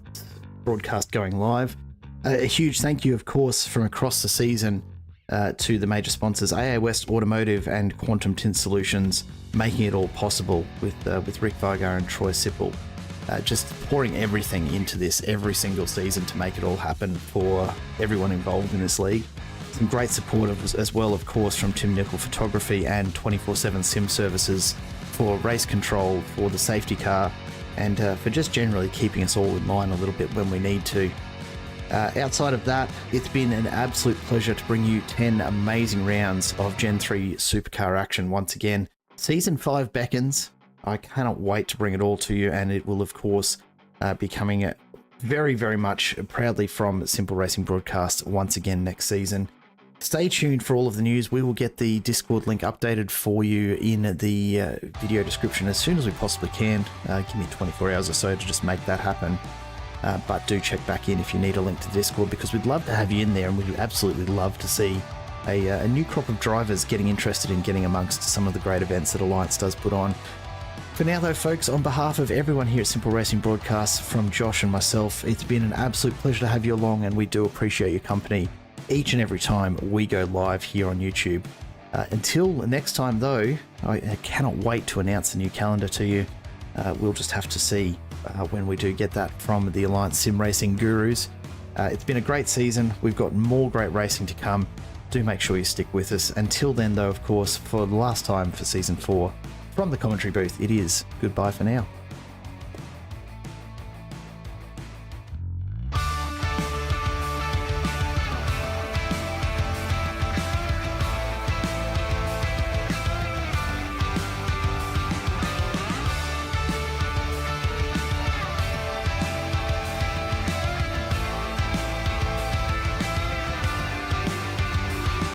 broadcast going live. A huge thank you, of course, from across the season to the major sponsors, West Automotive and Quantum Tint Solutions, making it all possible with Rick Vargar and Troy Sipple. Just pouring everything into this every single season to make it all happen for everyone involved in this league. Some great support as well, of course, from Nicol Photography and 24/7 Sim Services for race control, for the safety car, and for just generally keeping us all in line a little bit when we need to. Outside of that, it's been an absolute pleasure to bring you 10 amazing rounds of Gen 3 supercar action once again. Season 5 beckons. I cannot wait to bring it all to you, and it will, of course, be coming very, very much proudly from Simple Racing Broadcast once again next season. Stay tuned for all of the news. We will get the Discord link updated for you in the video description as soon as we possibly can. Give me 24 hours or so to just make that happen. But do check back in if you need a link to the Discord, because we'd love to have you in there, and we'd absolutely love to see a new crop of drivers getting interested in getting amongst some of the great events that Alliance does put on. For now, though, folks, on behalf of everyone here at Simple Racing Broadcasts, from Josh and myself, it's been an absolute pleasure to have you along, and we do appreciate your company each and every time we go live here on YouTube. Until next time, though, I cannot wait to announce the new calendar to you. We'll just have to see when we do get that from the Alliance Sim Racing Gurus. It's been a great season. We've got more great racing to come. Do make sure you stick with us. Until then, though, of course, for the last time for Season 4, from the commentary booth, it is goodbye for now.